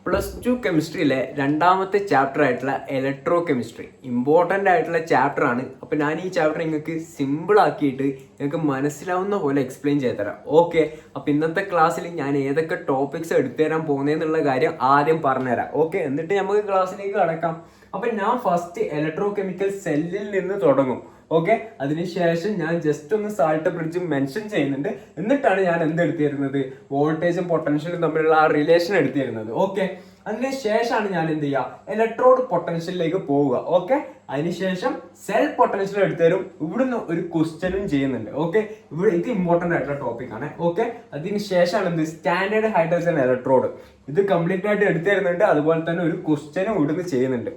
+2 കെമിസ്ട്രിയിലെ രണ്ടാമത്തെ ചാപ്റ്റർ ആയിട്ടുള്ള electro chemistry important ആയിട്ടുള്ള ചാപ്റ്റർ ആണ്. അപ്പോൾ ഞാൻ ഈ ചാപ്റ്റർ നിങ്ങൾക്ക് സിമ്പിൾ ആക്കിയിട്ട് നിങ്ങൾക്ക് മനസ്സിലാവുന്ന പോലെ എക്സ്പ്ലെയിൻ ചെയ്ത് തരാം. ഓക്കെ, അപ്പോൾ ഇന്നത്തെ ക്ലാസ്സിൽ ഞാൻ ഏതൊക്കെ ടോപ്പിക്സ് എടുത്തുതരാൻ പോകുന്നതെന്നുള്ള കാര്യം ആദ്യം പറഞ്ഞുതരാം. ഓക്കെ, എന്നിട്ട് നമുക്ക് ക്ലാസ്സിലേക്ക് കടക്കാം. അപ്പം ഞാൻ ഫസ്റ്റ് ഇലക്ട്രോ കെമിക്കൽ സെല്ലിൽ നിന്ന് തുടങ്ങും. ഓക്കെ, അതിനുശേഷം ഞാൻ ജസ്റ്റ് ഒന്ന് സാൾട്ട് ബ്രിഡ്ജ് മെൻഷൻ ചെയ്യുന്നുണ്ട്. എന്നിട്ടാണ് ഞാൻ എന്തെടുത്തിരുന്നത്, വോൾട്ടേജും പൊട്ടൻഷ്യലും തമ്മിലുള്ള ആ റിലേഷൻ എടുത്തിരുന്നത്. ഓക്കെ, അതിനുശേഷമാണ് ഞാൻ എന്ത് ചെയ്യുക, ഇലക്ട്രോഡ് പൊട്ടൻഷ്യലിലേക്ക് പോവുക. ഓക്കെ, അതിനുശേഷം സെൽ പൊട്ടൻഷ്യൽ എടുത്തുതരും. ഇവിടുന്ന് ഒരു ക്വസ്റ്റ്യനും ചെയ്യുന്നുണ്ട്. ഓക്കെ, ഇവിടെ ഇത് ഇമ്പോർട്ടൻ്റ് ആയിട്ടുള്ള ടോപ്പിക് ആണ്. ഓക്കെ, അതിനുശേഷമാണ് എന്ത്, സ്റ്റാൻഡേർഡ് ഹൈഡ്രജൻ ഇലക്ട്രോഡ് ഇത് കംപ്ലീറ്റ് ആയിട്ട് എടുത്തുതരുന്നുണ്ട്. അതുപോലെ തന്നെ ഒരു ക്വസ്റ്റ്യനും ഇവിടുന്ന് ചെയ്യുന്നുണ്ട്.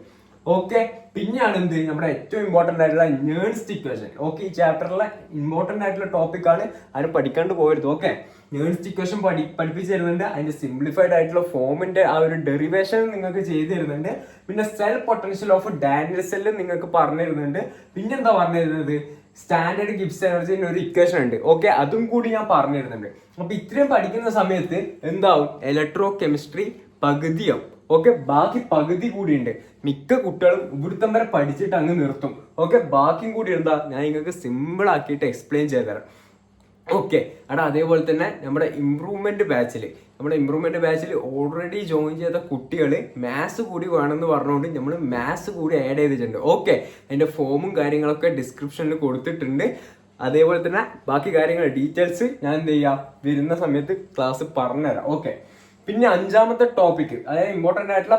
ഓക്കെ, പിന്നെയാണ് എന്ത്, നമ്മുടെ ഏറ്റവും ഇമ്പോർട്ടൻ്റ് ആയിട്ടുള്ള നേൺസ്റ്റ് ഇക്വേഷൻ. ഓക്കെ, ഈ ചാപ്റ്ററിലെ ഇമ്പോർട്ടൻ്റ് ആയിട്ടുള്ള ടോപ്പിക് ആണ്, ആരും പഠിക്കാണ്ട് പോകരുത്. ഓക്കെ, നേൺസ്റ്റ് ഇക്വേഷൻ പഠിപ്പിച്ചു തരുന്നുണ്ട്. അതിന്റെ സിംപ്ലിഫൈഡ് ആയിട്ടുള്ള ഫോമിന്റെ ആ ഒരു ഡെറിവേഷൻ നിങ്ങൾക്ക് ചെയ്തു തരുന്നുണ്ട്. പിന്നെ cell potential of Daniell cell നിങ്ങൾക്ക് പറഞ്ഞു തരുന്നുണ്ട്. പിന്നെന്താ പറഞ്ഞു തരുന്നത്, സ്റ്റാൻഡേർഡ് ഗിബ്സ് എനർജിന്റെ ഒരു ഇക്വേഷൻ ഉണ്ട്. ഓക്കെ, അതും കൂടി ഞാൻ പറഞ്ഞു തരുന്നുണ്ട്. അപ്പൊ ഇത്രയും പഠിക്കുന്ന സമയത്ത് എന്താവും, ഇലക്ട്രോ കെമിസ്ട്രി പകുതിയാവും. ഓക്കെ, ബാക്കി പകുതി കൂടി ഉണ്ട്. മിക്ക കുട്ടികളും ഇവിടുത്തെ വരെ പഠിച്ചിട്ട് അങ്ങ് നിർത്തും. ഓക്കെ, ബാക്കിയും കൂടി എന്താ ഞാൻ നിങ്ങൾക്ക് സിമ്പിൾ ആക്കിയിട്ട് എക്സ്പ്ലെയിൻ ചെയ്ത് തരാം. ഓക്കെ, എടാ അതേപോലെ തന്നെ നമ്മുടെ ഇമ്പ്രൂവ്മെന്റ് ബാച്ചിൽ ഓൾറെഡി ജോയിൻ ചെയ്ത കുട്ടികൾ മാത്സ് കൂടി വേണമെന്ന് പറഞ്ഞുകൊണ്ട് നമ്മൾ മാത്സ് കൂടി ആഡ് ചെയ്തിട്ടുണ്ട്. ഓക്കെ, അതിന്റെ ഫോമും കാര്യങ്ങളൊക്കെ ഡിസ്ക്രിപ്ഷനിൽ കൊടുത്തിട്ടുണ്ട്. അതേപോലെ തന്നെ ബാക്കി കാര്യങ്ങൾ ഡീറ്റെയിൽസ് ഞാൻ എന്ത് ചെയ്യാം, വരുന്ന സമയത്ത് ക്ലാസ് പറഞ്ഞുതരാം. ഓക്കെ, പിന്നെ അഞ്ചാമത്തെ ടോപ്പിക്, അതായത് ഇമ്പോർട്ടൻ്റ് ആയിട്ടുള്ള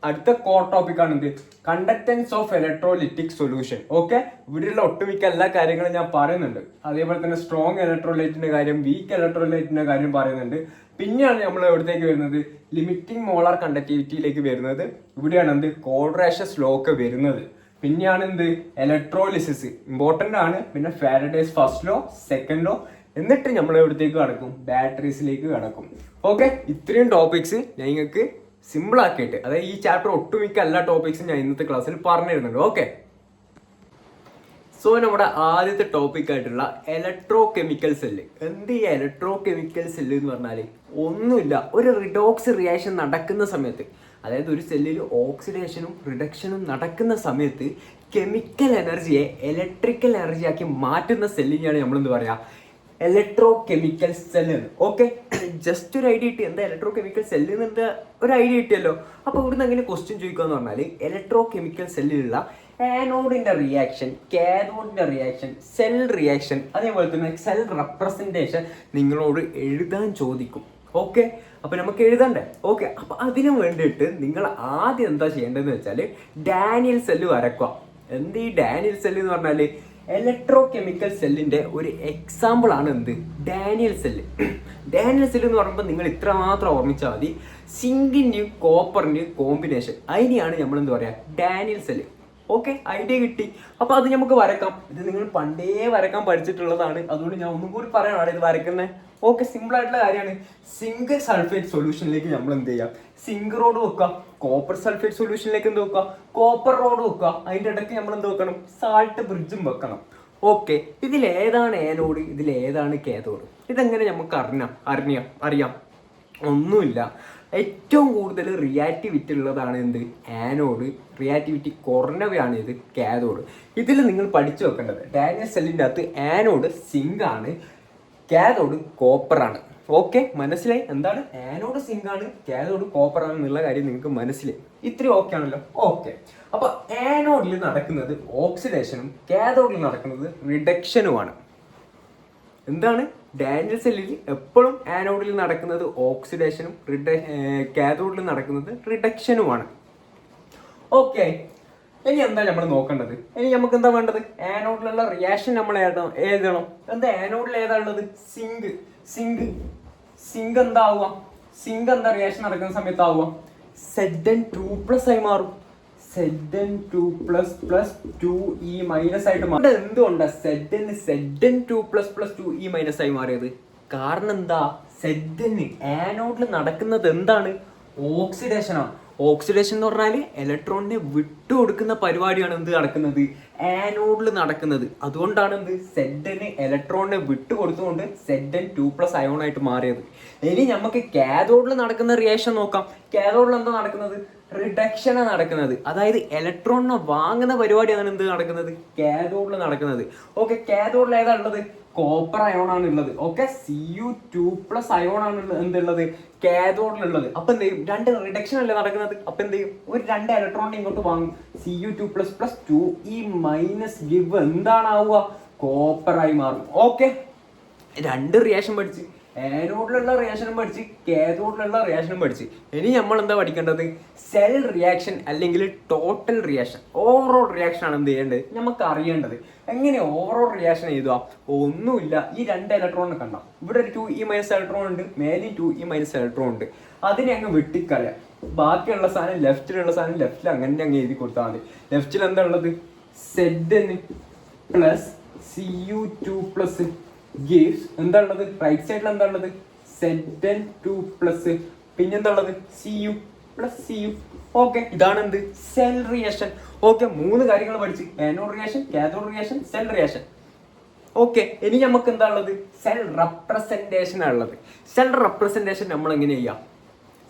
അടുത്ത കോർ ടോപ്പിക് ആണ് എന്ത്, conductance of electrolytic solution. Okay, ഇവിടെയുള്ള ഒട്ടുമിക്ക എല്ലാ കാര്യങ്ങളും ഞാൻ പറയുന്നുണ്ട്. അതേപോലെ തന്നെ സ്ട്രോങ് ഇലക്ട്രോലൈറ്റിന്റെ കാര്യം, വീക്ക് ഇലക്ട്രോലൈറ്റിന്റെ കാര്യം പറയുന്നുണ്ട്. പിന്നെയാണ് നമ്മൾ എവിടത്തേക്ക് വരുന്നത്, ലിമിറ്റിംഗ് മോളാർ കണ്ടക്ടിവിറ്റിയിലേക്ക് വരുന്നത്. ഇവിടെയാണ് എന്ത്, കോൾറേഷ്യസ് ലോ ഒക്കെ വരുന്നത്. പിന്നെയാണ് എന്ത്, ഇലക്ട്രോലിസിസ് ഇമ്പോർട്ടൻ്റ് ആണ്. പിന്നെ Faraday's first law, second law, എന്നിട്ട് നമ്മൾ എവിടത്തേക്ക് കടക്കും, ബാറ്ററീസിലേക്ക് കടക്കും. ഓക്കെ, ഇത്രയും ടോപ്പിക്സ് ഞാൻ നിങ്ങൾക്ക് സിമ്പിൾ ആക്കിയിട്ട്, അതായത് ഈ ചാപ്റ്റർ ഒട്ടുമിക്ക എല്ലാ ടോപ്പിക്സും ഞാൻ ഇന്നത്തെ ക്ലാസ്സിൽ പറഞ്ഞു തരുന്നുണ്ട്. ഓക്കെ, സോ നമ്മുടെ ആദ്യത്തെ ടോപ്പിക് ആയിട്ടുള്ള ഇലക്ട്രോ കെമിക്കൽ സെല്ല്. എന്ത് ഈ ഇലക്ട്രോ കെമിക്കൽ സെല്ല് എന്ന് പറഞ്ഞാൽ ഒന്നുമില്ല, ഒരു റിഡോക്സ് റിയാക്ഷൻ നടക്കുന്ന സമയത്ത്, അതായത് ഒരു സെല്ലിൽ ഓക്സിഡേഷനും റിഡക്ഷനും നടക്കുന്ന സമയത്ത് കെമിക്കൽ എനർജിയെ ഇലക്ട്രിക്കൽ എനർജിയാക്കി മാറ്റുന്ന സെല്ലിനെയാണ് നമ്മൾ എന്ത് പറയുക, electrochemical cell. Okay, just ഒരു ഐഡിയ കിട്ടി, എന്താ ഇലക്ട്രോ കെമിക്കൽ സെല്ല് എന്നെന്താ ഒരു ഐഡിയ കിട്ടിയല്ലോ. അപ്പോൾ ഇവിടുന്ന് എങ്ങനെ ക്വസ്റ്റ്യൻ ചോദിക്കുക എന്ന് പറഞ്ഞാൽ, ഇലക്ട്രോ കെമിക്കൽ സെല്ലിലുള്ള ആനോഡിന്റെ റിയാക്ഷൻ, കാഥോഡിന്റെ റിയാക്ഷൻ, സെൽ റിയാക്ഷൻ, അതേപോലെ തന്നെ സെൽ റെപ്രസെൻറ്റേഷൻ നിങ്ങളോട് എഴുതാൻ ചോദിക്കും. ഓക്കെ, അപ്പൊ നമുക്ക് എഴുതണ്ടേ. ഓക്കെ, അപ്പൊ അതിനു വേണ്ടിയിട്ട് നിങ്ങൾ ആദ്യം എന്താ ചെയ്യേണ്ടതെന്ന് വെച്ചാൽ ഡാനിയൽ സെല്ല് വരക്കുക. എന്ത് ഈ ഡാനിയൽ സെല്ല് എന്ന് പറഞ്ഞാൽ ഇലക്ട്രോ കെമിക്കൽ സെല്ലിന്റെ ഒരു എക്സാമ്പിൾ ആണ് എന്ത്, ഡാനിയൽ സെല്ല്. ഡാനിയൽ സെല്ല് എന്ന് പറയുമ്പോൾ നിങ്ങൾ ഇത്ര മാത്രം ഓർമ്മിച്ചാൽ മതി, സിങ്കിന്റെയും കോപ്പറിന്റെയും കോമ്പിനേഷൻ, അതിനെയാണ് നമ്മൾ എന്ത് പറയാ, ഡാനിയൽ സെല്ല്. ഓക്കെ, ഐഡിയ കിട്ടി. അപ്പൊ അത് നമുക്ക് വരക്കാം. ഇത് നിങ്ങൾ പണ്ടേ വരക്കാൻ പഠിച്ചിട്ടുള്ളതാണ്, അതുകൊണ്ട് ഞാൻ ഒന്നും കൂടി പറയാനാണ് ഇത് വരക്കുന്നത്. ഓക്കെ, സിമ്പിൾ ആയിട്ടുള്ള കാര്യമാണ്. സിങ്ക് സൾഫേറ്റ് സൊല്യൂഷനിലേക്ക് നമ്മൾ എന്ത് ചെയ്യാം, സിങ്ക് റോഡ് വെക്കുക. കോപ്പർ സൾഫേറ്റ് സൊല്യൂഷനിലേക്ക് എന്ത് വെക്കുക, കോപ്പർ റോഡ് വെക്കുക. അതിൻ്റെ ഇടയ്ക്ക് നമ്മൾ എന്ത് വെക്കണം, സാൾട്ട് ബ്രിഡ്ജും വെക്കണം. ഓക്കെ, ഇതിലേതാണ് ആനോഡ്, ഇതിലേതാണ് കാഥോഡ്, ഇതെങ്ങനെ നമുക്ക് അറിയാം? ഒന്നുമില്ല. ഏറ്റവും കൂടുതൽ റിയാക്ടിവിറ്റി ഉള്ളതാണ് എന്ത്, ആനോഡ്. റിയാക്ടിവിറ്റി കുറഞ്ഞവയാണ് ഇത് കാഥോഡ്. ഇതിൽ നിങ്ങൾ പഠിച്ചു വെക്കേണ്ടത്, ഡാനിയൽ സെല്ലിൻ്റെ അകത്ത് ആനോഡ് സിങ്ക് ആണ്, കാഥോഡ് കോപ്പർ ആണ്. ഓക്കെ, മനസ്സിലായി? എന്താണ് ആനോഡ് സിങ്ക് ആണ്, കാഥോഡ് കോപ്പർ ആണ് എന്നുള്ള കാര്യം നിങ്ങൾക്ക് മനസ്സിലായി. ഇത്രയും ഓക്കെ ആണല്ലോ. ഓക്കെ, അപ്പൊ ആനോഡിൽ നടക്കുന്നത് ഓക്സിഡേഷനും കാഥോഡിൽ നടക്കുന്നത് റിഡക്ഷനുമാണ്. എന്താണ്, ഡാനിയൽ സെല്ലിൽ എപ്പോഴും ആനോഡിൽ നടക്കുന്നത് ഓക്സിഡേഷനും കാഥോഡിൽ നടക്കുന്നത് റിഡക്ഷനുമാണ്. ഓക്കെ, ഇനി എന്താ നമ്മൾ നോക്കേണ്ടത്, ഇനി നമുക്ക് എന്താ വേണ്ടത്, ആനോഡിലുള്ള റിയാക്ഷൻ നമ്മൾ എഴുതണം. എന്താ ആനോഡിൽ ഏതാ ഉള്ളത്, സിങ്ക് എന്താവുക, സിങ്ക് എന്താ റിയാക്ഷൻ നടക്കുന്ന സമയത്ത് ആവുക, Zn2+ ആയി മാറും. Zn2++2e- ആയിട്ട് മാറും. എന്തുകൊണ്ടാ Zn2++2e- ആയി മാറിയത്? കാരണം എന്താ, Zn ആനോഡിൽ നടക്കുന്നത് എന്താണ്, ഓക്സിഡേഷനാണ്. ഓക്സിഡേഷൻ എന്ന് പറഞ്ഞാൽ ഇലക്ട്രോണിനെ വിട്ടുകൊടുക്കുന്ന പരിപാടിയാണ് എന്ത് നടക്കുന്നത്, ആനോഡിൽ നടക്കുന്നത്. അതുകൊണ്ടാണ് എന്ത് Zn ഇലക്ട്രോണിനെ വിട്ടുകൊടുത്തുകൊണ്ട് Zn2+ അയോൺ ആയിട്ട് മാറിയത്. ഇനി നമുക്ക് കാഥോഡിൽ നടക്കുന്ന റിയാക്ഷൻ നോക്കാം. കാഥോഡിൽ എന്താ നടക്കുന്നത്, റിഡക്ഷനാണ് നടക്കുന്നത്. അതായത് ഇലക്ട്രോണിനെ വാങ്ങുന്ന പരിപാടിയാണ് എന്ത് നടക്കുന്നത്, കാഥോഡിൽ നടക്കുന്നത്. ഓക്കെ, കാഥോഡിൽ ഏതാ ഉള്ളത്, കോപ്പർ അയോൺ ആണ് ഉള്ളത്. ഓക്കെ, Cu2+ അയോൺ ആണ് എന്തുള്ളത്, കാഥോഡിലുള്ളത്. അപ്പൊ എന്ത് ചെയ്യും, രണ്ട് റിഡക്ഷൻ അല്ലേ നടക്കുന്നത്. അപ്പൊ എന്ത് ചെയ്യും, ഒരു രണ്ട് ഇലക്ട്രോണിനെ ഇങ്ങോട്ട് വാങ്ങും. Cu2++ 2e- ഗിവ് എന്താണ് ആവുക, കോപ്പറായി മാറും. ഓക്കെ, രണ്ട് റിയാക്ഷൻ പഠിച്ച്, ആനോഡിലുള്ള റിയാക്ഷനും പഠിച്ച്, കാഥോഡിലുള്ള റിയാക്ഷനും പഠിച്ച്. ഇനി നമ്മൾ എന്താ പഠിക്കേണ്ടത്, സെൽ റിയാക്ഷൻ അല്ലെങ്കിൽ ടോട്ടൽ റിയാക്ഷൻ, ഓവറോൾ റിയാക്ഷൻ ആണ് എന്ത് ചെയ്യേണ്ടത്, നമുക്ക് അറിയേണ്ടത്. എങ്ങനെ ഓവറോൾ റിയാക്ഷൻ എഴുതുക, ഒന്നുമില്ല, ഈ രണ്ട് ഇലക്ട്രോണിനെ കണ്ട, ഇവിടെ ഒരു 2e- ഇലക്ട്രോൺ ഉണ്ട്, മേലിൽ 2e- ഇലക്ട്രോൺ ഉണ്ട്. അതിനെ അങ്ങ് വെട്ടിക്കളയാം. ബാക്കിയുള്ള സാധനം ലെഫ്റ്റിലുള്ള സാധനം ലെഫ്റ്റിൽ അങ്ങനെ അങ്ങ് എഴുതി കൊടുത്താൽ മതി. ലെഫ്റ്റിൽ എന്താ ഉള്ളത്, Zn പ്ലസ് Cu2+ gives എന്താ ഉള്ളത്, റൈറ്റ് സൈഡിൽ എന്താ ഉള്ളത്, Zn2+, പിന്നെന്താ ഉള്ളത്, Cu+Cu. ഓക്കെ, ഇതാണ് എന്ത് സെൽ റിയാക്ഷൻ. ഓക്കെ, മൂന്ന് കാര്യങ്ങൾ പഠിച്ച്, anode reaction, cathode reaction, cell reaction. Okay, ഇനി നമുക്ക് എന്താ ഉള്ളത്, സെൽ റെപ്രസെന്റേഷൻ ആണ് ഉള്ളത്. സെൽ റെപ്രസെന്റേഷൻ നമ്മൾ എങ്ങനെ ചെയ്യാം,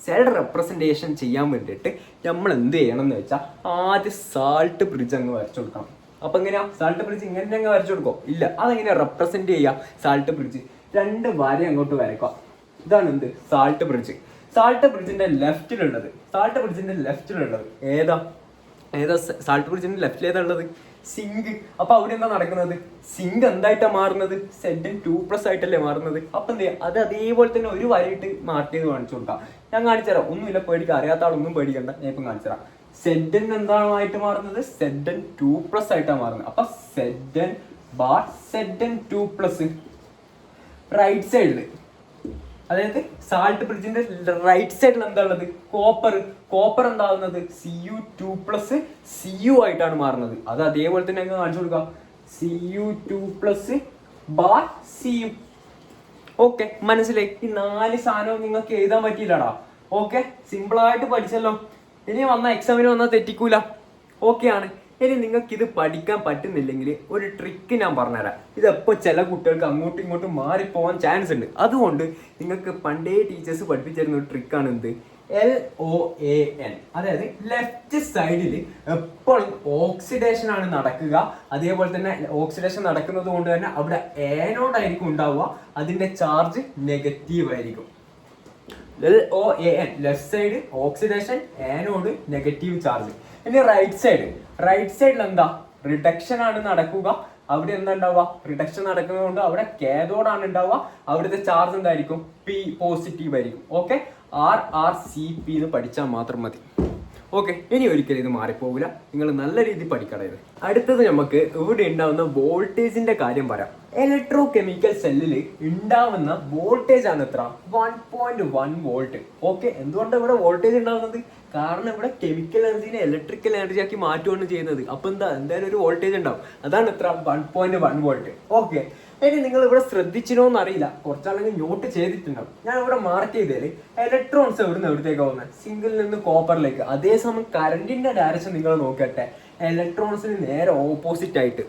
സെൽ റെപ്രസെന്റേഷൻ ചെയ്യാൻ വേണ്ടിയിട്ട് നമ്മൾ എന്ത് ചെയ്യണം എന്ന് വെച്ചാൽ, ആദ്യം സാൾട്ട് ബ്രിഡ്ജ് അങ്ങ് വരച്ചു കൊടുക്കണം. അപ്പൊ എങ്ങനെയാ സാൾട്ട് ബ്രിഡ്ജ് ഇങ്ങനെ അങ്ങ് വരച്ചു കൊടുക്കോ, ഇല്ല, അതെങ്ങനെയാ റെപ്രസെന്റ് ചെയ്യാം, സാൾട്ട് ബ്രിഡ്ജ് രണ്ട് വര അങ്ങോട്ട് വരക്കുക. ഇതാണ് എന്ത് സാൾട്ട് ബ്രിഡ്ജ്. സാൾട്ട് ബ്രിഡ്ജിന്റെ ലെഫ്റ്റിലുള്ളത്, ഏതാ സാൾട്ട് ബ്രിഡ്ജിന്റെ ലെഫ്റ്റിൽ ഏതാ ഉള്ളത്, സിങ്ക്. അപ്പൊ അവിടെ എന്താ നടക്കുന്നത്, സിങ്ക് എന്തായിട്ടാ മാറുന്നത്, Zn2+ ആയിട്ടല്ലേ മാറുന്നത്. അപ്പൊ എന്ത് ചെയ്യാം, അത് അതേപോലെ തന്നെ ഒരു വരയിട്ട് മാർക്ക് ചെയ്ത് കാണിച്ചു കൊടുക്കാം. ഞാൻ കാണിച്ചു തരാം, ഒന്നുമില്ല, പേടിക്കുക, അറിയാത്ത ആളൊന്നും പേടിക്കണ്ട, ഞാൻ ഇപ്പം കാണിച്ചു തരാം. Zn എന്താണ് ആയിട്ട് മാറുന്നത്, Zn2+ ആയിട്ടാണ് മാറുന്നത്. അപ്പൊ Zn2+, റൈറ്റ് സൈഡില്, അതായത് സാൾട്ട് ബ്രിഡ്ജിന്റെ റൈറ്റ് സൈഡിൽ എന്താ ഉള്ളത്, കോപ്പർ എന്താകുന്നത്, Cu2+ Cu ആയിട്ടാണ് മാറുന്നത്. അത് അതേപോലെ തന്നെ അങ്ങ് കാണിച്ചു കൊടുക്കാം, Cu2+ Cu. ഓക്കെ, മനസ്സിലായി. ഈ നാല് സാധനവും നിങ്ങൾക്ക് എഴുതാൻ പറ്റിയില്ലടാ. ഓക്കെ, സിമ്പിൾ ആയിട്ട് പഠിച്ചല്ലോ. ഇനി എക്സാമിന് വന്നാൽ തെറ്റിക്കൂല. ഓക്കെ ആണ്. ഇനി നിങ്ങൾക്ക് ഇത് പഠിക്കാൻ പറ്റുന്നില്ലെങ്കിൽ ഒരു ട്രിക്ക് ഞാൻ പറഞ്ഞുതരാം. ഇതെപ്പോൾ ചില കുട്ടികൾക്ക് അങ്ങോട്ടും ഇങ്ങോട്ടും മാറിപ്പോവാൻ ചാൻസ് ഉണ്ട്. അതുകൊണ്ട് നിങ്ങൾക്ക് പണ്ടേ ടീച്ചേഴ്സ് പഠിപ്പിച്ചിരുന്ന ഒരു ട്രിക്കാണ് എന്ത്, LOAN. അതായത് ലെഫ്റ്റ് സൈഡിൽ എപ്പോഴും ഓക്സിഡേഷൻ ആണ് നടക്കുക. അതേപോലെ തന്നെ ഓക്സിഡേഷൻ നടക്കുന്നത് കൊണ്ട് തന്നെ അവിടെ ആനോഡായിരിക്കും ഉണ്ടാവുക, അതിന്റെ ചാർജ് നെഗറ്റീവ് ആയിരിക്കും. LOAN, left side oxidation, anode negative charge. ഇനി റൈറ്റ് സൈഡിൽ എന്താ, റിഡക്ഷൻ ആണ് നടക്കുക. അവിടെ എന്താ ഉണ്ടാവുക, റിഡക്ഷൻ നടക്കുന്നതുകൊണ്ട് അവിടെ കാഥോഡ് ആണ് ഉണ്ടാവുക. അവിടുത്തെ ചാർജ് എന്തായിരിക്കും, P പോസിറ്റീവ് ആയിരിക്കും. ഓക്കെ, RRCP എന്ന് പഠിച്ചാൽ മാത്രം മതി. ഓക്കെ, ഇനി ഒരിക്കലും ഇത് മാറിപ്പോകില്ല. നിങ്ങൾ നല്ല രീതിയിൽ പഠിക്കണം ഇത്. അടുത്തത് നമുക്ക് ഇവിടെ ഉണ്ടാവുന്ന വോൾട്ടേജിന്റെ കാര്യം പറയാം. ഇലക്ട്രോ കെമിക്കൽ സെല്ലിൽ ഉണ്ടാവുന്ന വോൾട്ടേജ് ആണ് എത്ര, 1.1 വോൾട്ട്. ഓക്കെ, എന്തുകൊണ്ടാണ് ഇവിടെ വോൾട്ടേജ് ഉണ്ടാവുന്നത്, കാരണം ഇവിടെ കെമിക്കൽ എനർജിനെ ഇലക്ട്രിക്കൽ എനർജി ആക്കി മാറ്റുകയാണ് ചെയ്യുന്നത്. അപ്പൊ എന്തായാലും ഒരു വോൾട്ടേജ് ഉണ്ടാവും. അതാണ് എത്ര, 1.1 വോൾട്ട്. ഓക്കെ, ഇനി നിങ്ങൾ ഇവിടെ ശ്രദ്ധിച്ചിനോന്ന് അറിയില്ല, കുറച്ചാണെങ്കിൽ നോട്ട് ചെയ്തിട്ടുണ്ടാവും. ഞാൻ ഇവിടെ മാർക്ക് ചെയ്തേല് ഇലക്ട്രോൺസ് എവിടുന്ന് എവിടത്തേക്ക് പോകുന്നത്, സിംഗിൾ നിന്ന് കോപ്പറിലേക്ക്. അതേസമയം കറണ്ടിന്റെ ഡയറക്ഷൻ നിങ്ങൾ നോക്കട്ടെ, ഇലക്ട്രോൺസിന് നേരെ ഓപ്പോസിറ്റ് ആയിട്ട്.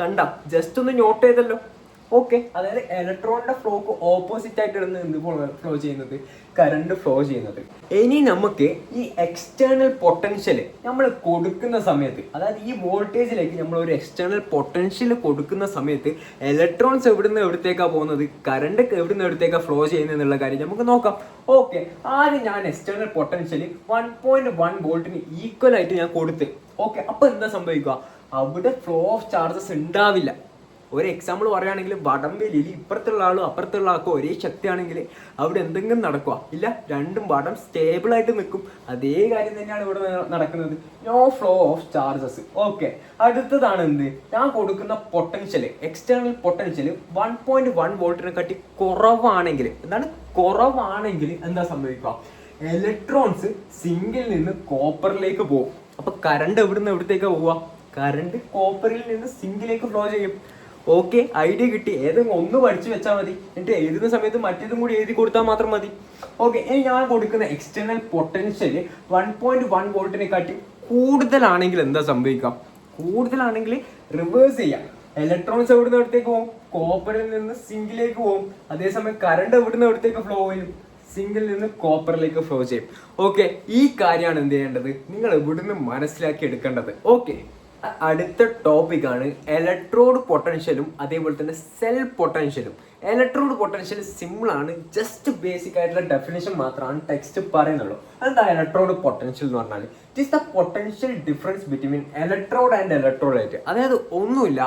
കണ്ട, ജസ്റ്റ് ഒന്ന് നോട്ട് ചെയ്തല്ലോ. ഓക്കെ, അതായത് ഇലക്ട്രോണിന്റെ ഫ്ലോക്ക് ഓപ്പോസിറ്റ് ആയിട്ടാണ് എന്ത് ഫ്ലോ ചെയ്യുന്നത്, കറണ്ട് ഫ്ലോ ചെയ്യുന്നത്. ഇനി നമുക്ക് ഈ എക്സ്റ്റേണൽ പൊട്ടൻഷ്യൽ നമ്മൾ കൊടുക്കുന്ന സമയത്ത്, അതായത് ഈ വോൾട്ടേജിലേക്ക് നമ്മൾ ഒരു എക്സ്റ്റേണൽ പൊട്ടൻഷ്യൽ കൊടുക്കുന്ന സമയത്ത് ഇലക്ട്രോൺസ് എവിടുന്ന് എവിടത്തേക്കാണ് പോകുന്നത്, കറണ്ട് എവിടുന്ന് എവിടത്തേക്കാണ് ഫ്ലോ ചെയ്യുന്നത് എന്നുള്ള കാര്യം നമുക്ക് നോക്കാം. ഓക്കെ, ആദ്യം ഞാൻ എക്സ്റ്റേണൽ പൊട്ടൻഷ്യൽ 1.1 വോൾട്ടിന് ഈക്വൽ ആയിട്ട് ഞാൻ കൊടുത്ത്. ഓക്കെ, അപ്പൊ എന്താ സംഭവിക്കുക, അവിടെ ഫ്ലോ ഓഫ് ചാർജസ് ഉണ്ടാവില്ല. ഒരു എക്സാമ്പിൾ പറയുകയാണെങ്കിൽ വടംവലിയിൽ ഇപ്പുറത്തുള്ള ആളും അപ്പുറത്തുള്ള ആൾക്കും ഒരേ ശക്തിയാണെങ്കിൽ അവിടെ എന്തെങ്കിലും നടക്കുക ഇല്ല, രണ്ടും വടം സ്റ്റേബിൾ ആയിട്ട് നിൽക്കും. അതേ കാര്യം തന്നെയാണ് ഇവിടെ നടക്കുന്നത്, no flow of charges. Okay, അടുത്തതാണ് എന്ത്, ഞാൻ കൊടുക്കുന്ന പൊട്ടൻഷ്യൽ, എക്സ്റ്റേണൽ പൊട്ടൻഷ്യൽ 1.1 വോൾട്ടിനെ കാട്ടി കുറവാണെങ്കിൽ, എന്താ സംഭവിക്കുക, ഇലക്ട്രോൺസ് സിങ്കിൽ നിന്ന് കോപ്പറിലേക്ക് പോകും. അപ്പൊ കറണ്ട് എവിടുന്ന് എവിടത്തേക്കാണ് പോവുക, കറണ്ട് കോപ്പറിൽ നിന്ന് സിങ്കിലേക്ക് ഫ്ലോ ചെയ്യും. ഓക്കെ, ഐഡിയ കിട്ടി. ഏതെങ്കിലും ഒന്ന് പഠിച്ചു വെച്ചാൽ മതി. എന്നിട്ട് എഴുതുന്ന സമയത്ത് മറ്റേതും കൂടി എഴുതി കൊടുത്താൽ മാത്രം മതി. ഓക്കെ, ഇനി ഞാൻ കൊടുക്കുന്ന എക്സ്റ്റേണൽ പൊട്ടൻഷ്യൽ 1.1 വോൾട്ടിനെക്കാട്ടി കൂടുതലാണെങ്കിൽ എന്താ സംഭവിക്കാം? കൂടുതലാണെങ്കിൽ റിവേഴ്സ് ചെയ്യാം. ഇലക്ട്രോൺസ് എവിടുന്ന് എവിടത്തേക്ക് പോകും? കോപ്പറിൽ നിന്ന് സിങ്കിലേക്ക് പോകും. അതേസമയം കറണ്ട് എവിടുന്ന് എവിടത്തേക്ക് ഫ്ലോ ചെയ്യും? സിങ്കിൽ നിന്ന് കോപ്പറിലേക്ക് ഫ്ലോ ചെയ്യും. ഓക്കെ, ഈ കാര്യമാണ് എന്ത് ചെയ്യേണ്ടത്, നിങ്ങൾ ഇവിടുന്ന് മനസ്സിലാക്കി എടുക്കേണ്ടത്. ഓക്കെ, അടുത്ത ടോപ്പിക്കാണ് ഇലക്ട്രോഡ് പൊട്ടൻഷ്യലും അതേപോലെ തന്നെ സെൽ പൊട്ടൻഷ്യലും. ഇലക്ട്രോഡ് പൊട്ടൻഷ്യൽ സിമ്പിൾ ആണ്, ജസ്റ്റ് ബേസിക് ആയിട്ടുള്ള ഡെഫിനേഷൻ മാത്രമാണ് ടെക്സ്റ്റ് പറയുന്നുള്ളൂ. എന്താ ഇലക്ട്രോഡ് പൊട്ടൻഷ്യൽ എന്ന് പറഞ്ഞാൽ? It is the potential difference between electrode and electrolyte. അതായത് ഒന്നുമില്ല,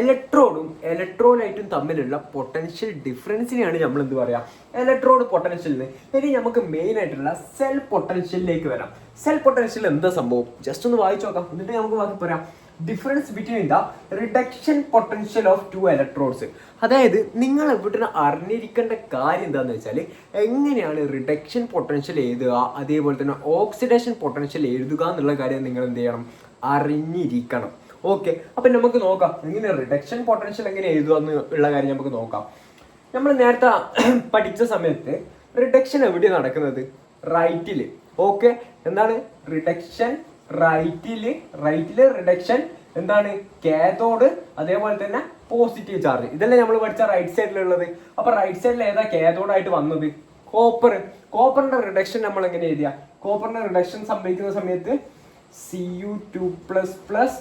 ഇലക്ട്രോഡും ഇലക്ട്രോലൈറ്റും തമ്മിലുള്ള പൊട്ടൻഷ്യൽ ഡിഫറൻസിനെയാണ് നമ്മൾ എന്ത് പറയാ, ഇലക്ട്രോഡ് പൊട്ടൻഷ്യലിന്. ഇനി നമുക്ക് മെയിൻ ആയിട്ടുള്ള സെൽ പൊട്ടൻഷ്യലിലേക്ക് വരാം. സെൽ പൊട്ടൻഷ്യൽ എന്താ സംഭവം ജസ്റ്റ് ഒന്ന് വായിച്ചു നോക്കാം, എന്നിട്ട് നമുക്ക് ബാക്കി പറയാം. Difference between the reduction potential of two electrodes. അതായത് നിങ്ങൾ ഇവിടെ അറിഞ്ഞിരിക്കേണ്ട കാര്യം എന്താണെന്ന് വെച്ചാൽ, എങ്ങനെയാണ് റിഡക്ഷൻ പൊട്ടൻഷ്യൽ എഴുതുക, അതേപോലെ തന്നെ ഓക്സിഡേഷൻ പൊട്ടൻഷ്യൽ എഴുതുക എന്നുള്ള കാര്യം നിങ്ങൾ എന്ത് ചെയ്യണം, അറിഞ്ഞിരിക്കണം. ഓക്കെ, അപ്പം നമുക്ക് നോക്കാം എങ്ങനെ റിഡക്ഷൻ പൊട്ടൻഷ്യൽ എങ്ങനെ എഴുതുക എന്നുള്ള കാര്യം നമുക്ക് നോക്കാം. നമ്മൾ നേരത്തെ പഠിച്ച സമയത്ത് റിഡക്ഷൻ എവിടെയാണ് നടക്കുന്നത്? റൈറ്റിൽ. ഓക്കെ, എന്താണ് റിഡക്ഷൻ? റൈറ്റില് റിഡക്ഷൻ എന്താണ്? കാഥോഡ്, അതേപോലെ തന്നെ പോസിറ്റീവ് ചാർജ്. ഇതല്ലേ നമ്മൾ പഠിച്ച റൈറ്റ് സൈഡിലുള്ളത്. അപ്പൊ റൈറ്റ് സൈഡിൽ ഏതാ കാഥോഡ് ആയിട്ട് വന്നത്? കോപ്പർ. കോപ്പറിന്റെ റിഡക്ഷൻ നമ്മൾ എങ്ങനെ എഴുതിയ? കോപ്പറിന്റെ റിഡക്ഷൻ സംഭവിക്കുന്ന സമയത്ത് Cu2++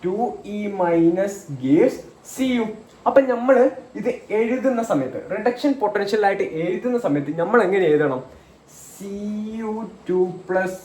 2E- gives Cu. അപ്പൊ നമ്മൾ ഇത് എഴുതുന്ന സമയത്ത്, റിഡക്ഷൻ പൊട്ടൻഷ്യൽ ആയിട്ട് എഴുതുന്ന സമയത്ത് നമ്മൾ എങ്ങനെ എഴുതണം? Cu2+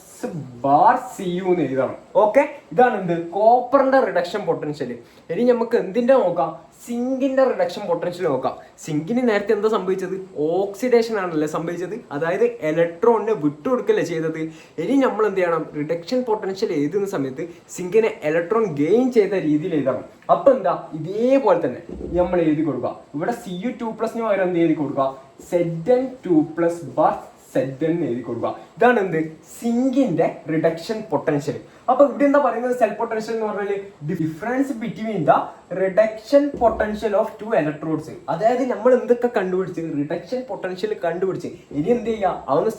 ബാർ Cu എന്ന് എഴുതണം. ഓക്കെ, ഇതാണ് എന്ത്, കോപ്പറിന്റെ റിഡക്ഷൻ പൊട്ടൻഷ്യൽ. ഇനി നമുക്ക് എന്തിന്റെ നോക്കാം? സിങ്കിന്റെ റിഡക്ഷൻ പൊട്ടൻഷ്യൽ നോക്കാം. സിങ്കിന് നേരത്തെ എന്താ സംഭവിച്ചത്? ഓക്സിഡേഷൻ ആണല്ലേ സംഭവിച്ചത്, അതായത് ഇലക്ട്രോണിനെ വിട്ടുകൊടുക്കല്ലേ ചെയ്തത്. ഇനി നമ്മൾ എന്ത് ചെയ്യണം? റിഡക്ഷൻ പൊട്ടൻഷ്യൽ എഴുതുന്ന സമയത്ത് സിങ്കിനെ ഇലക്ട്രോൺ ഗെയിൻ ചെയ്ത രീതിയിൽ എഴുതണം. അപ്പൊ എന്താ, ഇതേപോലെ തന്നെ നമ്മൾ എഴുതി കൊടുക്കുക. ഇവിടെ Cu2+ പകരം എന്ത് എഴുതി കൊടുക്കുക? Zn2+ ബാർ Zn എഴുതി കൊടുക്കുക. ഇതാണ് എന്ത്, സിങ്കിന്റെ റിഡക്ഷൻ പൊട്ടൻഷ്യൽ. അപ്പൊ ഇവിടെ എന്താ പറയുന്നത്? സെൽ പൊട്ടൻഷ്യൽ എന്ന് പറഞ്ഞാൽ difference between the reduction potential of two electrodes. അതായത് നമ്മൾ എന്തൊക്കെ കണ്ടുപിടിച്ച്? റിഡക്ഷൻ പൊട്ടൻഷ്യൽ കണ്ടുപിടിച്ച്. ഇനി എന്ത് ചെയ്യുക? അതൊന്ന്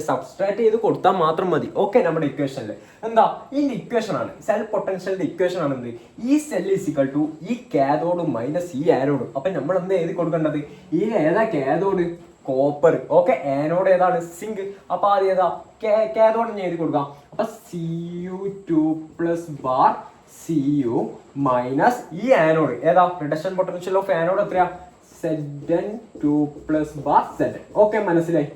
സബ്സ്ട്രാക്ട് ചെയ്ത് കൊടുത്താൽ മാത്രം മതി. ഓക്കെ, നമ്മുടെ ഇക്വേഷനിൽ എന്താ, ഇതിന്റെ ഇക്വേഷൻ ആണ്, സെൽ പൊട്ടൻഷ്യലിന്റെ ഇക്വേഷൻ ആണ് എന്ത്, ഈ സെൽ ഈസ് ഈക്വൽ ടു ഈ കാഥോഡ് മൈനസ് ഈ ആനോഡ്. അപ്പൊ നമ്മൾ എന്താ എഴുതി കൊടുക്കേണ്ടത്? ഈ ഏതാ കാഥോഡ്? കോപ്പർ. ഓക്കെ, ആനോഡ് ഏതാണ്? സിങ്ക്. അപ്പൊ അത് ഏതാ? കാഥോഡ് എഴുതി കൊടുക്കാം. അപ്പൊ Cu2+ bar Cu minus E anode ഏതാ? റിഡക്ഷൻ പൊട്ടൻഷ്യൽ ഓഫ് ആനോഡ് എത്രയാ? Zn2+ bar Zn. ഓക്കെ, മനസ്സിലായി?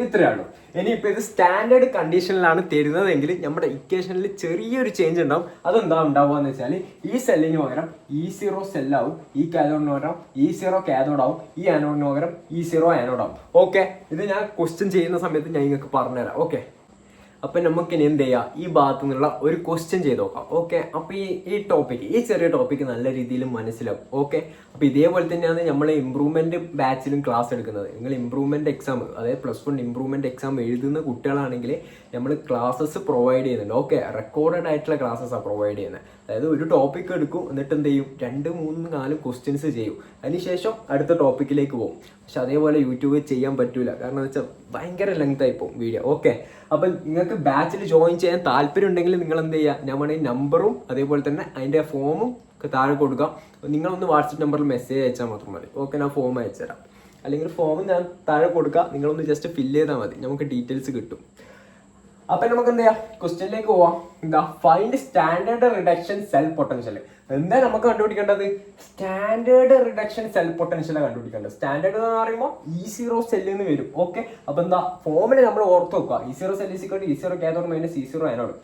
ഇത്രയുള്ളൂ. ഇനിയിപ്പോൾ ഇത് സ്റ്റാൻഡേർഡ് കണ്ടീഷനിലാണ് തരുന്നതെങ്കിൽ നമ്മുടെ ഇക്വേഷനിൽ ചെറിയൊരു ചേഞ്ച് ഉണ്ടാവും. അതെന്താ ഉണ്ടാവുക എന്ന് വെച്ചാൽ, ഈ സെല്ലിന് പകരം E0 സെല്ലാവും, ഈ കാഥോഡിന് പകരം E0 കാഥോഡാവും, ഈ ആനോഡിന് പകരം E0 ആനോഡാവും. ഓക്കെ, ഇത് ഞാൻ ക്വസ്റ്റ്യൻ ചെയ്യുന്ന സമയത്ത് ഞാൻ നിങ്ങൾക്ക് പറഞ്ഞുതരാം. ഓക്കെ, അപ്പം നമുക്കിനി എന്ത് ചെയ്യാം? ഈ ഭാഗത്തു നിന്നുള്ള ഒരു ക്വസ്റ്റ്യൻ ചെയ്ത് നോക്കാം. ഓക്കെ, അപ്പോൾ ഈ ടോപ്പിക്ക്, ഈ ചെറിയ ടോപ്പിക്ക് നല്ല രീതിയിൽ മനസ്സിലാവും. ഓക്കെ, അപ്പോൾ ഇതേപോലെ തന്നെയാണ് നമ്മൾ ഇമ്പ്രൂവ്മെൻറ്റ് ബാച്ചിലും ക്ലാസ് എടുക്കുന്നത്. നിങ്ങൾ ഇമ്പ്രൂവ്മെൻറ്റ് എക്സാം, അതായത് +1 ഇമ്പ്രൂവ്മെൻറ്റ് എക്സാം എഴുതുന്ന കുട്ടികളാണെങ്കിൽ നമ്മൾ ക്ലാസ്സസ് പ്രൊവൈഡ് ചെയ്യുന്നുണ്ട്. ഓക്കെ, റെക്കോർഡഡ് ആയിട്ടുള്ള ക്ലാസ്സസാണ് പ്രൊവൈഡ് ചെയ്യുന്നത്. അതായത് ഒരു ടോപ്പിക്ക് എടുക്കും, എന്നിട്ട് എന്ത് ചെയ്യും? 2, 3, 4 ക്വസ്റ്റ്യൻസ് ചെയ്യും. അതിനുശേഷം അടുത്ത ടോപ്പിക്കിലേക്ക് പോകും. പക്ഷെ അതേപോലെ യൂട്യൂബിൽ ചെയ്യാൻ പറ്റൂല, കാരണം എന്ന് വെച്ചാൽ ഭയങ്കര ലെങ്ത് ആയി പോകും വീഡിയോ. ഓക്കെ, അപ്പം നിങ്ങൾക്ക് ബാച്ചിൽ ജോയിൻ ചെയ്യാൻ താല്പര്യം ഉണ്ടെങ്കിൽ നിങ്ങൾ എന്ത് ചെയ്യുക? നമ്മുടെ നമ്പറും അതേപോലെ തന്നെ അതിൻ്റെ ഫോമും താഴെ കൊടുക്കാം. നിങ്ങളൊന്ന് വാട്സപ്പ് നമ്പറിൽ മെസ്സേജ് അയച്ചാൽ മാത്രം മതി. ഓക്കെ, ഞാൻ ഫോം അയച്ചുതരാം, അല്ലെങ്കിൽ ഫോം ഞാൻ താഴെ കൊടുക്കാം. നിങ്ങളൊന്ന് ജസ്റ്റ് ഫില്ല് ചെയ്താൽ മതി, നമുക്ക് ഡീറ്റെയിൽസ് കിട്ടും. അപ്പം നമുക്ക് എന്ത് ചെയ്യാം? ക്വസ്റ്റ്യനിലേക്ക് പോവാം. എന്താ? Find standard reduction cell potential. എന്താ നമുക്ക് കണ്ടുപിടിക്കേണ്ടത്? സ്റ്റാൻഡേർഡ് റിഡക്ഷൻ സെൽ പൊട്ടൻഷ്യൽ കണ്ടുപിടിക്കേണ്ടത്. സ്റ്റാൻഡേർഡ് എന്ന് പറയുമ്പോൾ E0 സെല്ലിൽ നിന്ന് വരും. ഓക്കെ, അപ്പൊ എന്താ ഫോമിൽ നമ്മൾ ഓർത്ത് വെക്കുക. E0 cell is equal to E0 cathode minus E0 anode.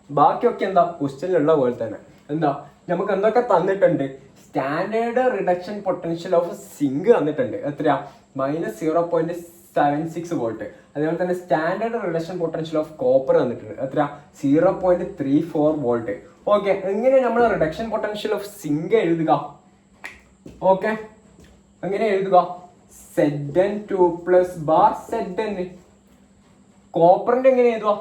ബാക്കിയൊക്കെ എന്താ ക്വസ്റ്റ്യനിലുള്ള പോലെ തന്നെ. എന്താ നമുക്ക് എന്തൊക്കെ തന്നിട്ടുണ്ട്? Standard reduction potential of zinc തന്നിട്ടുണ്ട്. എത്രയാ? -0.76 വോൾട്ട്. അതേപോലെ തന്നെ standard reduction potential of copper തന്നിട്ടുണ്ട്. എത്ര? 0.34 വോൾട്ട്. ഓക്കെ, എങ്ങനെ നമ്മൾ റിഡക്ഷൻ പൊട്ടൻഷ്യൽ ഓഫ് സിങ്ക് എഴുതുക? ഓക്കെ, എങ്ങനെ എഴുതുക? Zn2+ bar Zn. കോപ്പറിന്റെ എങ്ങനെ എഴുതുക?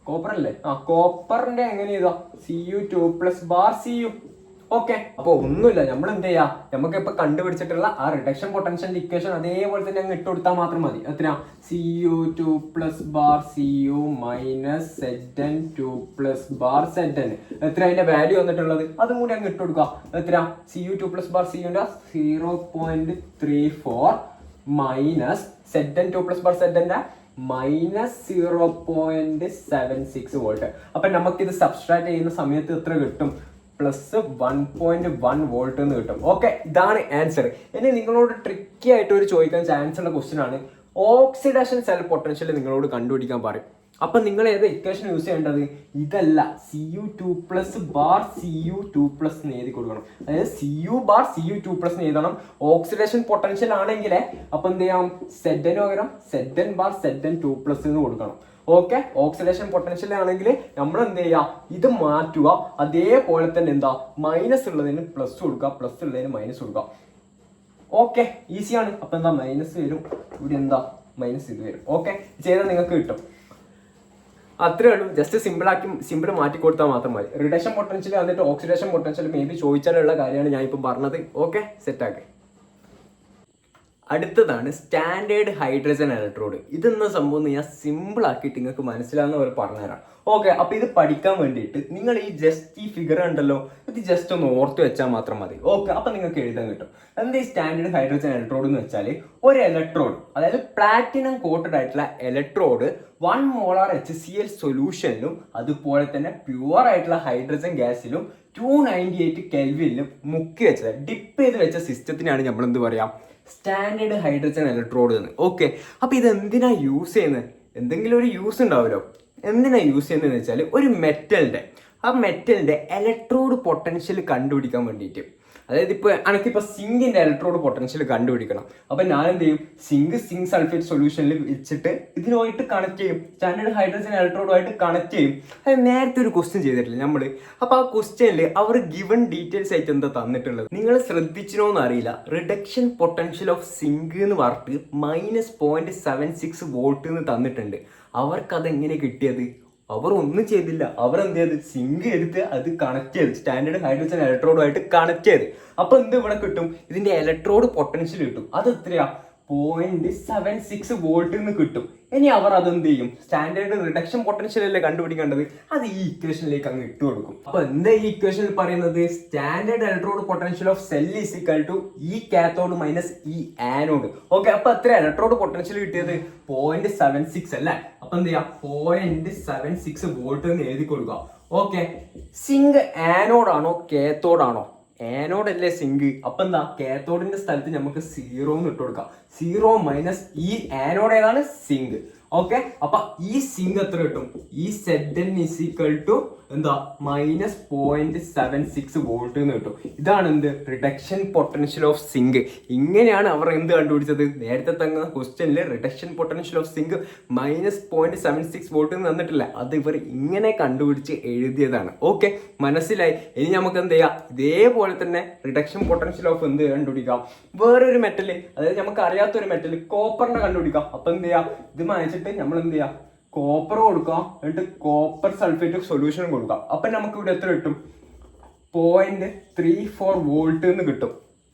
കോപ്പർ അല്ലേ? കോപ്പറിന്റെ എങ്ങനെ എഴുതുക? Cu2+ bar Cu. ഓക്കെ, അപ്പോൾ ഒന്നുമില്ല, നമ്മൾ എന്ത് ചെയ്യാം, നമുക്ക് ഇപ്പൊ കണ്ടുപിടിച്ചിട്ടുള്ള ആ റിഡക്ഷൻ പൊട്ടൻഷ്യൽ ഇക്വേഷൻ അതേപോലെ തന്നെ അങ്ങ് ഇട്ട് കൊടുത്താൽ മാത്രം മതി. എത്ര Cu2 plus bar Cu minus Zn2 plus bar Zn, എത്ര അതിന്റെ വാല്യൂ വന്നിട്ടുള്ളത് അതും കൂടി അങ്ങ് ഇട്ട് കൊടുക്കുക. എത്ര Cu2 പ്ലസ് ബാർ Cuന്റെ 0.34 മൈനസ് Zn2 പ്ലസ് ബാർ Zന്റെ മൈനസ് 0.76 വോൾട്ട്. അപ്പൊ നമുക്കിത് സബ്സ്ട്രാക്ട് ചെയ്യുന്ന സമയത്ത് എത്ര കിട്ടും? പ്ലസ് 1.1 വോൾട്ട് എന്ന് കിട്ടും. ഓക്കെ, ഇതാണ് ആൻസർ. ഇനി നിങ്ങളോട് ട്രിക്കി ആയിട്ട് ഒരു ചോദിക്കാൻ ചാൻസ് ഉള്ള ക്വസ്റ്റ്യൻ ആണ്. ഓക്സിഡേഷൻ സെൽ പൊട്ടൻഷ്യൽ നിങ്ങളോട് കണ്ടുപിടിക്കാൻ പറയും. അപ്പൊ നിങ്ങൾ ഏത് ഇക്വേഷൻ യൂസ് ചെയ്യേണ്ടത്? ഇതല്ല, Cu2 plus bar Cu2 plus എന്ന് എഴുതി കൊടുക്കണം. അതായത് Cu ബാർ Cu2 പ്ലസ് എഴുതണം. ഓക്സിഡേഷൻ പൊട്ടൻഷ്യൽ ആണെങ്കിലേ അപ്പൊ എന്ത് ചെയ്യാം, Zn പകരം Zn ബാർ Zn2 പ്ലസ് എന്ന് കൊടുക്കണം. ഓക്കെ, ഓക്സിഡേഷൻ പൊട്ടൻഷ്യൽ ആണെങ്കിൽ നമ്മൾ എന്ത് ചെയ്യാം, ഇത് മാറ്റുക. അതേപോലെ തന്നെ എന്താ, മൈനസ് ഉള്ളതിന് പ്ലസ് കൊടുക്കുക, പ്ലസ് ഉള്ളതിന് മൈനസ് കൊടുക്കുക. ഓക്കെ, ഈസിയാണ്. അപ്പൊ എന്താ, മൈനസ് വരും, ഇവിടെ എന്താ മൈനസ് ഇത് വരും. ഓക്കെ, ചെയ്താൽ നിങ്ങൾക്ക് കിട്ടും. അത്രേ ഉള്ളൂ. ജസ്റ്റ് സിമ്പിൾ മാറ്റി കൊടുത്താൽ മാത്രം മതി. റിഡക്ഷൻ പൊട്ടൻഷ്യൽ വന്നിട്ട് ഓക്സിഡേഷൻ പൊട്ടൻഷ്യൽ മേ ബി ചോദിച്ചാലുള്ള കാര്യമാണ് ഞാൻ ഇപ്പം പറഞ്ഞത്. ഓക്കെ, സെറ്റാക്കി. അടുത്തതാണ് സ്റ്റാൻഡേർഡ് ഹൈഡ്രജൻ ഇലക്ട്രോഡ്. ഇതെന്ന സംഭവം ഞാൻ സിമ്പിൾ ആക്കിയിട്ട് നിങ്ങൾക്ക് മനസ്സിലാവുന്ന പോലെ പറഞ്ഞുതരാം. ഓക്കെ, അപ്പൊ ഇത് പഠിക്കാൻ വേണ്ടിയിട്ട് നിങ്ങൾ ഈ ഫിഗർ ഉണ്ടല്ലോ, ഇത് ജസ്റ്റ് ഒന്ന് ഓർത്ത് വെച്ചാൽ മാത്രം മതി. ഓക്കെ, അപ്പൊ നിങ്ങൾക്ക് എഴുതാൻ കിട്ടും. എന്താ ഈ സ്റ്റാൻഡേർഡ് ഹൈഡ്രജൻ ഇലക്ട്രോഡ് എന്ന് വെച്ചാൽ, ഒരു ഇലക്ട്രോഡ്, അതായത് പ്ലാറ്റിനം കോട്ടഡ് ആയിട്ടുള്ള ഇലക്ട്രോഡ് 1 മോളാർ HCl സൊല്യൂഷനിലും അതുപോലെ തന്നെ പ്യുവർ ആയിട്ടുള്ള ഹൈഡ്രജൻ ഗ്യാസിലും 298 കെൽവിനിലും മുക്കി വെച്ചത്, ഡിപ്പ് ചെയ്ത് വെച്ച സിസ്റ്റത്തിനാണ് നമ്മൾ എന്ത് പറയാം, സ്റ്റാൻഡേർഡ് ഹൈഡ്രജൻ ഇലക്ട്രോഡ് എന്ന്. ഓക്കെ, അപ്പൊ ഇത് എന്തിനാ യൂസ് ചെയ്യുന്നത്? എന്തെങ്കിലും ഒരു യൂസ് ഉണ്ടാവുമല്ലോ. എന്തിനാ യൂസ് ചെയ്യുന്നതെന്ന് വെച്ചാൽ, ഒരു മെറ്റലിന്റെ ഇലക്ട്രോഡ് പൊട്ടൻഷ്യൽ കണ്ടുപിടിക്കാൻ വേണ്ടിയിട്ട്. അതായത് എനിക്കിപ്പോൾ സിങ്കിന്റെ ഇലക്ട്രോഡ് പൊട്ടൻഷ്യൽ കണ്ടുപിടിക്കണം. അപ്പൊ ഞാൻ എന്ത് ചെയ്യും, സിങ്ക് സൾഫേറ്റ് സൊല്യൂഷനിൽ വെച്ചിട്ട് ഇതിനുമായിട്ട് കണക്ട് ചെയ്യും, സ്റ്റാൻഡേർഡ് ഹൈഡ്രജൻ ഇലക്ട്രോഡുമായിട്ട് കണക്ട് ചെയ്യും. അത് നേരത്തെ ഒരു ക്വസ്റ്റ്യൻ ചെയ്തിട്ടില്ല നമ്മള്. അപ്പൊ ആ ക്വസ്റ്റ്യനിൽ അവർ ഗിവൺ ഡീറ്റെയിൽസ് ആയിട്ട് എന്താ തന്നിട്ടുള്ളത് നിങ്ങൾ ശ്രദ്ധിച്ചിനോന്ന് അറിയില്ല. റിഡക്ഷൻ പൊട്ടൻഷ്യൽ ഓഫ് സിങ്ക് എന്ന് പറഞ്ഞിട്ട് -0.76 വോൾട്ട് എന്ന് തന്നിട്ടുണ്ട്. അവർക്കതെങ്ങനെ കിട്ടിയത്? അവർ ഒന്നും ചെയ്തില്ല. അവർ എന്ത് ചെയ്ത്, സിങ്ക് എടുത്ത് അത് കണക്ട് ചെയ്ത് സ്റ്റാൻഡേർഡ് ഹൈഡ്രജൻ ഇലക്ട്രോഡുമായിട്ട് കണക്ട് ചെയ്ത്. അപ്പൊ എന്ത് ഇവിടെ കിട്ടും, ഇതിന്റെ ഇലക്ട്രോഡ് പൊട്ടൻഷ്യൽ കിട്ടും. അത് എത്രയാ, 0.76 വോൾട്ട് എന്ന് കിട്ടും. ഇനി അവർ അതെന്ത് ചെയ്യും, സ്റ്റാൻഡേർഡ് റിഡക്ഷൻ പൊട്ടൻഷ്യൽ അല്ലേ കണ്ടുപിടിക്കേണ്ടത്, അത് ഈ ഇക്വേഷനിലേക്ക് അങ്ങ് ഇട്ട് കൊടുക്കും. അപ്പൊ എന്താ ഈ ഇക്വേഷനിൽ പറയുന്നത്, standard electrode potential of cell is equal to E cathode minus E anode. Okay, അപ്പൊ എത്ര ഇലക്ട്രോഡ് പൊട്ടൻഷ്യൽ കിട്ടിയത്, 0.76 അല്ലേ. അപ്പൊ എന്ത് ചെയ്യാം, 0.76 വോൾട്ട് എന്ന് എഴുതി കൊടുക്കുക. ഓക്കെ, സിങ്ക് ആനോഡാണോ കാത്തോഡാണോ? ആനോഡ് അല്ലേ സിങ്ക്. അപ്പൊ എന്താ, കാത്തോഡിന്റെ സ്ഥലത്ത് നമുക്ക് 0 എന്ന് ഇട്ട് കൊടുക്കാം. 0 മൈനസ് ഈ ആനോഡ് ഏതാണ്, സിങ്ക്. ഓക്കെ, അപ്പൊ ഈ സിങ്ക് എത്ര കിട്ടും, ഈ Zn ഈസ് ഈക്വൽ ടു എന്താ, -0.76 വോൾട്ട് എന്ന് കിട്ടും. ഇതാണ് എന്ത്, റിഡക്ഷൻ പൊട്ടൻഷ്യൽ ഓഫ് സിങ്ക്. ഇങ്ങനെയാണ് അവർ എന്ത് കണ്ടുപിടിച്ചത്, നേരത്തെ തന്ന ക്വസ്റ്റ്യനിൽ reduction potential of zinc -0.76 volt എന്ന് തന്നിട്ടില്ല, അത് ഇവർ ഇങ്ങനെ കണ്ടുപിടിച്ച് എഴുതിയതാണ്. ഓക്കെ, മനസ്സിലായി. ഇനി നമുക്ക് എന്ത് ചെയ്യാം, ഇതേപോലെ തന്നെ റിഡക്ഷൻ പൊട്ടൻഷ്യൽ ഓഫ് എന്ത് കണ്ടുപിടിക്കാം, വേറൊരു മെറ്റല്, അതായത് നമുക്ക് അറിയാത്തൊരു മെറ്റല് കോപ്പറിനെ കണ്ടുപിടിക്കാം. അപ്പൊ എന്ത് ചെയ്യാം, ഇത് വാങ്ങിച്ചിട്ട് നമ്മൾ എന്ത് ചെയ്യാം, കോപ്പർ കൊടുക്കാം, എന്നിട്ട് കോപ്പർ സൾഫേറ്റ് സൊല്യൂഷൻ കൊടുക്കാം. അപ്പൊ നമുക്ക് ഇവിടെ എത്ര കിട്ടും, 0.34 വോൾട്ട് എന്ന് കിട്ടും.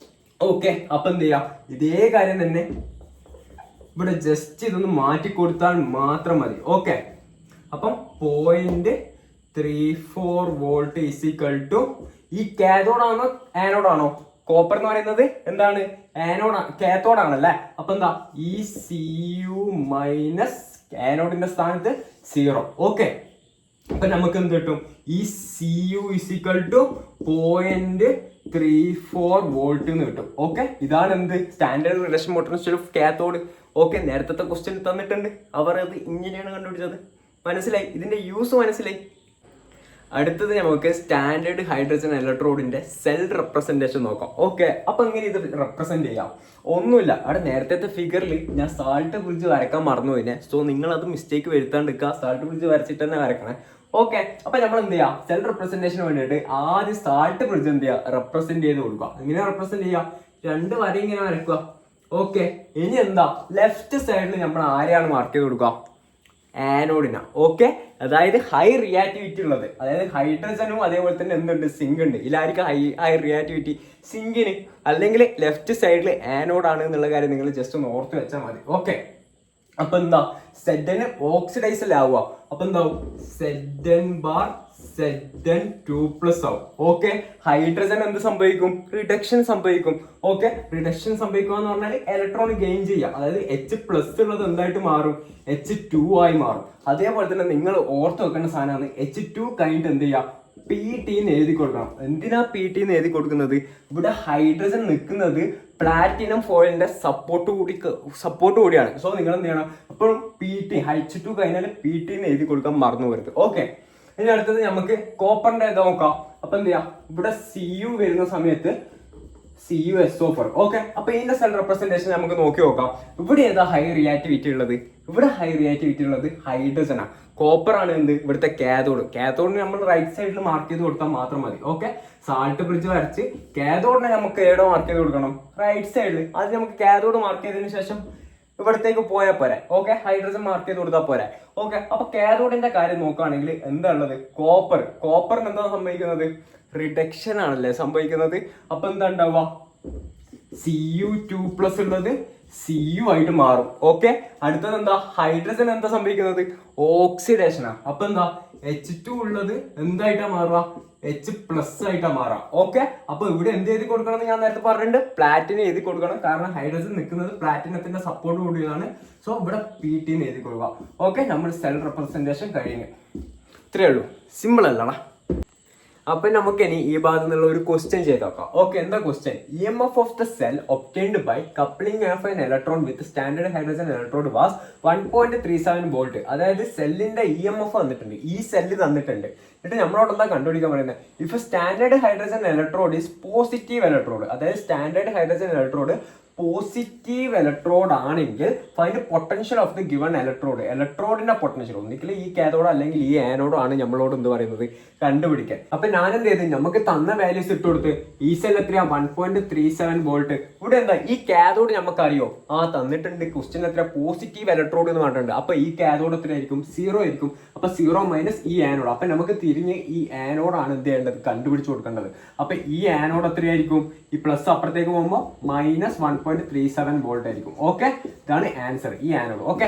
ഓക്കെ, അപ്പൊ എന്ത് ചെയ്യാം, ഇതേ കാര്യം തന്നെ ഇവിടെ ജസ്റ്റ് ഇതൊന്ന് മാറ്റി കൊടുത്താൽ മാത്രം മതി. ഓക്കെ, അപ്പം 0.34 വോൾട്ട് ഈസ് ഈക്വൽ ടു ഈ കാഥോഡാണോ ആനോഡാണോ? കോപ്പർ എന്ന് പറയുന്നത് എന്താണ്, കാത്തോഡാണല്ലേ. അപ്പൊ എന്താ, ഈ Cu മൈനസ് ആനോഡിന്റെ സ്ഥാനത്ത് 0. ഓക്കെ, അപ്പൊ നമുക്ക് എന്ത് കിട്ടും, E Cu is equal to 0.34 volt എന്ന് കിട്ടും. ഓക്കെ, ഇതാണ് എന്ത്, standard reduction potential of cathode. Okay, നേരത്തെ ക്വസ്റ്റ്യൻ തന്നിട്ടുണ്ട്, അവർ അത് ഇങ്ങനെയാണ് കണ്ടുപിടിച്ചത്. മനസ്സിലായി, ഇതിന്റെ യൂസ് മനസ്സിലായി. അടുത്തത് നമുക്ക് സ്റ്റാൻഡേർഡ് ഹൈഡ്രജൻ ഇലക്ട്രോഡിന്റെ സെൽ റെപ്രസെന്റേഷൻ നോക്കാം. ഓക്കെ, അപ്പൊ എങ്ങനെ ഇത് റെപ്രസെന്റ് ചെയ്യാം? ഒന്നുമില്ല, അവിടെ നേരത്തെ ഫിഗറിൽ ഞാൻ സാൾട്ട് ബ്രിഡ്ജ് വരക്കാൻ മറന്നു പോയിനെ. സോ നിങ്ങൾ അത് മിസ്റ്റേക്ക് വരുത്താണ്ടിരിക്കുക, സാൾട്ട് ബ്രിഡ്ജ് വരച്ചിട്ട് തന്നെ വരക്കണേ. ഓക്കെ, അപ്പൊ നമ്മൾ എന്ത് ചെയ്യാം, സെൽ റെപ്രസെന്റേഷന് വേണ്ടിയിട്ട് ആദ്യം സാൾട്ട് ബ്രിഡ്ജ് എന്ത് ചെയ്യുക, റെപ്രസെന്റ് ചെയ്ത് കൊടുക്കുക. എങ്ങനെ റെപ്രസെന്റ് ചെയ്യുക, 2 വര ഇങ്ങനെ വരക്കുക. ഓക്കെ, ഇനി എന്താ, ലെഫ്റ്റ് സൈഡിൽ നമ്മൾ ആരെയാണ് മാർക്ക് ചെയ്ത് കൊടുക്കുക, ആനോഡിനാണ്. ഓക്കെ, അതായത് ഹൈ റിയാക്ടിവിറ്റി ഉള്ളത്, അതായത് ഹൈഡ്രജനും അതേപോലെ തന്നെ എന്തുണ്ട്, സിങ്ക് ഉണ്ട്. ഇതിലായിരിക്കും ഹൈ റിയാക്ടിവിറ്റി, സിങ്കിന്. അല്ലെങ്കിൽ ലെഫ്റ്റ് സൈഡിൽ ആനോഡാണ് എന്നുള്ള കാര്യം നിങ്ങൾ ജസ്റ്റ് ഒന്ന് ഓർത്ത് വെച്ചാൽ മതി. ഓക്കെ, അപ്പൊ എന്താ, സെഡന് ഓക്സിഡൈസ് ആവുക. അപ്പൊ എന്താവും, Zn2+ ആവും. ഓക്കെ, ഹൈഡ്രജൻ എന്ത് സംഭവിക്കും, റിഡക്ഷൻ സംഭവിക്കും. ഓക്കെ, റിഡക്ഷൻ സംഭവിക്കുക എന്ന് പറഞ്ഞാൽ ഇലക്ട്രോൺ ഗെയിൻ ചെയ്യാം. അതായത് H+ ഉള്ളത് എന്തായിട്ട് മാറും, H2 ആയി മാറും. അതേപോലെ തന്നെ നിങ്ങൾ ഓർത്ത് വെക്കേണ്ട സാധനമാണ് H2 കഴിഞ്ഞിട്ട് എന്ത് ചെയ്യാം, PT എന്ന് എഴുതി കൊടുക്കണം. എന്തിനാ PT എന്ന് എഴുതി കൊടുക്കുന്നത്, ഇവിടെ ഹൈഡ്രജൻ നിൽക്കുന്നത് പ്ലാറ്റിനം ഫോയിലിന്റെ സപ്പോർട്ട് കൂടിയാണ്. സോ നിങ്ങൾ എന്ത് ചെയ്യണം, എപ്പോഴും PT H2 കഴിഞ്ഞാൽ PT എന്ന് എഴുതി കൊടുക്കാൻ മറന്നു പോകരുത്. ഓക്കെ, ഇനി അടുത്തത് നമുക്ക് കോപ്പറിന്റെ ഇത് നോക്കാം. അപ്പൊ എന്ത് ചെയ്യാം, ഇവിടെ Cu വരുന്ന സമയത്ത് CuSO4. ഓക്കെ, അപ്പൊ ഇതിന്റെ സെൽ റെപ്രസെന്റേഷൻ നമുക്ക് നോക്കി നോക്കാം. ഇവിടെ ഏതാ ഹൈ റിയാക്ടിവിറ്റി ഉള്ളത്, ഇവിടെ ഹൈ റിയാക്ടിവിറ്റി ഉള്ളത് ഹൈഡ്രജൻ ആണ്. കോപ്പർ ആണ് എന്ത്, ഇവിടുത്തെ കാഥോഡിന് നമ്മൾ റൈറ്റ് സൈഡിൽ മാർക്ക് ചെയ്ത് കൊടുത്താൽ മാത്രം മതി. ഓക്കെ, സാൾട്ട് ബ്രിഡ്ജ് വരച്ച് കാഥോഡിനെ നമുക്ക് എവിടെ മാർക്ക് ചെയ്ത് കൊടുക്കണം, റൈറ്റ് സൈഡിൽ. അത് നമുക്ക് കാഥോഡ് മാർക്ക് ചെയ്തതിനു ശേഷം ഇവിടത്തേക്ക് പോയാൽ പോരെ. ഓക്കെ, ഹൈഡ്രജൻ മാർക്ക് ചെയ്ത് കൊടുത്താൽ പോരെ. ഓക്കെ, അപ്പൊ കാഥോഡിന്റെ കാര്യം നോക്കുകയാണെങ്കിൽ എന്താ ഉള്ളത്, കോപ്പറിന് എന്താ സംഭവിക്കുന്നത്, റിഡക്ഷൻ ആണല്ലേ സംഭവിക്കുന്നത്. അപ്പൊ എന്താ ഉണ്ടാവുക, Cu2+ ഉള്ളത് Cu ആയിട്ട് മാറും. ഓക്കെ, അടുത്തത് എന്താ, ഹൈഡ്രജൻ എന്താ സംഭവിക്കുന്നത്, ഓക്സിഡേഷൻ ആണ്. അപ്പൊ എന്താ, H2 ഉള്ളത് എന്തായിട്ടാ മാറുക, H+ ആയിട്ടാ മാറാം. ഓക്കെ, അപ്പൊ ഇവിടെ എന്ത് എഴുതി കൊടുക്കണം എന്ന് ഞാൻ നേരത്തെ പറഞ്ഞിട്ടുണ്ട്, പ്ലാറ്റിനം എഴുതി കൊടുക്കണം. കാരണം ഹൈഡ്രജൻ നിൽക്കുന്നത് പ്ലാറ്റിനത്തിന്റെ സപ്പോർട്ട് കൂടിയതാണ്. സോ ഇവിടെ PT എന്ന് എഴുതി കൊടുക്കുക. ഓക്കെ, നമ്മൾ സെൽ റെപ്രസെന്റേഷൻ കഴിഞ്ഞു. ഇത്രയേ ഉള്ളൂ, സിമ്പിൾ അല്ലടാ. അപ്പൊ നമുക്ക് ഇനി ഈ ഭാഗത്ത് നിന്നുള്ള ഒരു ക്വസ്റ്റ്യൻ ചെയ്ത് നോക്കാം. ഓക്കെ, എന്താ question, EMF of the cell obtained by coupling of an electron with standard hydrogen electrode was 1.37 volt. അതായത് സെല്ലിന്റെ EMF വന്നിട്ടുണ്ട്, ഈ സെല്ല് തന്നിട്ടുണ്ട്. എന്നിട്ട് നമ്മളോട് എന്താ കണ്ടുപിടിക്കാൻ പറയുന്നത്, if standard hydrogen electrode is positive electrode, അതായത് standard hydrogen electrode positive electrode ആണെങ്കിൽ find potential of the given ഇലക്ട്രോഡിന്റെ പൊട്ടൻഷ്യൽ, ഒന്നിക്കൽ ഈ കാഥോഡ് അല്ലെങ്കിൽ ഈ ആനോഡോ ആണ് നമ്മളോട് എന്ത് പറയുന്നത്, കണ്ടുപിടിക്കാൻ. അപ്പൊ ഞാൻ എന്ത് ചെയ്ത്, നമുക്ക് തന്ന വാല്യൂസ് ഇട്ട് കൊടുത്ത്, ഈ സെൽ എത്രയാ, 1.37 വോൾട്ട്. ഇവിടെ എന്താ, ഈ കാഥോഡ് നമുക്കറിയോ, തന്നിട്ടുണ്ട് ക്വസ്റ്റ്യൻ എത്ര, പോസിറ്റീവ് ഇലക്ട്രോഡ് എന്ന് പറഞ്ഞിട്ടുണ്ട്. അപ്പൊ ഈ കാഥോഡ് എത്രയായിരിക്കും, 0 ആയിരിക്കും. അപ്പൊ 0 മൈനസ് ഈ ആനോഡ്. അപ്പൊ നമുക്ക് തിരിഞ്ഞ് ഈ ആനോഡാണ് എന്ത് ചെയ്യേണ്ടത്, കണ്ടുപിടിച്ച് കൊടുക്കേണ്ടത്. അപ്പൊ ഈ ആനോഡ് എത്രയായിരിക്കും, ഈ പ്ലസ് അപ്പുറത്തേക്ക് പോകുമ്പോൾ -1.37 വോൾട്ട് ആയിരിക്കും. ഓക്കെ, ഇതാണ് ആൻസർ, ഈ ആനോഡ്. ഓക്കെ,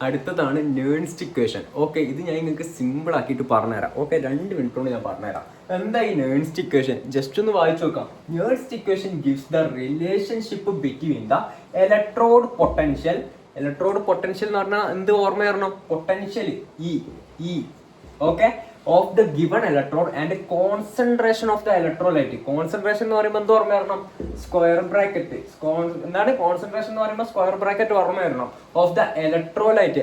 അടുത്തതാണ് നേൺസ്റ്റ് ഇക്വേഷൻ. ഓക്കെ, ഇത് ഞാൻ നിങ്ങൾക്ക് സിമ്പിൾ ആക്കിയിട്ട് പറഞ്ഞുതരാം. ഓക്കെ, 2 മിനിറ്റ് കൊണ്ട് ഞാൻ പറഞ്ഞുതരാം. എന്താ ഈ നേൺസ്റ്റ് ഇക്വേഷൻ, ജസ്റ്റ് ഒന്ന് വായിച്ചു നോക്കാം. Nernst equation gives the relationship between the electrode potential എന്ന് പറഞ്ഞാൽ എന്ത് ഓർമ്മ വരണം, potential E. Okay, of the given electrode and concentration of the electrolyte. Concentration എന്ന് പറയുമ്പോൾ എന്ത് ഓർമ്മ വരണം, സ്ക്വയർ ബ്രാക്കറ്റ്. എന്താണ് കോൺസെൻട്രേഷൻ എന്ന് പറയുമ്പോൾ സ്ക്വയർ ബ്രാക്കറ്റ് ഓർമ്മ വരണം. ഓഫ് ദ ഇലക്ട്രോലൈറ്റ്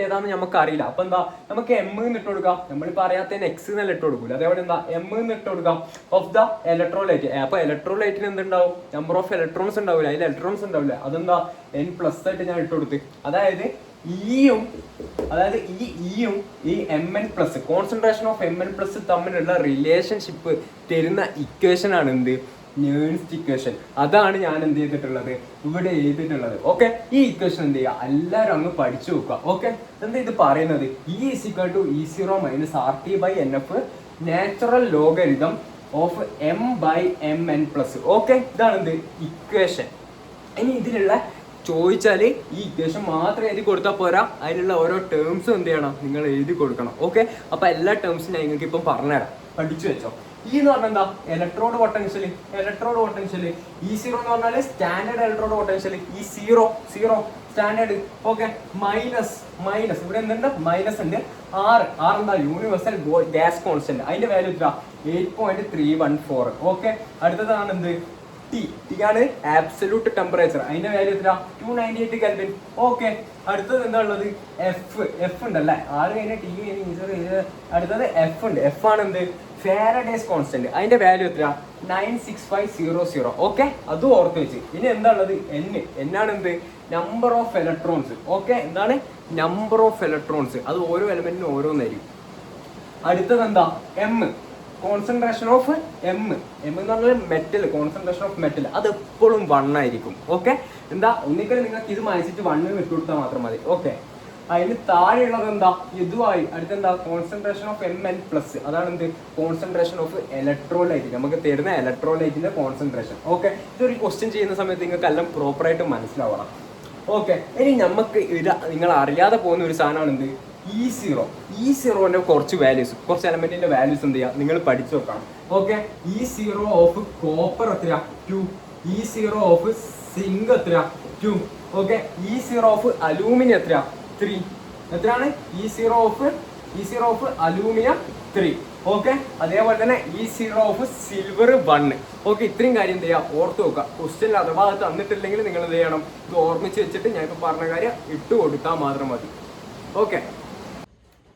ഏതാണെന്ന് നമുക്ക് അറിയില്ല. അപ്പൊ എന്താ, നമുക്ക് M എന്ന് ഇട്ട് കൊടുക്കാം. നമ്മളിപ്പോ അറിയാത്തതിന് X എന്ന് ഇട്ട് കൊടുക്കൂല. അതേപോലെ എന്താ, M എന്ന് ഇട്ട് കൊടുക്കാം. Of the electrolyte. അപ്പൊ ഇലക്ട്രോലൈറ്റിന് എന്തുണ്ടാവും, നമ്പർ ഓഫ് ഇലക്ട്രോൺസ് ഉണ്ടാവില്ല, അതിൽ ഇലക്ട്രോൺസ് ഉണ്ടാവില്ല. അതെന്താ, N+ ആയിട്ട് ഞാൻ ഇട്ട് കൊടുത്ത്. അതായത് ഇയും ഈ Mn+, കോൺസെൻട്രേഷൻ ഓഫ് Mn+ തമ്മിലുള്ള റിലേഷൻഷിപ്പ് തരുന്ന ഇക്വേഷൻ ആണ് എന്ത്, നേൺസ്റ്റ് ഇക്വേഷൻ. അതാണ് ഞാൻ എന്ത് ചെയ്തിട്ടുള്ളത്, ഇവിടെ എഴുതിയിട്ടുള്ളത്. ഓക്കെ, ഈ ഇക്വേഷൻ എന്ത് ചെയ്യുക, എല്ലാവരും അങ്ങ് പഠിച്ചു നോക്കുക. ഓക്കെ, എന്താ ഇത് പറയുന്നത്, E = E0 - RT/NF natural logarithm of M/Mn+. Okay, ഇതാണ് എന്ത്, ഇക്വേഷൻ. ഇനി ഇതിലുള്ള ചോദിച്ചാല് ഈ ഇക്വേഷൻ മാത്രം എഴുതി കൊടുത്താൽ പോരാ, അതിലുള്ള ഓരോ ടേംസും എന്ത് ചെയ്യണം, നിങ്ങൾ എഴുതി കൊടുക്കണം. ഓക്കെ, അപ്പൊ എല്ലാ ടേംസും ഞാൻ നിങ്ങൾക്ക് ഇപ്പം പറഞ്ഞുതരാം, പഠിച്ചു വെച്ചോ. E എന്ന് പറഞ്ഞാൽ എന്താ, ഇലക്ട്രോഡ് പൊട്ടൻഷ്യൽ. E0 എന്ന് പറഞ്ഞാൽ standard electrode potential. E0 standard. Okay, minus ഇവിടെ എന്തുണ്ട്, മൈനസ് ഉണ്ട്. R എന്താ, യൂണിവേഴ്സൽ ഗ്യാസ് കോൺസ്റ്റന്റ്. അതിന്റെ വാല്യൂ എത്ര, 8.314. ഓക്കെ, അടുത്തതാണ് എന്ത്, T ആണ് ആബ്സല്യൂട്ട് ടെമ്പറേച്ചർ. അതിന്റെ വാല്യൂ എത്ര, 298 കെൽവിൻ. ഓക്കെ, അടുത്തത് എന്താ ഉള്ളത്, F ഉണ്ടല്ലേ, R കഴിഞ്ഞ T കഴിഞ്ഞ. അടുത്തത് F ഉണ്ട്. F ആണ് എന്ത്, ഫാരഡേസ് കോൺസ്റ്റന്റ്. അതിന്റെ വാല്യൂ എത്ര, 96500. ഓക്കെ, അതും ഓർത്ത് വെച്ച്. ഇനി എന്താ ഉള്ളത്, N ആണ് എന്ത്, നമ്പർ ഓഫ് ഇലക്ട്രോൺസ്. ഓക്കെ, എന്താണ്, നമ്പർ ഓഫ് ഇലക്ട്രോൺസ്. അത് ഓരോ എലമെന്റിനും ഓരോന്നായിരിക്കും. അടുത്തത് എന്താ, M കോൺസെൻട്രേഷൻ ഓഫ് എം എന്ന് പറഞ്ഞാൽ മെറ്റൽ, കോൺസെൻട്രേഷൻ ഓഫ് മെറ്റൽ അത് എപ്പോഴും 1 ആയിരിക്കും. ഓക്കെ, എന്താ ഒന്നിക്കൽ നിങ്ങൾക്ക് ഇത് മായിച്ചിട്ട് 1 വിട്ടു കൊടുത്താൽ മാത്രം മതി. ഓക്കെ, അതിന് താഴെയുള്ളത് എന്താ, ഇതുമായി അടുത്തെന്താ concentration of M N plus, അതാണ് എന്ത് കോൺസെൻട്രേഷൻ ഓഫ് ഇലക്ട്രോലൈറ്റ്, നമുക്ക് തരുന്ന ഇലക്ട്രോലൈറ്റിന്റെ കോൺസെൻട്രേഷൻ. ഓക്കെ, ഇതൊരു ക്വസ്റ്റ്യൻ ചെയ്യുന്ന സമയത്ത് നിങ്ങൾക്ക് എല്ലാം പ്രോപ്പറായിട്ട് മനസ്സിലാവണം. ഓക്കെ, ഇനി നമുക്ക് നിങ്ങൾ അറിയാതെ പോകുന്ന ഒരു സാധനമാണ് എന്ത് E0. E0ന്റെ കുറച്ച് വാല്യൂസ്, കുറച്ച് എലമെന്റിന്റെ വാല്യൂസ് എന്ത് ചെയ്യുക നിങ്ങൾ പഠിച്ചു വെക്കണം. ഓക്കെ, E0 ഓഫ് കോപ്പർ എത്രയാ 2, E0 ഓഫ് സിങ്ക് എത്രയാ 2, ഓക്കെ, E0 ഓഫ് അലൂമിനിയം എത്രയാ 3, എത്രയാണ് E0 ഓഫ് അലൂമിനിയം 3. ഓക്കെ, അതേപോലെ തന്നെ E0 ഓഫ് സിൽവർ 1. ഓക്കെ, ഇത്രയും കാര്യം എന്ത് ചെയ്യുക ഓർത്ത് നോക്കുക. ക്വസ്റ്റ്യൻ അഥവാ അത് തന്നിട്ടില്ലെങ്കിൽ നിങ്ങൾ എന്ത് ചെയ്യണം, ഇത് ഓർമ്മിച്ച് വെച്ചിട്ട് ഞാൻ ഇപ്പോൾ പറഞ്ഞ കാര്യം ഇട്ട് കൊടുത്താൽ മാത്രം മതി. ഓക്കെ,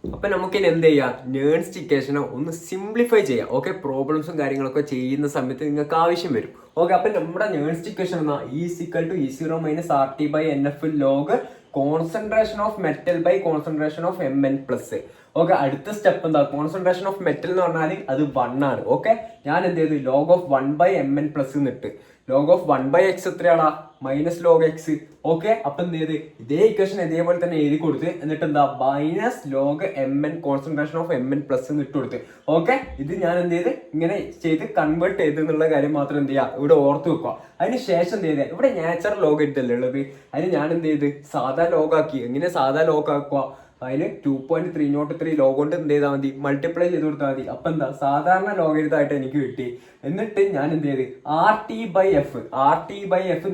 അപ്പൊ നമുക്കിനി എന്ത് ചെയ്യാം, നേൺസ്റ്റ് ഇക്വേഷനെ ഒന്ന് സിംപ്ലിഫൈ ചെയ്യാം. ഓക്കെ, പ്രോബ്ലംസും കാര്യങ്ങളൊക്കെ ചെയ്യുന്ന സമയത്ത് നിങ്ങൾക്ക് ആവശ്യം വരും. ഓക്കെ, അപ്പൊ നമ്മുടെ നേൺസ്റ്റ് ഇക്വേഷൻ എന്നാ E=E0 - RT/NF log concentration of metal by concentration of Mn plus. Okay, അടുത്ത സ്റ്റെപ്പ് എന്താ, കോൺസെൻട്രേഷൻ ഓഫ് മെറ്റൽ എന്ന് പറഞ്ഞാൽ അത് 1 ആണ്. ഓക്കെ, ഞാൻ എന്ത് ചെയ്തു ലോഗ് ഓഫ് 1/Mn പ്ലസ് എന്നിട്ട് ലോഗ് ഓഫ് 1/x എത്രയാടാ മൈനസ് ലോഗ് എക്സ്. ഓക്കെ, അപ്പൊ എന്ത് ചെയ്ത് ഇതേ ഇക്വേഷൻ ഇതേപോലെ തന്നെ എഴുതി കൊടുത്ത് എന്നിട്ട് എന്താ minus log Mn concentration of Mn plus എന്ന് ഇട്ട് കൊടുത്ത്. ഓക്കെ, ഇത് ഞാൻ എന്ത് ചെയ്ത് ഇങ്ങനെ ചെയ്ത് കൺവേർട്ട് ചെയ്ത് എന്നുള്ള കാര്യം മാത്രം എന്ത് ചെയ്യുക ഇവിടെ ഓർത്ത് വെക്കുക. അതിന് ശേഷം എന്ത് ചെയ്തേ, ഇവിടെ നാച്ചുറൽ ലോഗ് ഇട്ടല്ലേ ഉള്ളത്, അതിന് ഞാൻ എന്ത് ചെയ്ത് സാധാ ലോഗ് ആക്കി. എങ്ങനെ സാധാ ലോഗ് ആക്കുക, അതിന് 2.303 ലോഗ് കൊണ്ട് എന്ത് ചെയ്താൽ മതി, മൾട്ടിപ്ലൈ ചെയ്ത് കൊടുത്താൽ മതി. അപ്പൊ എന്താ സാധാരണ ലോഗരിതമായിട്ട് എനിക്ക് കിട്ടി. എന്നിട്ട് ഞാൻ എന്ത് ചെയ്ത് RT/F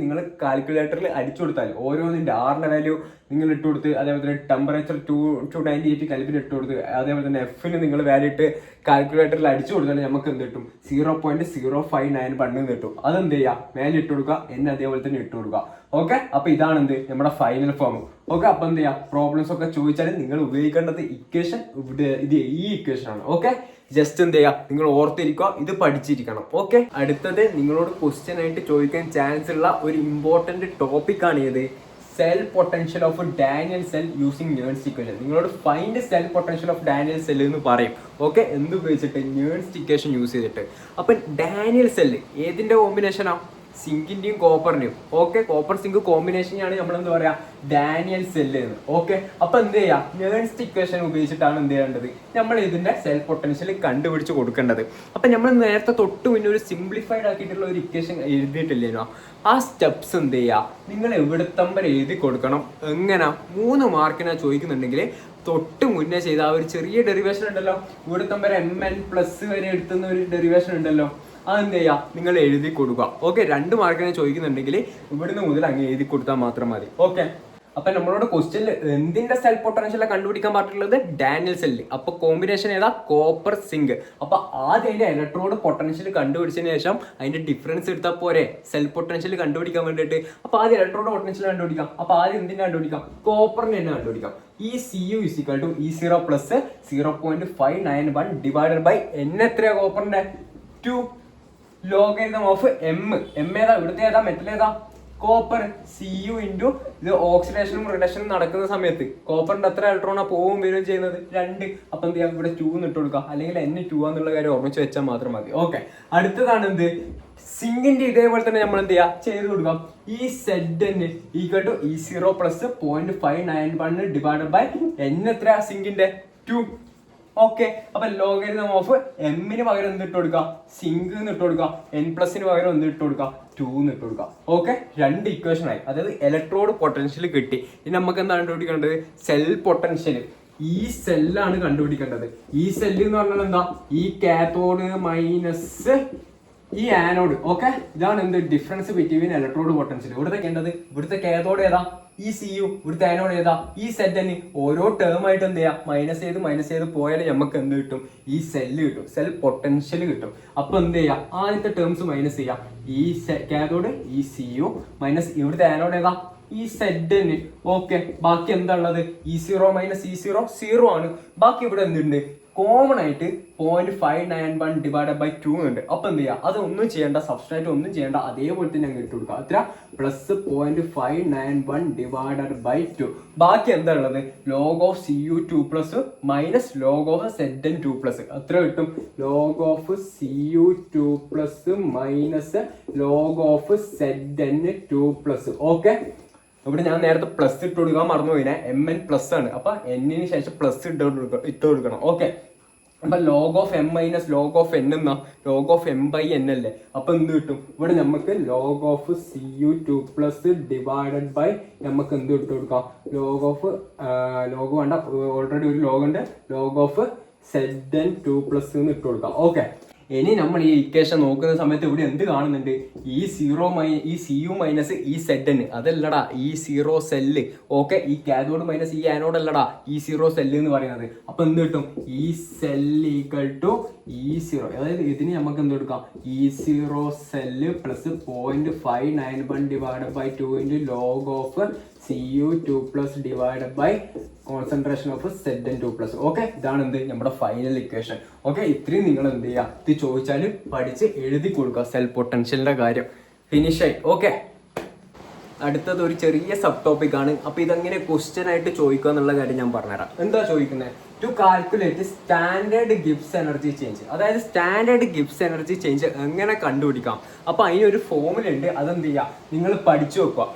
നിങ്ങൾ കാൽക്കുലേറ്ററിൽ അടിച്ചു കൊടുത്താൽ ഓരോന്നിന്റെ ആറിന്റെ വാല്യൂ നിങ്ങൾ ഇട്ട് കൊടുത്ത്, അതേപോലെ തന്നെ ടെമ്പറേച്ചർ 298 കെൽവിൻ ഇട്ട് കൊടുത്ത്, അതേപോലെ തന്നെ എഫിന് നിങ്ങൾ വാല്യൂ ഇട്ട് കാൽക്കുലേറ്ററിൽ അടിച്ചു കൊടുത്താൽ നമുക്ക് എന്ത് കിട്ടും 0.0591 കിട്ടും. അതെന്ത് ചെയ്യുക മേലെ ഇട്ട് കൊടുക്കുക, എന്നെ അതേപോലെ തന്നെ ഇട്ട് കൊടുക്കുക. ഓക്കെ, അപ്പൊ ഇതാണ് എന്ത് നമ്മുടെ ഫൈനൽ ഫോം. ഓക്കെ, അപ്പൊ എന്ത് ചെയ്യാം പ്രോബ്ലംസ് ഒക്കെ ചോദിച്ചാൽ നിങ്ങൾ ഉപയോഗിക്കേണ്ടത് ഇക്വേഷൻ ഇത് ഈ ഇക്വേഷൻ ആണ്. ഓക്കെ, ജസ്റ്റ് എന്ത് ചെയ്യുക നിങ്ങൾ ഓർത്തിരിക്കുക, ഇത് പഠിച്ചിരിക്കണം. ഓക്കെ, അടുത്തത് നിങ്ങളോട് ക്വസ്റ്റ്യൻ ആയിട്ട് ചോദിക്കാൻ ചാൻസ് ഉള്ള ഒരു ഇമ്പോർട്ടന്റ് ടോപ്പിക് ആണ് ഇത്, cell potential of Daniell cell using Nernst equation. നിങ്ങളോട് find cell potential of Daniell cell എന്ന് പറയും. ഓക്കെ, എന്ത് ഉപയോഗിച്ചിട്ട് നേൺസ്റ്റ് ഇക്വേഷൻ യൂസ് ചെയ്തിട്ട്. അപ്പൊ ഡാനിയൽ സെല്ല് ഏതിന്റെ കോമ്പിനേഷനാ, സിങ്കിന്റെയും കോപ്പറിന്റെയും. ഓക്കെ, കോപ്പർ സിങ്ക് കോമ്പിനേഷനാണ് നമ്മൾ എന്താ പറയാ ഡാനിയൽ സെല്ല് എന്ന്. ഓക്കെ, അപ്പൊ എന്ത് ചെയ്യാം നേൺസ്റ്റ് ഇക്വേഷൻ ഉപയോഗിച്ചിട്ടാണ് എന്ത് ചെയ്യേണ്ടത്, നമ്മൾ ഇതിന്റെ സെൽ പൊട്ടൻഷ്യൽ കണ്ടുപിടിച്ച് കൊടുക്കേണ്ടത്. അപ്പൊ നമ്മൾ നേരത്തെ തൊട്ട് മുന്നേ ഒരു സിംപ്ലിഫൈഡ് ആക്കിയിട്ടുള്ള ഒരു ഇക്വേഷൻ എഴുതിയിട്ടില്ലേനോ, ആ സ്റ്റെപ്സ് എന്ത് ചെയ്യുക നിങ്ങൾ എവിടത്തമ്പർ എഴുതി കൊടുക്കണം. എങ്ങനെ 3 മാർക്കിനാ ചോദിക്കുന്നുണ്ടെങ്കിൽ തൊട്ട് മുന്നേ ചെയ്ത ആ ഒരു ചെറിയ ഡെറിവേഷൻ ഉണ്ടല്ലോ, ഇവിടത്തമ്പർ Mn പ്ലസ് വരെ എടുത്തുന്ന ഒരു ഡെറിവേഷൻ ഉണ്ടല്ലോ, അതെന്ത് ചെയ്യാം നിങ്ങൾ എഴുതി കൊടുക്കുക. ഓക്കെ, 2 മാർക്കിനെ ചോദിക്കുന്നുണ്ടെങ്കിൽ ഇവിടുന്ന് മുതൽ അങ്ങ് എഴുതി കൊടുത്താൽ മാത്രം മതി. ഓക്കെ, അപ്പൊ നമ്മളോട് ക്വസ്റ്റ്യനിൽ എന്തിന്റെ സെൽ പൊട്ടൻഷ്യലാണ് കണ്ടുപിടിക്കാൻ പറഞ്ഞിട്ടുള്ളത്, ഡാനിയൽ സെല്ല്. അപ്പൊ കോമ്പിനേഷൻ ഏതാ, കോപ്പർ സിങ്ക്. അപ്പൊ ആദ്യം അതിന്റെ ഇലക്ട്രോഡ് പൊട്ടൻഷ്യൽ കണ്ടുപിടിച്ചതിന് ശേഷം അതിന്റെ ഡിഫറൻസ് എടുത്താൽ പോരെ സെൽ പൊട്ടൻഷ്യൽ കണ്ടുപിടിക്കാൻ വേണ്ടിയിട്ട്. അപ്പൊ ആദ്യം ഇലക്ട്രോഡ് പൊട്ടൻഷ്യൽ കണ്ടുപിടിക്കാം. അപ്പൊ ആദ്യം എന്തിനെ കണ്ടുപിടിക്കാം, കോപ്പറിന് തന്നെ കണ്ടുപിടിക്കാം. Cu = E0 plus 0.591 divided by n എത്രയാ കോപ്പറിന്റെ 2 ലോഗരിതം ഓഫ് എം ഏതാ, ഇവിടുത്തെ ഏതാ, മെറ്റൽ ഏതാ, കോപ്പർ. Cu ഇൻറ്റു ഇത് ഓക്സിഡേഷനും റിഡക്ഷനും നടക്കുന്ന സമയത്ത് കോപ്പറിന്റെ എത്ര ഇലക്ട്രോണാ പോവും വരും ചെയ്യുന്നത് 2. അപ്പൊ എന്ത് ചെയ്യാം ഇവിടെ 2 ഇട്ട് കൊടുക്കുക, അല്ലെങ്കിൽ N2 എന്നുള്ള കാര്യം ഓർമ്മിച്ച് വെച്ചാൽ മാത്രം മതി. ഓക്കെ, അടുത്തതാണ് എന്ത് സിങ്കിന്റെ ഇതേപോലെ തന്നെ നമ്മൾ എന്ത് ചെയ്യാം ചെയ്ത് കൊടുക്കാം. ഈ Zn = E0 plus 0.591 divided by n എത്ര സിങ്കിന്റെ 2. ഓക്കെ, അപ്പൊ ലോഗരിതം ഓഫ് എമ്മിന് പകരം എന്ത് ഇട്ട് കൊടുക്കുക, സിങ്ക് എന്ന് ഇട്ട് കൊടുക്കുക, n പ്ലസിന് പകരം എന്ത് ഇട്ട് കൊടുക്കുക 2 എന്ന് ഇട്ട് കൊടുക്കുക. ഓക്കെ, 2 ഇക്വേഷൻ ആയി. അതായത് ഇലക്ട്രോഡ് പൊട്ടൻഷ്യൽ കിട്ടി. ഇനി നമുക്ക് എന്താണ് കണ്ടുപിടിക്കേണ്ടത്, സെൽ പൊട്ടൻഷ്യൽ. ഈ സെല്ലാണ് കണ്ടുപിടിക്കേണ്ടത്. ഈ സെല്ല് എന്ന് പറഞ്ഞാൽ എന്താ, ഈ cathode minus E anode. Okay, ഇതാണ് എന്ത് ഡിഫറൻസ് ബിറ്റ്വീൻ ഇലക്ട്രോഡ് പൊട്ടൻഷ്യൽ. ഇവിടുത്തെ കേണ്ടത്, ഇവിടുത്തെ കാത്തോഡ് ഏതാ, ഈ Cu, ഇവിടുത്തെ ആനോഡ് ഏതാ, ഈ Zn. ഓരോ ടേം ആയിട്ട് എന്ത് ചെയ്യാം മൈനസ് ചെയ്ത് പോയാൽ നമുക്ക് എന്ത് കിട്ടും, ഈ സെല്ല് കിട്ടും, സെൽ പൊട്ടൻഷ്യൽ കിട്ടും. അപ്പൊ എന്ത് ചെയ്യാം ആദ്യത്തെ ടേംസ് മൈനസ് ചെയ്യാം, ഈ കാത്തോഡ് ഈ Cu മൈനസ് ഇവിടുത്തെ ആനോഡ് ഏതാ ഈ സെഡിന്. ഓക്കെ, ബാക്കി എന്താ ഉള്ളത്? E0 മൈനസ് E0 0 ആണ്. ബാക്കി ഇവിടെ എന്തുണ്ട്? കോമൺ ആയിട്ട് 0.591 ഡിവൈഡഡ് ബൈ 2 ഉണ്ട്. അപ്പൊ എന്ത് ചെയ്യുക? അതൊന്നും ചെയ്യേണ്ട, സബ്സ്ട്രാക്ട് ഒന്നും ചെയ്യേണ്ട, അതേപോലെ തന്നെ അങ്ങ് ഇട്ട് കൊടുക്കുക. അത്ര പ്ലസ് 0.591 ഡിവൈഡഡ് ബൈ 2. ബാക്കി എന്താ ഉള്ളത്? Log of Cu2 plus minus log of Zn2 plus. എത്ര കിട്ടും? Log of Cu2 plus minus log of Zn2 plus. Okay, ഇവിടെ ഞാൻ നേരത്തെ പ്ലസ് ഇട്ട് കൊടുക്കാൻ മറന്നു പോയിനെ. Mn പ്ലസ് ആണ്, അപ്പൊ എന്നിന് ശേഷം പ്ലസ് ഇട്ട് കൊടുക്കണം. ഓക്കെ, അപ്പൊ log of M minus log of N എന്നാ log of M by N അല്ലേ. അപ്പൊ എന്ത് കിട്ടും? ഇവിടെ നമുക്ക് log of Cu2 plus divided by നമുക്ക് എന്ത് ഇട്ട് കൊടുക്കാം? ലോഗ് വേണ്ട, ഓൾറെഡി ഒരു ലോഗ് ഉണ്ട്, ലോഗ് ഓഫ് Zn2 പ്ലസ് എന്ന് ഇട്ട് കൊടുക്കാം. ഓക്കെ, ഇനി നമ്മൾ ഈ ഇക്വേഷൻ നോക്കുന്ന സമയത്ത് ഇവിടെ എന്ത് കാണുന്നുണ്ട്? ഈ Cu മൈനസ് ഈ Zn, അതല്ലടാ E0 സെല്ല്. ഓക്കെ, ഈ കാഥോഡ് മൈനസ് ഈ ആനോഡ് അല്ലടാ E0 സെല്ല് എന്ന് പറയുന്നത്. അപ്പൊ എന്ത് കിട്ടും? ഈ സെല്ല് ഈക്വൽ ടു E0, അതായത് ഇതിന് നമുക്ക് എന്ത് കൊടുക്കാം? E0 cell plus 0.591 divide by 2 into log of Cu2 plus divide by concentration of Zn2 plus. Okay, ഇതാണ് എന്ത് നമ്മുടെ ഫൈനൽ ഇക്വേഷൻ. ഓക്കെ, ഇത്രയും നിങ്ങൾ എന്ത് ചെയ്യുക? ഇത് ചോദിച്ചാൽ പഠിച്ച് എഴുതി കൊടുക്കുക. സെൽ പൊട്ടൻഷ്യലിന്റെ കാര്യം ഫിനിഷ് ആയി. ഓക്കെ, അടുത്തത് ഒരു ചെറിയ സബ് ടോപ്പിക് ആണ്. അപ്പൊ ഇതെങ്ങനെ ക്വസ്റ്റ്യൻ ആയിട്ട് ചോദിക്കുക എന്നുള്ള കാര്യം ഞാൻ പറഞ്ഞുതരാം. എന്താ ചോദിക്കുന്നത്? To calculate standard Gibbs energy change. അതായത് സ്റ്റാൻഡേർഡ് ഗിബ്സ് എനർജി ചേഞ്ച് എങ്ങനെ കണ്ടുപിടിക്കാം? അപ്പൊ അതിനൊരു ഫോമുല ഉണ്ട്, അതെന്ത് ചെയ്യുക? നിങ്ങൾ പഠിച്ചു വെക്കുക.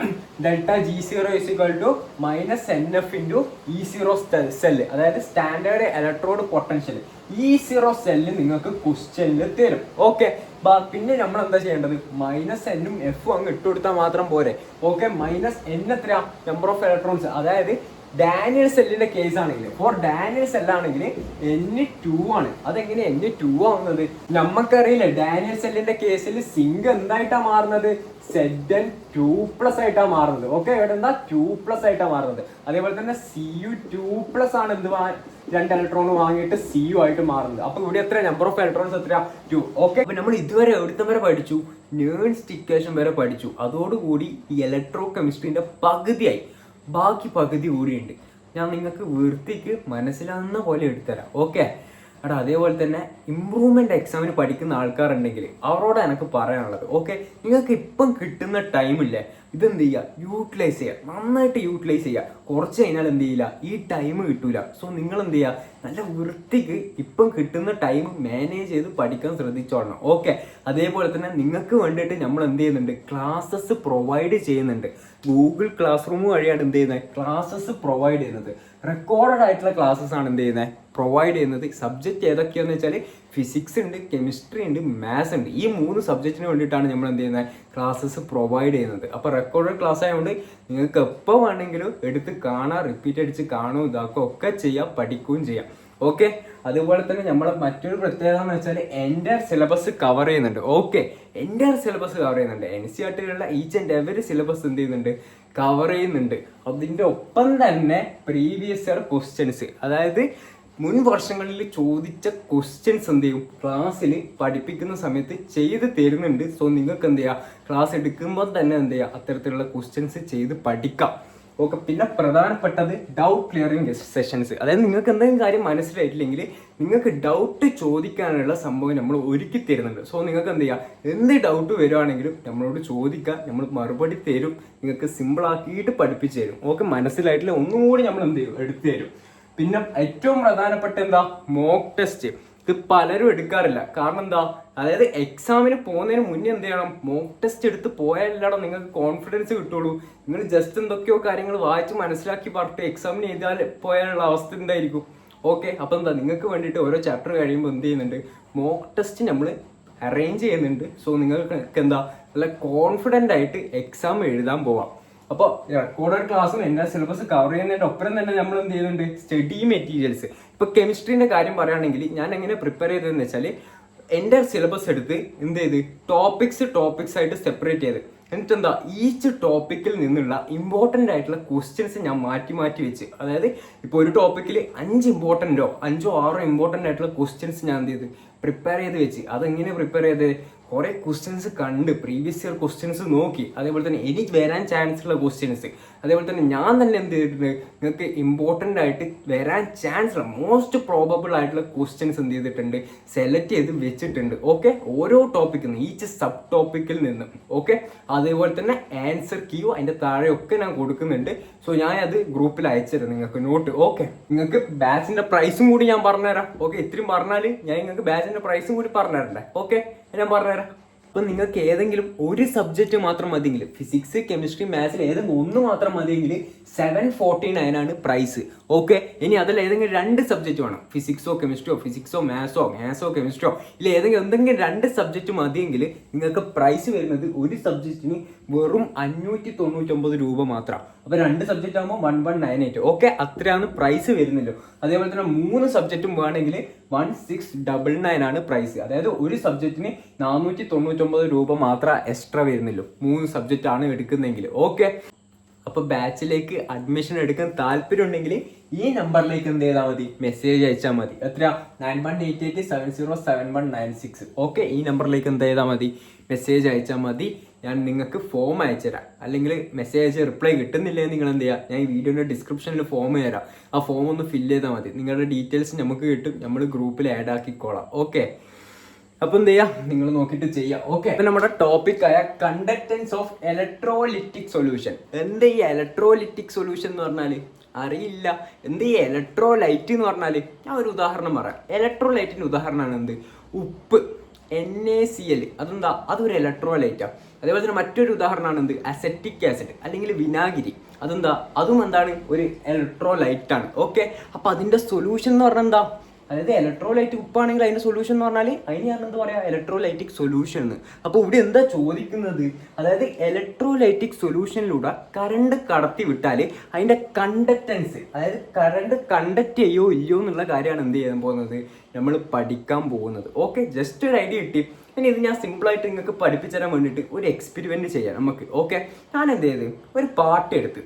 Delta G0 is equal to minus NF into E0 cell, അതായത് standard electrode potential. E0 cell നിങ്ങൾക്ക് ക്വസ്റ്റ്യനിൽ തരും. ഓക്കെ, പിന്നെ നമ്മൾ എന്താ ചെയ്യേണ്ടത്? മൈനസ് എന്നും എഫും അങ്ങ് ഇട്ട് കൊടുത്താൽ മാത്രം പോരെ. ഓക്കെ, മൈനസ് എൻ എത്രയാ? Number of electrons. അതായത് ഡാനിയൽ സെല്ലിന്റെ കേസ് ആണെങ്കിൽ, ഫോർ ഡാനിയൽ സെല്ലാണെങ്കിൽ N2 ആണ്. അതെങ്ങനെ N2 ആവുന്നത്? നമുക്കറിയില്ല. ഡാനിയൽ സെല്ലിന്റെ കേസിൽ സിങ്ക് എന്തായിട്ടാ മാറുന്നത്? Zn2 പ്ലസ് ആയിട്ടാ മാറുന്നത്. ഓക്കെ, ഇവിടെ എന്താ 2 പ്ലസ് ആയിട്ടാ മാറുന്നത്. അതേപോലെ തന്നെ Cu2 പ്ലസ് ആണ് എന്ത് 2 ഇലക്ട്രോൺ വാങ്ങിയിട്ട് Cu ആയിട്ട് മാറുന്നത്. അപ്പൊ ഇവിടെ എത്ര നമ്പർ ഓഫ് ഇലക്ട്രോൺസ് എത്രയാ? 2. ഓക്കെ, അപ്പൊ നമ്മൾ ഇതുവരെ എവിടുത്തെ വരെ പഠിച്ചു? നേൺസ്റ്റ് ഇക്വേഷൻ വരെ പഠിച്ചു. അതോടുകൂടി ഈ ഇലക്ട്രോ കെമിസ്ട്രീന്റെ പകുതിയായി. ബാക്കി പകുതി കൂടിയുണ്ട്. ഞാൻ നിങ്ങൾക്ക് വൃത്തിക്ക് മനസ്സിലാവുന്ന പോലെ എടുത്തുതരാം. ഓക്കെ, എടാ അതേപോലെ തന്നെ ഇമ്പ്രൂവ്മെന്റ് എക്സാമിന് പഠിക്കുന്ന ആൾക്കാരുണ്ടെങ്കിൽ അവരോട് എനിക്ക് പറയാനുള്ളത്, ഓക്കെ, നിങ്ങൾക്ക് ഇപ്പം കിട്ടുന്ന ടൈമില്ലേ, ഇതെന്ത് ചെയ്യുക? യൂട്ടിലൈസ് ചെയ്യുക, നന്നായിട്ട് യൂട്ടിലൈസ് ചെയ്യുക. കുറച്ച് കഴിഞ്ഞാൽ എന്ത് ചെയ്യില്ല? ഈ ടൈം കിട്ടൂല. സോ നിങ്ങൾ എന്ത് ചെയ്യുക? നല്ല വൃത്തിക്ക് ഇപ്പം കിട്ടുന്ന ടൈം മാനേജ് ചെയ്ത് പഠിക്കാൻ ശ്രദ്ധിച്ചോളണം. ഓക്കെ, അതേപോലെ തന്നെ നിങ്ങൾക്ക് വേണ്ടിയിട്ട് നമ്മൾ എന്ത് ചെയ്യുന്നുണ്ട്? ക്ലാസ്സസ് പ്രൊവൈഡ് ചെയ്യുന്നുണ്ട്. ഗൂഗിൾ ക്ലാസ് റൂം വഴിയാണ് എന്ത് ചെയ്യുന്നത്? ക്ലാസ്സസ് പ്രൊവൈഡ് ചെയ്യുന്നത്. റെക്കോർഡഡ് ആയിട്ടുള്ള ക്ലാസ്സസ് ആണ് എന്ത് ചെയ്യുന്നത്? പ്രൊവൈഡ് ചെയ്യുന്നത്. സബ്ജക്റ്റ് ഏതൊക്കെയാണെന്ന് വെച്ചാൽ ഫിസിക്സ് ഉണ്ട്, കെമിസ്ട്രി ഉണ്ട്, മാത്സ് ഉണ്ട്. ഈ 3 സബ്ജക്റ്റിന് വേണ്ടിയിട്ടാണ് നമ്മൾ എന്ത് ചെയ്യുന്നത്? ക്ലാസ്സസ് പ്രൊവൈഡ് ചെയ്യുന്നത്. അപ്പോൾ റെക്കോർഡഡ് ക്ലാസ് ആയതുകൊണ്ട് നിങ്ങൾക്ക് എപ്പോൾ വേണമെങ്കിലും എടുത്ത് കാണാം, റിപ്പീറ്റ് അടിച്ച് കാണും, ഇതാക്കുക ഒക്കെ ചെയ്യാം, പഠിക്കുകയും ചെയ്യാം. ഓക്കെ, അതുപോലെ തന്നെ നമ്മളെ മറ്റൊരു പ്രത്യേകത എന്ന് വെച്ചാൽ എൻ്റെ സിലബസ് കവർ ചെയ്യുന്നുണ്ട്. ഓക്കെ, എൻ്റെ സിലബസ് കവർ ചെയ്യുന്നുണ്ട്. NCERTയിലുള്ള ഈച്ച് ആൻഡ് എവറി സിലബസ് എന്ത് ചെയ്യുന്നുണ്ട്? കവർ ചെയ്യുന്നുണ്ട്. അതിൻ്റെ ഒപ്പം തന്നെ പ്രീവിയസ് ഇയർ ക്വസ്റ്റ്യൻസ്, അതായത് മുൻ വർഷങ്ങളിൽ ചോദിച്ച ക്വസ്റ്റ്യൻസ് എന്ത് ചെയ്യും? ക്ലാസ്സിൽ പഠിപ്പിക്കുന്ന സമയത്ത് ചെയ്ത് തരുന്നുണ്ട്. സോ നിങ്ങൾക്ക് എന്ത് ചെയ്യുക? ക്ലാസ് എടുക്കുമ്പോൾ തന്നെ എന്ത് ചെയ്യുക? അത്തരത്തിലുള്ള ക്വസ്റ്റ്യൻസ് ചെയ്ത് പഠിക്കാം. ഓക്കെ, പിന്നെ പ്രധാനപ്പെട്ടത് ഡൗട്ട് ക്ലിയറിംഗ് സെഷൻസ്. അതായത് നിങ്ങൾക്ക് എന്തെങ്കിലും കാര്യം മനസ്സിലായിട്ടില്ലെങ്കിൽ നിങ്ങൾക്ക് ഡൗട്ട് ചോദിക്കാനുള്ള സംഭവം നമ്മൾ ഒരുക്കി തരുന്നുണ്ട്. സോ നിങ്ങൾക്ക് എന്ത് ചെയ്യാം? എന്ത് ഡൗട്ട് വരുവാണെങ്കിലും നമ്മളോട് ചോദിക്കുക, നമ്മൾ മറുപടി തരും. നിങ്ങൾക്ക് സിമ്പിളാക്കിയിട്ട് പഠിപ്പിച്ചു തരും. ഓക്കെ, മനസ്സിലായിട്ടില്ല ഒന്നും കൂടി നമ്മൾ എന്ത് ചെയ്യും? എടുത്തു തരും. പിന്നെ ഏറ്റവും പ്രധാനപ്പെട്ട എന്താ? Mock test. ഇത് പലരും എടുക്കാറില്ല. കാരണം എന്താ? അതായത് എക്സാമിന് പോകുന്നതിന് മുന്നേ എന്ത് ചെയ്യണം? മോക്ക് ടെസ്റ്റ് എടുത്ത് പോയാലല്ലാതെ നിങ്ങൾക്ക് കോൺഫിഡൻസ് കിട്ടുള്ളൂ. നിങ്ങൾ ജസ്റ്റ് എന്തൊക്കെയോ കാര്യങ്ങൾ വായിച്ച് മനസ്സിലാക്കി പറഞ്ഞിട്ട് എക്സാമിന് എഴുതാൻ പോയാലുള്ള അവസ്ഥ എന്തായിരിക്കും? ഓക്കെ, അപ്പം എന്താ? നിങ്ങൾക്ക് വേണ്ടിയിട്ട് ഓരോ ചാപ്റ്റർ കഴിയുമ്പോൾ എന്ത് ചെയ്യുന്നുണ്ട്? മോക്ക് ടെസ്റ്റ് നമ്മൾ അറേഞ്ച് ചെയ്യുന്നുണ്ട്. സോ നിങ്ങൾക്ക് എന്താ? നല്ല കോൺഫിഡൻ്റ് ആയിട്ട് എക്സാം എഴുതാൻ പോവാം. അപ്പോൾ റെക്കോർഡഡ് ക്ലാസ്സും എൻ്റെ സിലബസ് കവർ ചെയ്യുന്നതിൻ്റെ ഒപ്പം തന്നെ നമ്മൾ എന്ത് ചെയ്യുന്നുണ്ട്? Study materials. ഇപ്പോൾ കെമിസ്ട്രീൻ്റെ കാര്യം പറയുകയാണെങ്കിൽ ഞാൻ എങ്ങനെ പ്രിപ്പയർ ചെയ്തതെന്ന് വെച്ചാൽ എൻ്റെ സിലബസ് എടുത്ത് എന്ത് ചെയ്ത് ടോപ്പിക്സ് ആയിട്ട് സെപ്പറേറ്റ് ചെയ്ത്, എന്നിട്ട് എന്താ ഈച്ച് ടോപ്പിക്കിൽ നിന്നുള്ള ഇമ്പോർട്ടൻ്റ് ആയിട്ടുള്ള ക്വസ്റ്റ്യൻസ് ഞാൻ മാറ്റി വെച്ച്, അതായത് ഇപ്പോൾ ഒരു ടോപ്പിക്കിൽ 5 ഇമ്പോർട്ടൻ്റോ 5 or 6 ഇമ്പോർട്ടൻ്റ് ആയിട്ടുള്ള ക്വസ്റ്റ്യൻസ് ഞാൻ എന്ത് ചെയ്ത് പ്രിപ്പയർ ചെയ്ത് വെച്ച്. അതെങ്ങനെ പ്രിപ്പയർ ചെയ്ത്? കുറേ ക്വസ്റ്റ്യൻസ് കണ്ട് പ്രീവിയസ് ഇയർ ക്വസ്റ്റ്യൻസ് നോക്കി, അതേപോലെ തന്നെ എനിക്ക് വരാൻ ചാൻസ് ഉള്ള ക്വസ്റ്റ്യൻസ്, അതേപോലെ തന്നെ ഞാൻ തന്നെ എന്ത് ചെയ്തിട്ടുണ്ട്, നിങ്ങൾക്ക് ഇമ്പോർട്ടൻ്റ് ആയിട്ട് വരാൻ ചാൻസ് ഉള്ള മോസ്റ്റ് പ്രോബബിൾ ആയിട്ടുള്ള ക്വസ്റ്റ്യൻസ് എന്ത് ചെയ്തിട്ടുണ്ട്, സെലക്ട് ചെയ്ത് വെച്ചിട്ടുണ്ട്. ഓക്കെ, ഓരോ ടോപ്പിക്കിൽ നിന്ന്, ഈച്ച് സബ് ടോപ്പിക്കിൽ നിന്നും. ഓക്കെ, അതേപോലെ തന്നെ ആൻസർ കീയോ അതിൻ്റെ താഴെയൊക്കെ ഞാൻ കൊടുക്കുന്നുണ്ട്. സോ ഞാൻ അത് ഗ്രൂപ്പിൽ അയച്ചുതരാം നിങ്ങൾക്ക് നോട്ട്. ഓക്കെ, നിങ്ങൾക്ക് ബാച്ചിൻ്റെ പ്രൈസും കൂടി ഞാൻ പറഞ്ഞുതരാം. ഓക്കെ, ഇത്രയും പറഞ്ഞാൽ ഞാൻ നിങ്ങൾക്ക് ബാച്ചിൻ്റെ പ്രൈസും കൂടി പറഞ്ഞുതരണ്ടേ? ഓക്കെ, ഞാൻ പറഞ്ഞുതരാം. അപ്പം നിങ്ങൾക്ക് ഏതെങ്കിലും ഒരു സബ്ജക്റ്റ് മാത്രം മതിയെങ്കിൽ, ഫിസിക്സ്, കെമിസ്ട്രി, മാത്സിൽ ഏതെങ്കിലും ഒന്ന് മാത്രം മതിയെങ്കിൽ 749 ആണ് പ്രൈസ്. ഓക്കെ, ഇനി അതിൽ ഏതെങ്കിലും 2 സബ്ജക്റ്റ് വേണം, ഫിസിക്സോ കെമിസ്ട്രിയോ, ഫിസിക്സോ മാത്സോ കെമിസ്ട്രിയോ, ഇല്ല എന്തെങ്കിലും 2 സബ്ജക്റ്റ് മതിയെങ്കിൽ നിങ്ങൾക്ക് പ്രൈസ് വരുന്നത് ഒരു സബ്ജക്റ്റിന് വെറും 599 രൂപ മാത്രം. അപ്പോൾ 2 സബ്ജക്റ്റ് ആകുമ്പോൾ 1198. ഓക്കെ, അത്രയാണ് പ്രൈസ് വരുന്നല്ലോ. അതേപോലെ തന്നെ 3 സബ്ജക്റ്റും വേണമെങ്കിൽ 1699 ആണ് പ്രൈസ്. അതായത് ഒരു സബ്ജക്റ്റിന് 499 രൂപ മാത്രം എക്സ്ട്രാ വരുന്നുള്ളൂ, 3 സബ്ജക്റ്റ് ആണ് എടുക്കുന്നെങ്കിൽ. ഓക്കെ, അപ്പോൾ ബാച്ചിലേക്ക് അഡ്മിഷൻ എടുക്കാൻ താല്പര്യം ഉണ്ടെങ്കിൽ ഈ നമ്പറിലേക്ക് എന്ത് ചെയ്താൽ മതി, മെസ്സേജ് അയച്ചാൽ മതി. എത്ര? 9188707196. ഓക്കെ, ഈ നമ്പറിലേക്ക് എന്ത് ചെയ്താൽ മതി, മെസ്സേജ് അയച്ചാൽ മതി. ഞാൻ നിങ്ങൾക്ക് ഫോം അയച്ചുതരാം. അല്ലെങ്കിൽ മെസ്സേജ് അയച്ച് റിപ്ലൈ കിട്ടുന്നില്ലെങ്കിൽ നിങ്ങൾ എന്ത് ചെയ്യുക, ഞാൻ ഈ വീഡിയോയുടെ ഡിസ്ക്രിപ്ഷനിൽ ഫോം തരാം. ആ ഫോം ഒന്ന് ഫില്ല് ചെയ്താൽ മതി. നിങ്ങളുടെ ഡീറ്റെയിൽസ് നമുക്ക് കിട്ടും, നമ്മൾ ഗ്രൂപ്പിൽ ആഡ് ആക്കിക്കോളാം. ഓക്കെ, അപ്പൊ എന്ത് ചെയ്യാം, നിങ്ങൾ നോക്കിയിട്ട് ചെയ്യാം. ഓക്കെ, അപ്പൊ നമ്മുടെ ടോപ്പിക് ആയ കണ്ടക്ടൻസ് ഓഫ് ഇലക്ട്രോലിറ്റിക് സൊല്യൂഷൻ. എന്ത് ഈ ഇലക്ട്രോലിറ്റിക് സൊല്യൂഷൻ എന്ന് പറഞ്ഞാൽ അറിയില്ല. എന്ത് ഈ ഇലക്ട്രോലൈറ്റ് എന്ന് പറഞ്ഞാൽ, ഞാൻ ഒരു ഉദാഹരണം പറയാം. ഇലക്ട്രോലൈറ്റിന്റെ ഉദാഹരണമാണ് എന്ത്, ഉപ്പ്, NaCl. അതെന്താ, അതൊരു ഇലക്ട്രോലൈറ്റാണ്. അതേപോലെ തന്നെ മറ്റൊരു ഉദാഹരണമാണ് എന്ത്, അസെറ്റിക് ആസിഡ് അല്ലെങ്കിൽ വിനാഗിരി. അതെന്താ, അതും എന്താണ്, ഒരു ഇലക്ട്രോലൈറ്റ് ആണ്. ഓക്കെ, അപ്പൊ അതിന്റെ സൊല്യൂഷൻ എന്ന് പറഞ്ഞാൽ എന്താ, അതായത് ഇലക്ട്രോലൈറ്റ് ഉപ്പാണെങ്കിൽ അതിന്റെ സൊല്യൂഷൻ എന്ന് പറഞ്ഞാൽ അതിനെയാണ് എന്താ പറയാ, ഇലക്ട്രോലൈറ്റിക് സൊല്യൂഷൻ എന്ന്. അപ്പോൾ ഇവിടെ എന്താ ചോദിക്കുന്നത്, അതായത് ഇലക്ട്രോലൈറ്റിക് സൊല്യൂഷനിലൂടെ കറണ്ട് കടത്തി വിട്ടാൽ അതിന്റെ കണ്ടക്ടൻസ്, അതായത് കറണ്ട് കണ്ടക്ട് ചെയ്യോ ഇല്ലയോ എന്നുള്ള കാര്യമാണ് എന്ത് ചെയ്യാൻ പോകുന്നത്, നമ്മൾ പഠിക്കാൻ പോകുന്നത്. ഓക്കെ, ജസ്റ്റ് ഒരു ഐഡിയ കിട്ടി. ഇനി ഇത് ഞാൻ സിമ്പിളായിട്ട് നിങ്ങൾക്ക് പഠിപ്പിച്ചു തരാൻ വേണ്ടിയിട്ട് ഒരു എക്സ്പെരിമെന്റ് ചെയ്യാം നമുക്ക്. ഓക്കെ, ഞാൻ എന്ത് ചെയ്ത് ഒരു പാട്ടെടുത്ത്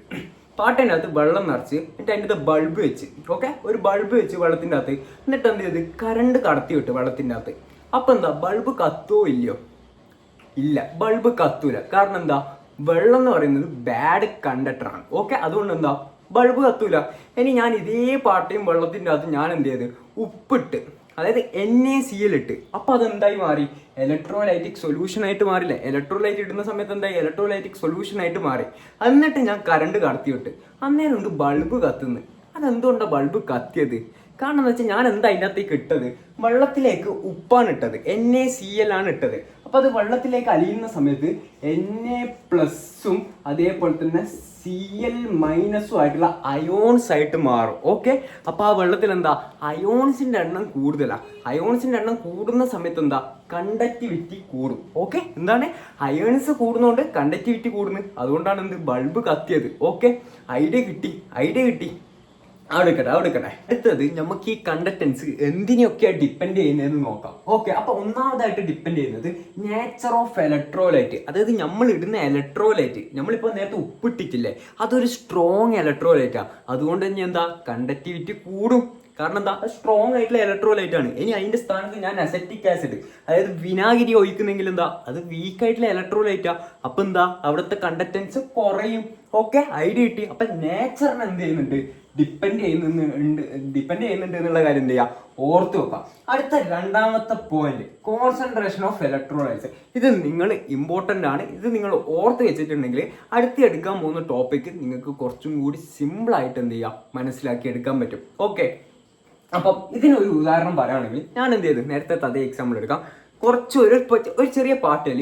പാട്ടിൻ്റെ അകത്ത് വെള്ളം നിറച്ച് എന്നിട്ട് അതിൻ്റെ അകത്ത് ബൾബ് വെച്ച്, ഓക്കെ, ഒരു ബൾബ് വെച്ച് വെള്ളത്തിൻ്റെ അകത്ത്, എന്നിട്ട് എന്ത് ചെയ്ത് കറണ്ട് കടത്തി വിട്ട് വെള്ളത്തിൻ്റെ അകത്ത്. അപ്പം എന്താ, ബൾബ് കത്തുവോ ഇല്ലയോ? ഇല്ല, ബൾബ് കത്തൂല. കാരണം എന്താ, വെള്ളം എന്ന് പറയുന്നത് ബാഡ് കണ്ടക്ടറാണ്. ഓക്കെ, അതുകൊണ്ട് എന്താ ബൾബ് കത്തൂല. ഇനി ഞാൻ ഇതേ പാട്ടയും വെള്ളത്തിൻ്റെ അകത്ത് ഞാൻ എന്ത് ചെയ്ത് ഉപ്പിട്ട്, അതായത് NaCl ഇട്ട്, അപ്പൊ അതെന്തായി മാറി, ഇലക്ട്രോലൈറ്റിക് സൊല്യൂഷൻ ആയിട്ട് മാറില്ലേ. ഇലക്ട്രോലൈറ്റ് ഇടുന്ന സമയത്ത് എന്തായി, ഇലക്ട്രോലൈറ്റിക് സൊല്യൂഷൻ ആയിട്ട് മാറി. എന്നിട്ട് ഞാൻ കറണ്ട് കടത്തി വിട്ട്, അന്നേരം ഉണ്ട് ബൾബ് കത്തുന്നത്. അതെന്തുകൊണ്ടാണ് ബൾബ് കത്തിയത്? കാരണം എന്ന് വെച്ചാൽ ഞാൻ എന്താ അതിൻ്റെ അകത്തേക്ക് ഇട്ടത്, വെള്ളത്തിലേക്ക് ഉപ്പാണ് ഇട്ടത്, NaCl ആണ് ഇട്ടത്. അപ്പൊ അത് വെള്ളത്തിലേക്ക് അലിയുന്ന സമയത്ത് Na+ഉം അതേപോലെ തന്നെ Cl- ആയിട്ടുള്ള അയോൺസ് ആയിട്ട് മാറും. ഓക്കെ, അപ്പൊ ആ വെള്ളത്തിൽ എന്താ, അയോൺസിന്റെ എണ്ണം കൂടുതലാണ്. അയോൺസിന്റെ എണ്ണം കൂടുന്ന സമയത്ത് എന്താ, കണ്ടക്ടിവിറ്റി കൂടും. ഓക്കെ, എന്താണ്, അയോൺസ് കൂടുന്നതുകൊണ്ട് കണ്ടക്ടിവിറ്റി കൂടുന്നു. അതുകൊണ്ടാണ് എന്ത്, ബൾബ് കത്തിയത്. ഓക്കെ, ഐഡിയ കിട്ടി. അവിടെ എടുക്കട്ടെ. അടുത്തത് നമുക്ക് ഈ കണ്ടക്ടൻസ് എന്തിനെയൊക്കെയാണ് ഡിപ്പെൻഡ് ചെയ്യുന്നതെന്ന് നോക്കാം. ഓക്കെ, അപ്പൊ ഒന്നാമതായിട്ട് ഡിപ്പെൻഡ് ചെയ്യുന്നത് നേച്ചർ ഓഫ് ഇലക്ട്രോലൈറ്റ്. അതായത് നമ്മൾ ഇടുന്ന ഇലക്ട്രോലൈറ്റ്, നമ്മളിപ്പോൾ നേരത്തെ ഉപ്പിട്ടിട്ടില്ലേ, അതൊരു സ്ട്രോങ് ഇലക്ട്രോലൈറ്റാണ്. അതുകൊണ്ട് തന്നെ എന്താ, കണ്ടക്ടിവിറ്റി കൂടും. കാരണം എന്താ, സ്ട്രോങ് ആയിട്ടുള്ള ഇലക്ട്രോലൈറ്റ് ആണ്. ഇനി അതിന്റെ സ്ഥാനത്ത് ഞാൻ അസെറ്റിക് ആസിഡ്, അതായത് വിനാഗിരി ഒഴിക്കുന്നെങ്കിൽ എന്താ, അത് വീക്ക് ആയിട്ടുള്ള ഇലക്ട്രോലൈറ്റാ. അപ്പൊ എന്താ, അവിടുത്തെ കണ്ടക്ടൻസ് കുറയും. ഓക്കെ, ഐഡിയ കിട്ടി. അപ്പൊ നേച്ചറിനെ എന്ത് ചെയ്യുന്നുണ്ട്, ഡിപ്പെൻഡ് ചെയ്യുന്നുണ്ട് എന്നുള്ള കാര്യം എന്ത് ചെയ്യുക, ഓർത്ത് വെക്കാം. അടുത്ത രണ്ടാമത്തെ പോയിന്റ്, കോൺസെൻട്രേഷൻ ഓഫ് ഇലക്ട്രോലൈറ്റ്സ്. ഇത് നിങ്ങൾ ഇമ്പോർട്ടൻ്റ് ആണ്. ഇത് നിങ്ങൾ ഓർത്ത് വെച്ചിട്ടുണ്ടെങ്കിൽ അടുത്ത് എടുക്കാൻ പോകുന്ന ടോപ്പിക്ക് നിങ്ങൾക്ക് കുറച്ചും കൂടി സിമ്പിളായിട്ട് എന്ത് ചെയ്യാം, മനസ്സിലാക്കി എടുക്കാൻ പറ്റും. ഓക്കെ, അപ്പം ഇതിനൊരു ഉദാഹരണം പറയുകയാണെങ്കിൽ ഞാൻ എന്ത് ചെയ്തു, നേരത്തെ അതേ എക്സാമ്പിൾ എടുക്കാം. ഒരു ചെറിയ പാട്ടിൽ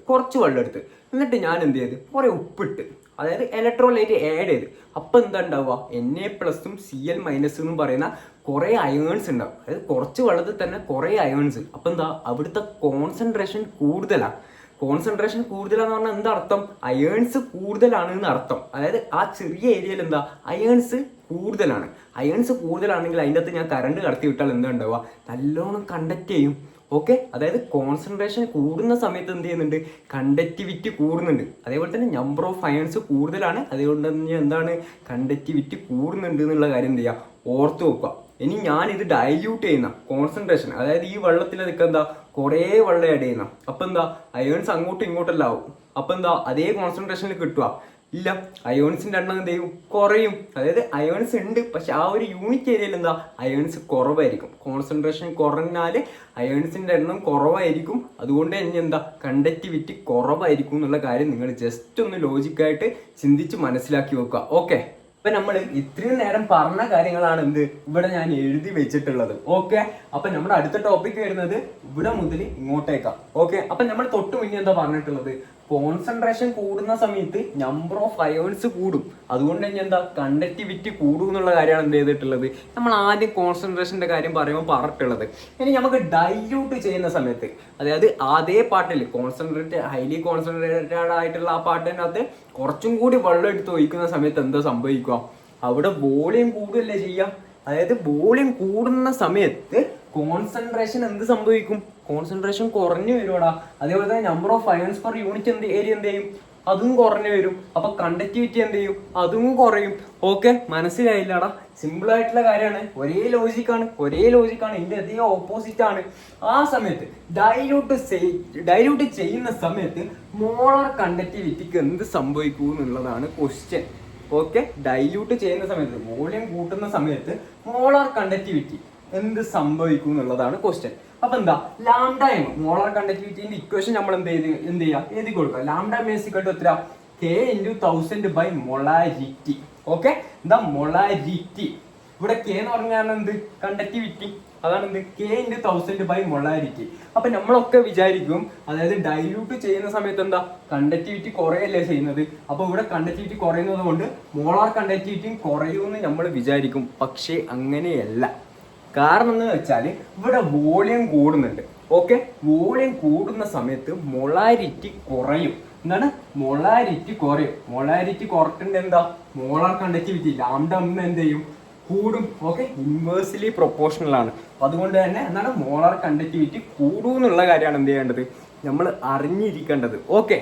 കുറച്ച് വെള്ളം എടുത്ത് എന്നിട്ട് ഞാൻ എന്ത് ചെയ്ത് കുറേ ഉപ്പിട്ട്, അതായത് ഇലക്ട്രോലൈറ്റ് ആഡ് ചെയ്ത്. അപ്പം എന്താ ഉണ്ടാവുക, Na+ഉം Cl- എന്നും പറയുന്ന കുറേ അയേൺസ് ഉണ്ടാവും. അതായത് കുറച്ച് വെള്ളത്തിൽ തന്നെ കുറേ അയേൺസ്. അപ്പം എന്താ, അവിടുത്തെ കോൺസെൻട്രേഷൻ കൂടുതലാണ്. കോൺസെൻട്രേഷൻ കൂടുതലാന്ന് പറഞ്ഞാൽ എന്താ അർത്ഥം, അയേൺസ് കൂടുതലാണ് എന്ന് അർത്ഥം. അതായത് ആ ചെറിയ ഏരിയയിൽ എന്താ, അയേൺസ് കൂടുതലാണ്. അയേൺസ് കൂടുതലാണെങ്കിൽ അതിൻ്റെ അകത്ത് ഞാൻ കറണ്ട് കടത്തി വിട്ടാൽ എന്താ ഉണ്ടാവുക, നല്ലോണം കണ്ടക്ട് ചെയ്യും. ഓക്കെ, അതായത് കോൺസെൻട്രേഷൻ കൂടുന്ന സമയത്ത് എന്ത് ചെയ്യുന്നുണ്ട്, കണ്ടക്ടിവിറ്റി കൂടുന്നുണ്ട്. അതേപോലെ തന്നെ നമ്പർ ഓഫ് അയൺസ് കൂടുതലാണ്, അതുകൊണ്ട് തന്നെ എന്താണ്, കണ്ടക്ടിവിറ്റി കൂടുന്നുണ്ട് എന്നുള്ള കാര്യം എന്ത് ചെയ്യുക, ഓർത്ത് വെക്കുക. ഇനി ഞാൻ ഇത് ഡൈല്യൂട്ട് ചെയ്യുന്ന കോൺസെൻട്രേഷൻ, അതായത് ഈ വെള്ളത്തിൽ അതൊക്കെ എന്താ കുറേ വെള്ളം ആഡ് ചെയ്യുന്ന, അപ്പൊ എന്താ അയോൺസ് അങ്ങോട്ടും ഇങ്ങോട്ടെല്ലാം ആവും. അപ്പൊ എന്താ അതേ കോൺസെൻട്രേഷനിൽ കിട്ടുക? ഇല്ല, അയോൺസിന്റെ എണ്ണം എന്ത് ചെയ്യും? കുറയും. അതായത് അയോൺസ് ഉണ്ട്, പക്ഷെ ആ ഒരു യൂണിറ്റ് ഏരിയയിൽ എന്താ അയോൺസ് കുറവായിരിക്കും. കോൺസെൻട്രേഷൻ കുറഞ്ഞാൽ അയോൺസിന്റെ എണ്ണം കുറവായിരിക്കും. അതുകൊണ്ട് തന്നെ എന്താ കണ്ടക്ടിവിറ്റി കുറവായിരിക്കും എന്നുള്ള കാര്യം നിങ്ങൾ ജസ്റ്റ് ഒന്ന് ലോജിക്കായിട്ട് ചിന്തിച്ച് മനസ്സിലാക്കി വെക്കുക. ഓക്കെ, അപ്പൊ നമ്മൾ ഇത്രയും നേരം പറഞ്ഞ കാര്യങ്ങളാണ് എന്ത് ഇവിടെ ഞാൻ എഴുതി വെച്ചിട്ടുള്ളത്. ഓക്കെ, അപ്പൊ നമ്മുടെ അടുത്ത ടോപ്പിക് വരുന്നത് ഇവിടെ മുതൽ ഇങ്ങോട്ടേക്കാം. ഓക്കെ, അപ്പൊ നമ്മൾ തൊട്ട് മുന്നേ എന്താ പറഞ്ഞിട്ടുള്ളത്? കോൺസെൻട്രേഷൻ കൂടുന്ന സമയത്ത് നമ്പർ ഓഫ് അയോൺസ് കൂടും, അതുകൊണ്ട് തന്നെ എന്താ കണ്ടക്ടിവിറ്റി കൂടും എന്നുള്ള കാര്യമാണ് എന്ത് ചെയ്തിട്ടുള്ളത് നമ്മൾ ആദ്യം കോൺസെൻട്രേഷന്റെ കാര്യം പറയുമ്പോൾ പറഞ്ഞിട്ടുള്ളത്. ഇനി നമുക്ക് ഡൈല്യൂട്ട് ചെയ്യുന്ന സമയത്ത്, അതായത് അതേ പാട്ടിൽ ഹൈലി കോൺസെൻട്രേറ്റഡ് ആയിട്ടുള്ള ആ പാട്ടിനകത്ത് കുറച്ചും കൂടി വെള്ളം എടുത്ത് ഒഴിക്കുന്ന സമയത്ത് എന്താ സംഭവിക്കുക? അവിടെ വോളിയം കൂടുകയല്ലേ ചെയ്യുക. അതായത് വോളിയം കൂടുന്ന സമയത്ത് കോൺസെൻട്രേഷൻ എന്ത് സംഭവിക്കും? കോൺസെൻട്രേഷൻ കുറഞ്ഞു വരുവാടാ. അതേപോലെ തന്നെ number of ions per unit area എന്ത് ചെയ്യും? അതും കുറഞ്ഞു വരും. അപ്പൊ കണ്ടക്ടിവിറ്റി എന്ത് ചെയ്യും? അതും കുറയും. ഓക്കെ, മനസ്സിലായില്ലടാ? സിമ്പിൾ ആയിട്ടുള്ള കാര്യമാണ്, ഒരേ ലോജിക്കാണ്, ഇതിന്റെ അതേ ഓപ്പോസിറ്റ് ആണ്. ആ സമയത്ത് ഡൈല്യൂട്ട് ചെയ്യുന്ന സമയത്ത് മോളാർ കണ്ടക്ടിവിറ്റിക്ക് എന്ത് സംഭവിക്കൂ എന്നുള്ളതാണ് ക്വസ്റ്റ്യൻ. ഓക്കെ, ഡൈല്യൂട്ട് ചെയ്യുന്ന സമയത്ത് വോളിയം കൂട്ടുന്ന സമയത്ത് മോളാർ കണ്ടക്ടിവിറ്റി എന്ത് സംഭവിക്കും എന്നുള്ളതാണ് ക്വസ്റ്റ്യൻ. അപ്പൊ എന്താ ലാംഡ എം മോളാർ കണ്ടക്ടിവിറ്റിന്റെ ഇക്വേഷൻ നമ്മൾ എന്ത് ചെയ്യുക എഴുതി കൊടുക്കുക. ലാംഡ മേസിക്കട്ട് എത്ര? K × 1000 by molarity. ഓക്കെ, എന്താ മൊളാരിറ്റി? ഇവിടെ K എന്ന് പറഞ്ഞാൽ എന്ത്? കണ്ടക്ടിവിറ്റി. അതാണ് എന്ത്? K × 1000 by molarity. അപ്പൊ നമ്മളൊക്കെ വിചാരിക്കും, അതായത് ഡൈല്യൂട്ട് ചെയ്യുന്ന സമയത്ത് എന്താ കണ്ടക്ടിവിറ്റി കുറയല്ലേ ചെയ്യുന്നത്. അപ്പൊ ഇവിടെ കണ്ടക്ടിവിറ്റി കുറയുന്നത് കൊണ്ട് മോളാർ കണ്ടക്ടിവിറ്റിയും കുറയുമെന്ന് നമ്മൾ വിചാരിക്കും. പക്ഷേ അങ്ങനെയല്ല. കാരണം എന്ന് വെച്ചാൽ ഇവിടെ വോളിയം കൂടുന്നുണ്ട്. ഓക്കെ, വോളിയം കൂടുന്ന സമയത്ത് മൊളാരിറ്റി കുറയും. എന്താണ്? മൊളാരിറ്റി കുറയും. മൊളാരിറ്റി കുറയ്ക്കേണ്ട എന്താ? മോളാർ കണ്ടക്ടിവിറ്റി ലാംഡ എന്ത് ചെയ്യും? കൂടും. ഓക്കെ, ഇൻവേഴ്സ്ലി പ്രൊപ്പോർഷണൽ ആണ്. അതുകൊണ്ട് തന്നെ എന്താണ് മോളാർ കണ്ടക്ടിവിറ്റി കൂടും എന്നുള്ള കാര്യമാണ് എന്ത് ചെയ്യേണ്ടത് നമ്മൾ അറിഞ്ഞിരിക്കേണ്ടത്. ഓക്കെ,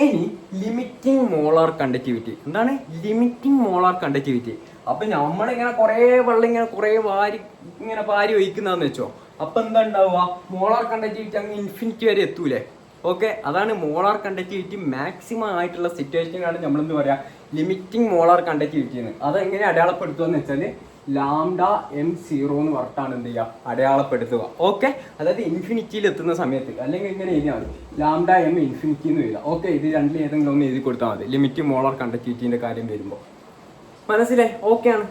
ഇനി ലിമിറ്റിംഗ് മോളാർ കണ്ടക്ടിവിറ്റി. എന്താണ് ലിമിറ്റിംഗ് മോളാർ കണ്ടക്ടിവിറ്റി? അപ്പൊ നമ്മളിങ്ങനെ കുറെ വെള്ളം ഇങ്ങനെ പാരി ഒഴിക്കുന്നതെന്ന് വെച്ചോ, അപ്പൊ എന്താ ഉണ്ടാവുക? മോളാർ കണ്ടക്ടിവിറ്റി അങ്ങ് ഇൻഫിനിറ്റി വരെ എത്തൂലേ. ഓക്കെ, അതാണ് മോളാർ കണ്ടക്ടിവിറ്റി മാക്സിമം ആയിട്ടുള്ള സിറ്റുവേഷനാണ് നമ്മൾ എന്ത് പറയാ ലിമിറ്റിംഗ് മോളാർ കണ്ടക്ടിവിറ്റി എന്ന്. അതെങ്ങനെ അടയാളപ്പെടുത്തുക വെച്ചാൽ ലാംഡ M0 എന്ന് പറഞ്ഞിട്ടാണ് എന്ത് ചെയ്യുക അടയാളപ്പെടുത്തുക. ഓക്കെ, അതായത് ഇൻഫിനിറ്റിയിൽ എത്തുന്ന സമയത്ത്, അല്ലെങ്കിൽ ഇങ്ങനെ എഴുതിയാൽ മതി ലാംഡ M ഇൻഫിനിറ്റി എന്ന് എഴുതാം. ഓക്കെ, ഇത് രണ്ടിൽ ഏതെങ്കിലും ഒന്ന് എഴുതി കൊടുത്താൽ മതി ലിമിറ്റിംഗ് മോളാർ കണ്ടക്ടിവിറ്റിന്റെ കാര്യം വരുമ്പോൾ. മനസ്സിലായി? ഓക്കെ ആണ്.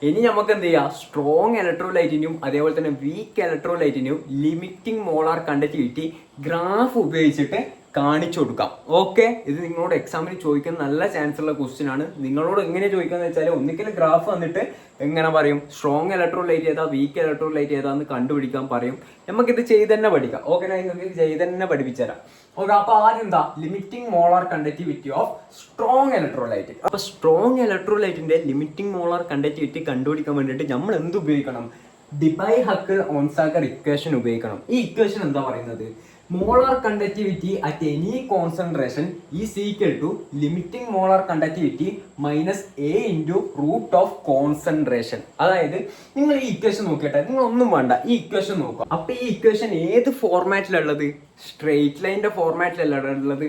ഇനി നമുക്ക് എന്ത് ചെയ്യാം? സ്ട്രോങ് ഇലക്ട്രോലൈറ്റിനും അതേപോലെ തന്നെ വീക്ക് ഇലക്ട്രോലൈറ്റിനും ലിമിറ്റിംഗ് മോളാർ കണ്ടക്ടിവിറ്റി ഗ്രാഫ് ഉപയോഗിച്ചിട്ട് കാണിച്ചു കൊടുക്കാം. ഓക്കെ, ഇത് നിങ്ങളോട് എക്സാമിന് ചോദിക്കാൻ നല്ല ചാൻസ് ഉള്ള ക്വസ്റ്റ്യൻ ആണ്. നിങ്ങളോട് എങ്ങനെ ചോദിക്കാന്ന് വെച്ചാൽ ഒന്നിക്കൽ ഗ്രാഫ് വന്നിട്ട് എങ്ങനെ പറയും സ്ട്രോങ് ഇലക്ട്രോലൈറ്റ് ഏതാ വീക്ക് ഇലക്ട്രോലൈറ്റ് ഏതാന്ന് കണ്ടുപിടിക്കാൻ പറയും. നമുക്കിത് ചെയ്ത് തന്നെ പഠിക്കാം. ഓക്കെ, ഞാൻ നിങ്ങൾക്ക് ചെയ്ത് തന്നെ പഠിപ്പിച്ചു തരാം. ഓക്കെ, അപ്പൊ ആദ്യം എന്താ limiting molar conductivity of strong electrolyte. അപ്പൊ സ്ട്രോങ് ഇലക്ട്രോലൈറ്റിന്റെ ലിമിറ്റിംഗ് മോളാർ കണ്ടക്ടിവിറ്റി കണ്ടുപിടിക്കാൻ വേണ്ടിയിട്ട് നമ്മൾ എന്ത് ഉപയോഗിക്കണം? ഡിബൈ-ഹക്കൽ-ഓൺസാക്കർ ഇക്വേഷൻ ഉപയോഗിക്കണം. ഈ ഇക്വേഷൻ എന്താ പറയുന്നത്? Molar conductivity at any concentration is equal to limiting molar conductivity minus A × root of concentration. അതായത് നിങ്ങൾ ഈ ഇക്വേഷൻ നോക്കിയിട്ട് നിങ്ങൾ ഒന്നും വേണ്ട, ഈ ഇക്വേഷൻ നോക്കുക. അപ്പൊ ഈ ഇക്വേഷൻ ഏത് ഫോർമാറ്റിലുള്ളത്? സ്ട്രെയിറ്റ് ലൈനിന്റെ ഫോർമാറ്റിലല്ല ഉള്ളത്,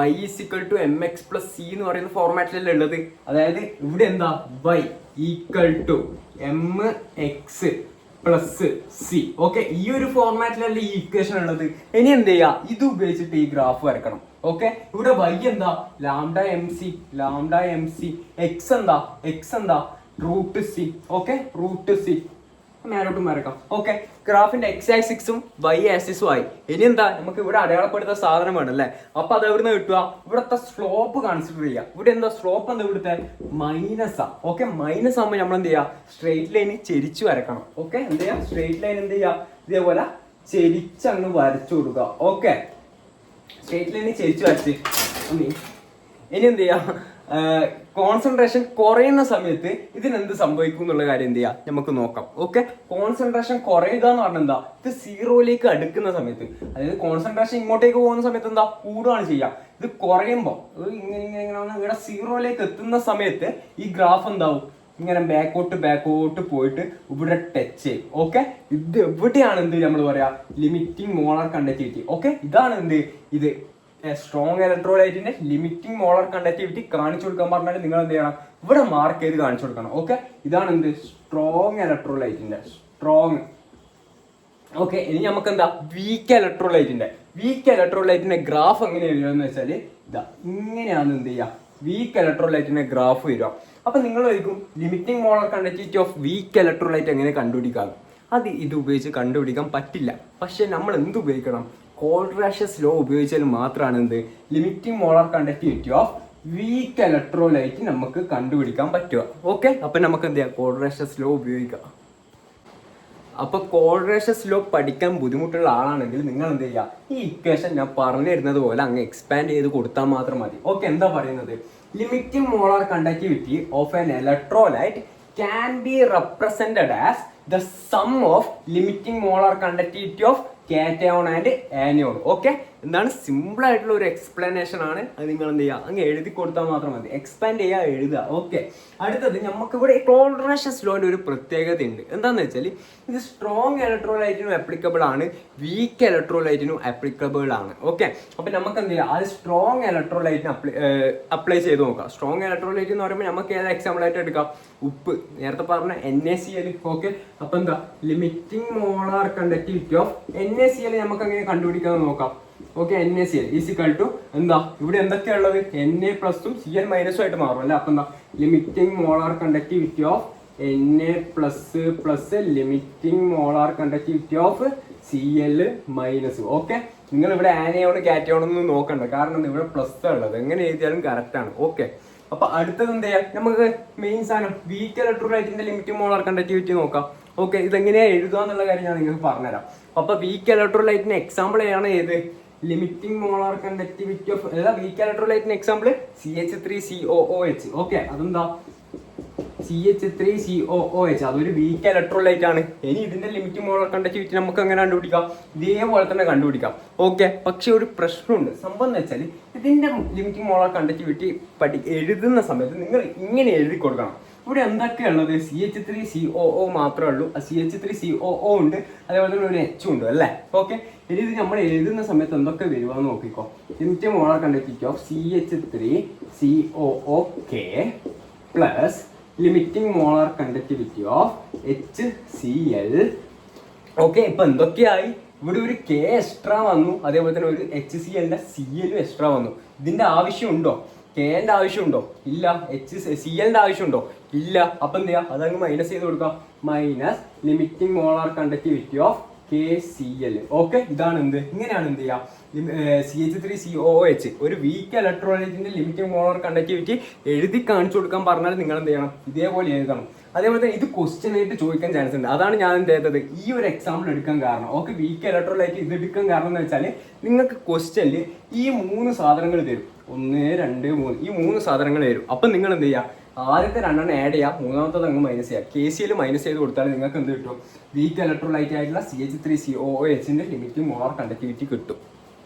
y = mx + c എന്ന് പറയുന്ന ഫോർമാറ്റിലല്ല ഉള്ളത്. അതായത് ഇവിടെ എന്താ y = mx + c. ഓക്കെ, ഈ ഒരു ഫോർമാറ്റിലല്ല ഈ ഇക്വേഷൻ ഉള്ളത്. ഇനി എന്ത് ചെയ്യാ? ഇത് ഉപയോഗിച്ചിട്ട് ഈ ഗ്രാഫ് വരക്കണം. ഓക്കെ, ഇവിടെ y എന്താ? Lambda M C. എക്സ് എന്താ? √c. ഓക്കെ, √c മേലോട്ടും വരക്കാം. ഓക്കെ, ഗ്രാഫിന്റെ x ആക്സിസും y ആക്സിസും ആയി. ഇനി എന്താ? നമുക്ക് ഇവിടെ അടയാളപ്പെടുത്ത സാധനം വേണം അല്ലേ? അപ്പൊ അത് എവിടുന്ന് കിട്ടുക? ഇവിടുത്തെ സ്ലോപ്പ് കൺസിഡർ ചെയ്യുക. ഇവിടെ എന്താ സ്ലോപ്പ്? എന്താ ഇവിടുത്തെ മൈനസാ. ഓക്കെ, മൈനസ് ആകുമ്പോൾ നമ്മൾ എന്ത് ചെയ്യുക? സ്ട്രെയിറ്റ് ലൈന് ചെരിച്ചു വരക്കണം. ഓക്കെ, എന്ത് ചെയ്യുക? സ്ട്രെയിറ്റ് ലൈൻ എന്ത് ചെയ്യുക? ഇതേപോലെ ചെരിച്ചങ്ങ് വരച്ചു കൊടുക്കുക. ഓക്കെ, സ്ട്രെയിറ്റ് ലൈന് ചെരിച്ചു വരച്ച് ഇനി എന്ത് ചെയ്യുക? കോൺസെൻട്രേഷൻ കുറയുന്ന സമയത്ത് ഇതിനെന്ത് സംഭവിക്കും എന്നുള്ള കാര്യം എന്ത് ചെയ്യാം നമുക്ക് നോക്കാം. ഓക്കെ, കോൺസെൻട്രേഷൻ കുറയുക എന്ന് പറഞ്ഞാൽ എന്താ? ഇത് 0ലേക്ക് അടുക്കുന്ന സമയത്ത്, അതായത് കോൺസെൻട്രേഷൻ ഇങ്ങോട്ടേക്ക് പോകുന്ന സമയത്ത് എന്താ കൂടുകയാണ് ചെയ്യുക. ഇത് കുറയുമ്പോൾ ഇങ്ങനെ ഇവിടെ 0ലേക്ക് എത്തുന്ന സമയത്ത് ഈ ഗ്രാഫ് എന്താവും? ഇങ്ങനെ ബാക്കോട്ട് പോയിട്ട് ഇവിടെ ടച്ച് ചെയ്യും. ഓക്കെ, ഇത് എവിടെയാണ് എന്ത് നമ്മൾ പറയാ ലിമിറ്റിംഗ് മോളാർ കണ്ടക്ടിവിറ്റി. ഓക്കെ, ഇതാണ് എന്ത് ഇത് സ്ട്രോങ് ഇലക്ട്രോലൈറ്റിന്റെ ലിമിറ്റിംഗ് മോളാർ കണ്ടക്ടിവിറ്റി കാണിച്ചു കൊടുക്കാൻ പറഞ്ഞാൽ നിങ്ങൾ എന്ത് ചെയ്യണം, ഇവിടെ മാർക്ക് ചെയ്ത് കാണിച്ചു കൊടുക്കണം. ഓക്കെ, ഇതാണ് എന്ത് സ്ട്രോങ് ഇലക്ട്രോലൈറ്റിന്റെ സ്ട്രോങ്. ഓക്കെ, ഇനി നമുക്ക് എന്താ വീക്ക് ഇലക്ട്രോലൈറ്റിന്റെ ഗ്രാഫ് എങ്ങനെ എഴുതുക വെച്ചാൽ ഇതാ ഇങ്ങനെയാണ് എന്ത് ചെയ്യുക വീക്ക് ഇലക്ട്രോലൈറ്റിന്റെ ഗ്രാഫ് വരിക. അപ്പൊ നിങ്ങൾ ചോദിക്കും limiting molar conductivity of week electrolyte എങ്ങനെ കണ്ടുപിടിക്കാം? അത് ഇത് ഉപയോഗിച്ച് കണ്ടുപിടിക്കാൻ പറ്റില്ല. പക്ഷെ നമ്മൾ എന്ത് ഉപയോഗിക്കണം, കോൾറാഷസ് ലോ ഉപയോഗിച്ചാൽ മാത്രമാണ് എന്ത് limiting molar conductivity of week electrolyte നമുക്ക് കണ്ടുപിടിക്കാൻ പറ്റുക. ഓക്കെ, അപ്പൊ നമുക്ക് എന്ത് ചെയ്യാം, കോൾറാഷസ് ലോ ഉപയോഗിക്കാം. അപ്പൊ കോൾറാഷസ് ലോ പഠിക്കാൻ ബുദ്ധിമുട്ടുള്ള ആളാണെങ്കിൽ നിങ്ങൾ എന്ത് ചെയ്യുക, ഈ ഇക്വേഷൻ ഞാൻ പറഞ്ഞു തരുന്നത് പോലെ അങ്ങ് എക്സ്പാൻഡ് ചെയ്ത് കൊടുത്താൽ മാത്രം മതി. ഓക്കെ, എന്താ പറയുന്നത്, limiting molar conductivity of an electrolyte can be represented as the sum of limiting molar conductivity of cation and anion. Okay, എന്താണ് സിമ്പിൾ ആയിട്ടുള്ള ഒരു എക്സ്പ്ലനേഷൻ ആണ്. അത് നിങ്ങൾ എന്ത് ചെയ്യുക, അങ്ങ് എഴുതി കൊടുത്താൽ മാത്രം മതി, എക്സ്പാൻഡ് ചെയ്യുക, എഴുതുക. ഓക്കെ, അടുത്തത് നമുക്ക് ഇവിടെ കോൾറാഷസ് ലോന്റെ ഒരു പ്രത്യേകത ഉണ്ട്. എന്താണെന്ന് വെച്ചാൽ ഇത് സ്ട്രോങ് ഇലക്ട്രോലൈറ്റിനും ആപ്ലിക്കബിൾ ആണ്, വീക്ക് ഇലക്ട്രോലൈറ്റിനും ആപ്ലിക്കബിൾ ആണ്. ഓക്കെ, അപ്പൊ നമുക്ക് എന്ത് ചെയ്യാം, അത് സ്ട്രോങ് ഇലക്ട്രോലൈറ്റിന് അപ്ലൈ ചെയ്ത് നോക്കാം. സ്ട്രോങ് ഇലക്ട്രോലൈറ്റ് എന്ന് പറയുമ്പോൾ നമുക്ക് ഏത് എക്സാമ്പിൾ ആയിട്ട് എടുക്കാം, ഉപ്പ്, നേരത്തെ പറഞ്ഞ NaCl. ഓക്കെ, അപ്പൊ എന്താ limiting molar conductivity of NaCl നമുക്ക് അങ്ങനെ കണ്ടുപിടിക്കാമെന്ന് നോക്കാം. ഓക്കെ, NaCl ഈസിക്കൽ ടു എന്താ, ഇവിടെ എന്തൊക്കെയാ ഉള്ളത്, Na പ്ലസും Cl മൈനസും ആയിട്ട് മാറും അല്ലെ. അപ്പൊ എന്താ limiting molar conductivity of Na plus plus limiting molar conductivity of Cl minus. Okay, നിങ്ങൾ ഇവിടെ ആനയോൺ കാറ്റയോൺ ഒന്നും നോക്കണ്ട, കാരണം ഇവിടെ പ്ലസ് ഉള്ളത് എങ്ങനെ എഴുതിയാലും കറക്റ്റ് ആണ്. ഓക്കെ, അപ്പൊ അടുത്തത് എന്ത് ചെയ്യാം, നമുക്ക് മെയിൻ സാധനം വീക്ക് ഇലക്ട്രോലൈറ്റിന്റെ ലിമിറ്റിംഗ് മോളാർ കണ്ടക്ടിവിറ്റി നോക്കാം. ഓക്കെ, ഇതെങ്ങനെയാ എഴുതുക എന്നുള്ള കാര്യം ഞാൻ നിങ്ങൾക്ക് പറഞ്ഞുതരാം. അപ്പൊ വീക്ക് ഇലക്ട്രോലൈറ്റിന് എക്സാമ്പിൾ ആണ് ഏത്, limiting molar conductivity of weak ഇലക്ട്രോലൈറ്റിന് എക്സാമ്പിൾ CH3COOH. ഓക്കെ, അതെന്താ CH3COOH, അതൊരു വീക്ക് ഇലക്ട്രോലൈറ്റ് ആണ്. ഇനി ഇതിന്റെ ലിമിറ്റിംഗ് മോളാർ കണ്ടക്ടിവിറ്റി നമുക്ക് എങ്ങനെ കണ്ടുപിടിക്കാം, ഇതേപോലെ തന്നെ കണ്ടുപിടിക്കാം. ഓക്കെ, പക്ഷെ ഒരു പ്രശ്നമുണ്ട്. സംഭവം എന്ന് വെച്ചാൽ ഇതിന്റെ ലിമിറ്റിംഗ് മോളാർ കണ്ടക്ടിവിറ്റി എഴുതുന്ന സമയത്ത് നിങ്ങൾ ഇങ്ങനെ എഴുതി കൊടുക്കണം. ഇവിടെ എന്തൊക്കെയുള്ളത്, CH3COO മാത്രമേ ഉള്ളൂ, CH3COO ഉണ്ട്, അതേപോലെ തന്നെ ഒരു H ഉണ്ട് അല്ലേ. ഓക്കെ, ഇനി ഇത് നമ്മൾ എഴുതുന്ന സമയത്ത് എന്തൊക്കെ വരുവാന്ന് നോക്കിക്കോ. Limiting molar conductivity of CH3COOK plus limiting molar conductivity of HCl. Okay, ഇപ്പൊ എന്തൊക്കെയായി, ഇവിടെ ഒരു K എക്സ്ട്രാ വന്നു, അതേപോലെ തന്നെ ഒരു HClന്റെ Cl എക്സ്ട്രാ വന്നു. ഇതിന്റെ ആവശ്യമുണ്ടോ, Kന്റെ ആവശ്യമുണ്ടോ, ഇല്ല. Clന്റെ ആവശ്യമുണ്ടോ, ഇല്ല. അപ്പൊ എന്ത് ചെയ്യാം, അതങ്ങ് മൈനസ് ചെയ്ത് കൊടുക്കാം, minus limiting molar conductivity of KCl. Okay, ഇതാണ് എന്ത്, ഇങ്ങനെയാണ് എന്ത് ചെയ്യാം, CH3COOH ഒരു വീക്ക് ഇലക്ട്രോലൈറ്റിന്റെ ലിമിറ്റിംഗ് മോളാർ കണ്ടക്ടിവിറ്റി എഴുതി കാണിച്ചു കൊടുക്കാൻ പറഞ്ഞാൽ നിങ്ങൾ എന്ത് ചെയ്യണം, ഇതേപോലെ എഴുതണം. അതേപോലെ തന്നെ ഇത് ക്വസ്റ്റ്യൻ ആയിട്ട് ചോദിക്കാൻ ചാൻസ് ഉണ്ട്. അതാണ് ഞാൻ എന്ത് ചെയ്തത്, ഈ ഒരു എക്സാമ്പിൾ എടുക്കാൻ കാരണം. ഓക്കെ, വീക്ക് ഇലക്ട്രോലൈറ്റ് ഇത് എടുക്കാൻ കാരണം എന്ന് വെച്ചാൽ നിങ്ങൾക്ക് ക്വസ്റ്റ്യനിൽ ഈ 3 സാധനങ്ങൾ തരും, 1 2 3, ഈ 3 സാധനങ്ങൾ തരും. അപ്പം നിങ്ങൾ എന്ത് ചെയ്യുക, ആദ്യത്തെ 2 ആഡ് ചെയ്യുക, മൂന്നാമത്തത് അങ്ങ് മൈനസ് ചെയ്യുക. KCl മൈനസ് ചെയ്ത് കൊടുത്താൽ നിങ്ങൾക്ക് എന്ത് കിട്ടും, വീക്ക് ഇലക്ട്രോലൈറ്റ് ആയിട്ടുള്ള CH3COOHന്റെ ലിമിറ്റിംഗ് മോളാർ കണ്ടക്ടിവിറ്റി കിട്ടും.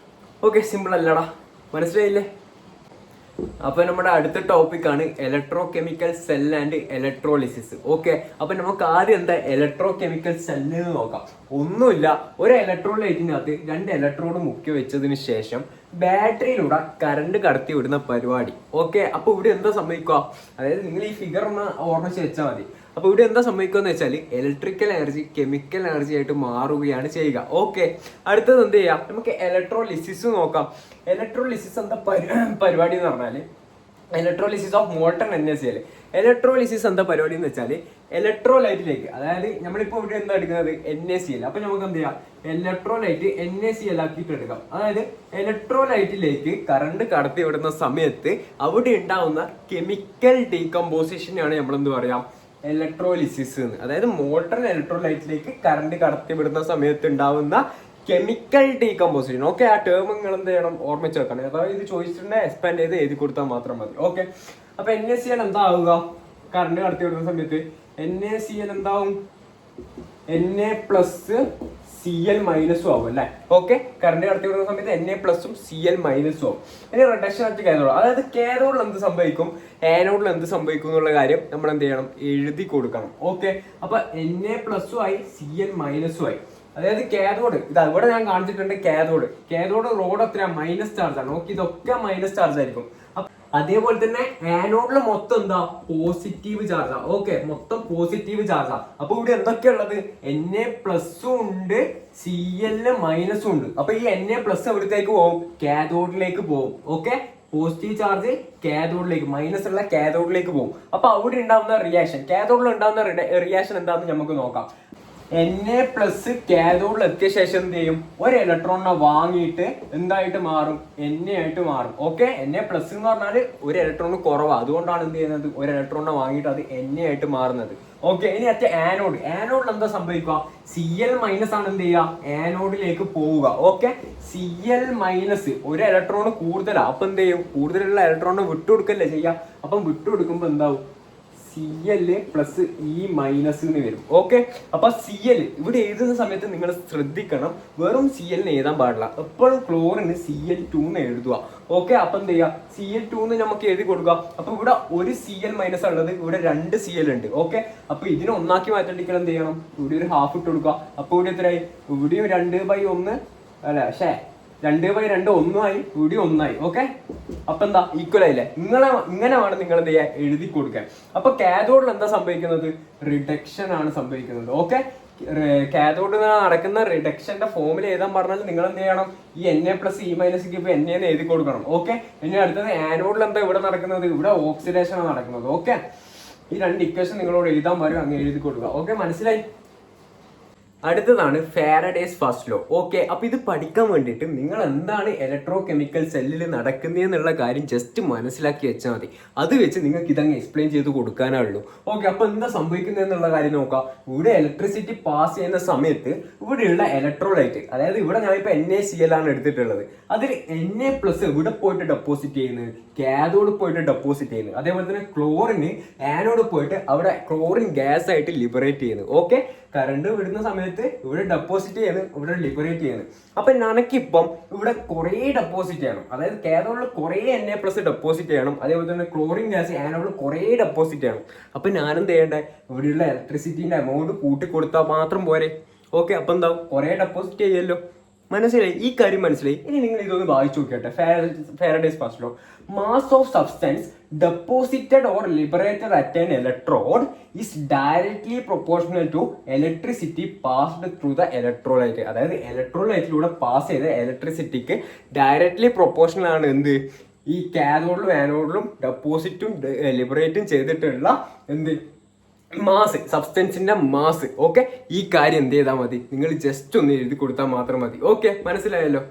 ഓക്കെ, സിമ്പിൾ അല്ലടാ, മനസ്സിലായില്ലേ? അപ്പൊ നമ്മുടെ അടുത്ത ടോപ്പിക്കാണ് electro chemical cell and electrolysis. Okay, അപ്പൊ നമുക്ക് ആദ്യം എന്താ ഇലക്ട്രോ കെമിക്കൽ സെല്ല് എന്ന് നോക്കാം. ഒന്നുമില്ല, ഒരു ഇലക്ട്രോലൈറ്റിനകത്ത് 2 ഇലക്ട്രോഡ് മുക്കി വെച്ചതിന് ശേഷം ബാറ്ററിയിലൂടെ കറണ്ട് കടത്തി വിടുന്ന പരിപാടി. ഓക്കെ, അപ്പൊ ഇവിടെ എന്താ സംഭവിക്കുക, അതായത് നിങ്ങൾ ഈ ഫിഗർ ഒന്ന് ഓർമ്മിച്ച് വെച്ചാൽ മതി. അപ്പൊ ഇവിടെ എന്താ സംഭവിക്കുക എന്ന് വെച്ചാൽ ഇലക്ട്രിക്കൽ എനർജി കെമിക്കൽ എനർജി ആയിട്ട് മാറുകയാണ് ചെയ്യുക. ഓക്കെ, അടുത്തത് എന്ത് ചെയ്യാം, നമുക്ക് ഇലക്ട്രോലിസിസ് നോക്കാം. ഇലക്ട്രോലിസിസ് എന്താ പരിപാടി എന്ന് പറഞ്ഞാൽ electrolysis of molten NaCl. Electrolysis എന്താ പരിപാടി എന്ന് വെച്ചാൽ ഇലക്ട്രോലൈറ്റിലേക്ക്, അതായത് നമ്മളിപ്പോൾ ഇവിടെ എന്താ എടുക്കുന്നത്, NaCl. അപ്പൊ നമുക്ക് എന്ത് ചെയ്യാം, ഇലക്ട്രോലൈറ്റ് NaCl ആക്കിയിട്ട് എടുക്കാം. അതായത് ഇലക്ട്രോലൈറ്റിലേക്ക് കറണ്ട് കടത്തി വിടുന്ന സമയത്ത് അവിടെ ഉണ്ടാവുന്ന കെമിക്കൽ ഡീകമ്പോസിഷനാണ് നമ്മളെന്ത് പറയാം, ഇലക്ട്രോലിസിസ് എന്ന്. അതായത് മോൾട്ടൺ ഇലക്ട്രോലൈറ്റിലേക്ക് കറണ്ട് കടത്തി വിടുന്ന സമയത്ത് ഉണ്ടാവുന്ന കെമിക്കൽ ഡീകമ്പോസിഷൻ. ഓക്കെ, ആ ടേം നിങ്ങൾ എന്ത് ചെയ്യണം, ഓർമ്മിച്ച് വെക്കണം. അതായത് ഇത് ചോദിച്ചിട്ടുണ്ടെങ്കിൽ എക്സ്പാൻഡ് ചെയ്ത് എഴുതി കൊടുത്താൽ മാത്രം മതി. ഓക്കെ, അപ്പൊ NaCl എന്താവുക, കറണ്ട് കടത്തി വിടുന്ന സമയത്ത് NaCl എന്താവും, Na പ്ലസ് Cl മൈനസും ആവും അല്ലേ. ഓക്കെ, കറണ്ട് കടത്തി വിടുന്ന സമയത്ത് Na+ഉം Cl മൈനസും ആവും. ഇനി റിഡക്ഷൻ അറ്റ് കാഥോഡ്, അതായത് കാഥോഡിൽ എന്ത് സംഭവിക്കും, ആനോഡിൽ എന്ത് സംഭവിക്കും എന്നുള്ള കാര്യം നമ്മൾ എന്ത് ചെയ്യണം, എഴുതി കൊടുക്കണം. ഓക്കെ, അപ്പൊ Na+ഉം ആയി Cl മൈനസും ആയി. അതായത് കാഥോഡ് ഇത് ഇവിടെ ഞാൻ കാണിച്ചിട്ടുണ്ട്. കാഥോഡ് റോഡ് എത്രയാ, മൈനസ് ചാർജ് ആണ്. ഓക്കെ, ഇതൊക്കെ മൈനസ് ചാർജ് ആയിരിക്കും. അതേപോലെ തന്നെ ആനോഡിൽ മൊത്തം എന്താ, പോസിറ്റീവ് ചാർജാ. ഓക്കെ, മൊത്തം പോസിറ്റീവ് ചാർജാ. അപ്പൊ ഇവിടെ എന്തൊക്കെയുള്ളത്, Na+ഉം ഉണ്ട്, Cl മൈനസും ഉണ്ട്. അപ്പൊ ഈ Na+ എവിടത്തേക്ക് പോകും, കാഥോഡിലേക്ക് പോകും. ഓക്കെ, പോസിറ്റീവ് ചാർജ് കാഥോഡിലേക്ക്, മൈനസ് ഉള്ള കാഥോഡിലേക്ക് പോകും. അപ്പൊ അവിടെ ഉണ്ടാവുന്ന റിയാക്ഷൻ, കാഥോഡിൽ ഉണ്ടാവുന്ന റിയാക്ഷൻ എന്താണെന്ന് നമുക്ക് നോക്കാം. Na+ കാഥോഡിൽ എത്തിയ ശേഷം എന്ത് ചെയ്യും, ഒരു ഇലക്ട്രോണിനെ വാങ്ങിയിട്ട് എന്തായിട്ട് മാറും, Na ആയിട്ട് മാറും. ഓക്കെ, Na+ എന്ന് പറഞ്ഞാൽ ഒരു ഇലക്ട്രോൺ കുറവാണ്, അതുകൊണ്ടാണ് എന്ത് ചെയ്യുന്നത്, ഒരു ഇലക്ട്രോണിനെ വാങ്ങിയിട്ട് അത് Na ആയിട്ട് മാറുന്നത്. ഓക്കെ, ഇനി അറ്റ ആനോഡിൽ എന്താ സംഭവിക്കുക, Cl മൈനസ് ആണ് എന്ത് ചെയ്യുക, ആനോഡിലേക്ക് പോവുക. ഓക്കെ, Cl മൈനസ് ഒരു ഇലക്ട്രോൺ കൂടുതലാണ്. അപ്പൊ എന്ത് ചെയ്യും, കൂടുതലുള്ള ഇലക്ട്രോണിനെ വിട്ടുകൊടുക്കല്ലേ ചെയ്യുക. അപ്പം വിട്ടുകൊടുക്കുമ്പോൾ എന്താവും, Cl പ്ലസ് E മൈനസ് എന്ന് വരും. ഓക്കെ, അപ്പൊ Cl ഇവിടെ എഴുതുന്ന സമയത്ത് നിങ്ങൾ ശ്രദ്ധിക്കണം, വെറും Cl എഴുതാൻ പാടില്ല. എപ്പോഴും ക്ലോറിന് Cl2 എന്ന് എഴുതുക. ഓക്കെ, അപ്പൊ എന്ത് ചെയ്യുക, Cl2 എന്ന് നമുക്ക് എഴുതി കൊടുക്കുക. അപ്പൊ ഇവിടെ ഒരു Cl മൈനസ് ഉള്ളത്, ഇവിടെ 2 Cl ഉണ്ട്. ഓക്കെ, അപ്പൊ ഇതിനെ ഒന്നാക്കി മാറ്റണ്ടെങ്കിൽ എന്ത് ചെയ്യണം, ഇവിടെ ഒരു ഹാഫ് ഇട്ട് കൊടുക്കുക. അപ്പൊ ഇവിടെ എത്രയായി, ഇവിടെയും 2/1 അല്ല 2/2 ഒന്നായി, ഇവിടെ ഒന്നായി. ഓക്കെ, അപ്പൊ എന്താ, ഈക്വൽ ആയില്ലേ. ഇങ്ങനെ വേണം നിങ്ങൾ എന്ത് ചെയ്യാൻ, എഴുതി കൊടുക്കാൻ. അപ്പൊ കാഥോഡിൽ എന്താ സംഭവിക്കുന്നത്, റിഡക്ഷൻ ആണ് സംഭവിക്കുന്നത്. ഓക്കെ, കാഥോഡിൽ നടക്കുന്ന റിഡക്ഷന്റെ ഫോമിൽ എഴുതാൻ പറഞ്ഞാൽ നിങ്ങൾ എന്ത് ചെയ്യണം, ഈ Na+E- ഇപ്പൊ Na എന്ന് എഴുതി കൊടുക്കണം. ഓക്കെ, ഇനി അടുത്തത് ആനോഡിൽ എന്താ ഇവിടെ നടക്കുന്നത്, ഇവിടെ ഓക്സിഡേഷൻ ആണ് നടക്കുന്നത്. ഓക്കെ, ഈ 2 ഇക്വേഷൻ നിങ്ങളോട് എഴുതാൻ പറയും, അങ്ങനെ എഴുതി കൊടുക്കുക. ഓക്കെ, മനസ്സിലായി. അടുത്തതാണ് ഫാരഡേസ് ഫസ്റ്റ് ലോ. ഓക്കെ, അപ്പൊ ഇത് പഠിക്കാൻ വേണ്ടിയിട്ട് നിങ്ങൾ എന്താണ് ഇലക്ട്രോ കെമിക്കൽ സെല്ലിൽ നടക്കുന്നതെന്നുള്ള കാര്യം ജസ്റ്റ് മനസ്സിലാക്കി വെച്ചാൽ മതി. അത് വെച്ച് നിങ്ങൾക്ക് ഇതങ്ങ് എക്സ്പ്ലെയിൻ ചെയ്ത് കൊടുക്കാനുള്ളൂ. ഓക്കെ, അപ്പൊ എന്താ സംഭവിക്കുന്നത് എന്നുള്ള കാര്യം നോക്കാം. ഇവിടെ ഇലക്ട്രിസിറ്റി പാസ് ചെയ്യുന്ന സമയത്ത് ഇവിടെയുള്ള ഇലക്ട്രോലൈറ്റ്, അതായത് ഇവിടെ ഞാനിപ്പോ NaCl ആണ് എടുത്തിട്ടുള്ളത്, അതിൽ Na+ ഇവിടെ പോയിട്ട് ഡെപ്പോസിറ്റ് ചെയ്യുന്നത്, കാഥോഡ് പോയിട്ട് ഡെപ്പോസിറ്റ് ചെയ്യുന്നത്. അതേപോലെ തന്നെ ക്ലോറിന് ആനോഡ് പോയിട്ട് അവിടെ ക്ലോറിൻ ഗ്യാസ് ആയിട്ട് ലിബറേറ്റ് ചെയ്യുന്നത്. ഓക്കെ, കറണ്ട് വിടുന്ന സമയത്ത് ഇവിടെ ഡെപ്പോസിറ്റ് ചെയ്യുന്നത്, ഇവിടെ ലിബറേറ്റ് ചെയ്യുന്നത്. അപ്പൊ എനിക്കിപ്പം ഇവിടെ കുറേ ഡെപ്പോസിറ്റ് ചെയ്യണം, അതായത് കാഥോഡിൽ കുറേ Na+ ഡെപ്പോസിറ്റ് ചെയ്യണം. അതേപോലെ തന്നെ ക്ലോറിൻ ഗ്യാസ് ആനോഡിൽ കുറേ ഡെപ്പോസിറ്റ് ചെയ്യണം. അപ്പൊ ഞാനെന്ത് ചെയ്യേണ്ടത്, ഇവിടെയുള്ള ഇലക്ട്രിസിറ്റിന്റെ എമൗണ്ട് കൂട്ടി കൊടുത്താൽ മാത്രം പോരെ. ഓക്കെ, അപ്പൊ എന്താവും, കുറേ ഡെപ്പോസിറ്റ് ചെയ്യല്ലോ. മനസ്സിലായി, ഈ കാര്യം മനസ്സിലായി. ഇനി നിങ്ങൾ ഇതൊന്ന് വായിച്ചു നോക്കിയട്ടെ. Faraday's first law, mass of substance deposited or liberated at an electrode is directly proportional to electricity passed through the electrolyte. അതായത് ഇലക്ട്രോലൈറ്റിലൂടെ പാസ് ചെയ്ത ഇലക്ട്രിസിറ്റിക്ക് ഡയറക്ട്ലി പ്രൊപ്പോർഷണൽ ആണ് എന്ത്, ഈ കാഥോഡിലും ആനോഡിലും ഡെപ്പോസിറ്റും ലിബറേറ്റും ചെയ്തിട്ടുള്ള എന്ത് മാസ്, സബ്സ്റ്റൻസിന്റെ മാസ്. ഓക്കെ, ഈ കാര്യം എന്ത് ചെയ്താൽ മതി, നിങ്ങൾ ജസ്റ്റ് ഒന്ന് എഴുതി കൊടുത്താൽ മാത്രം മതി. ഓക്കെ, മനസ്സിലായല്ലോ.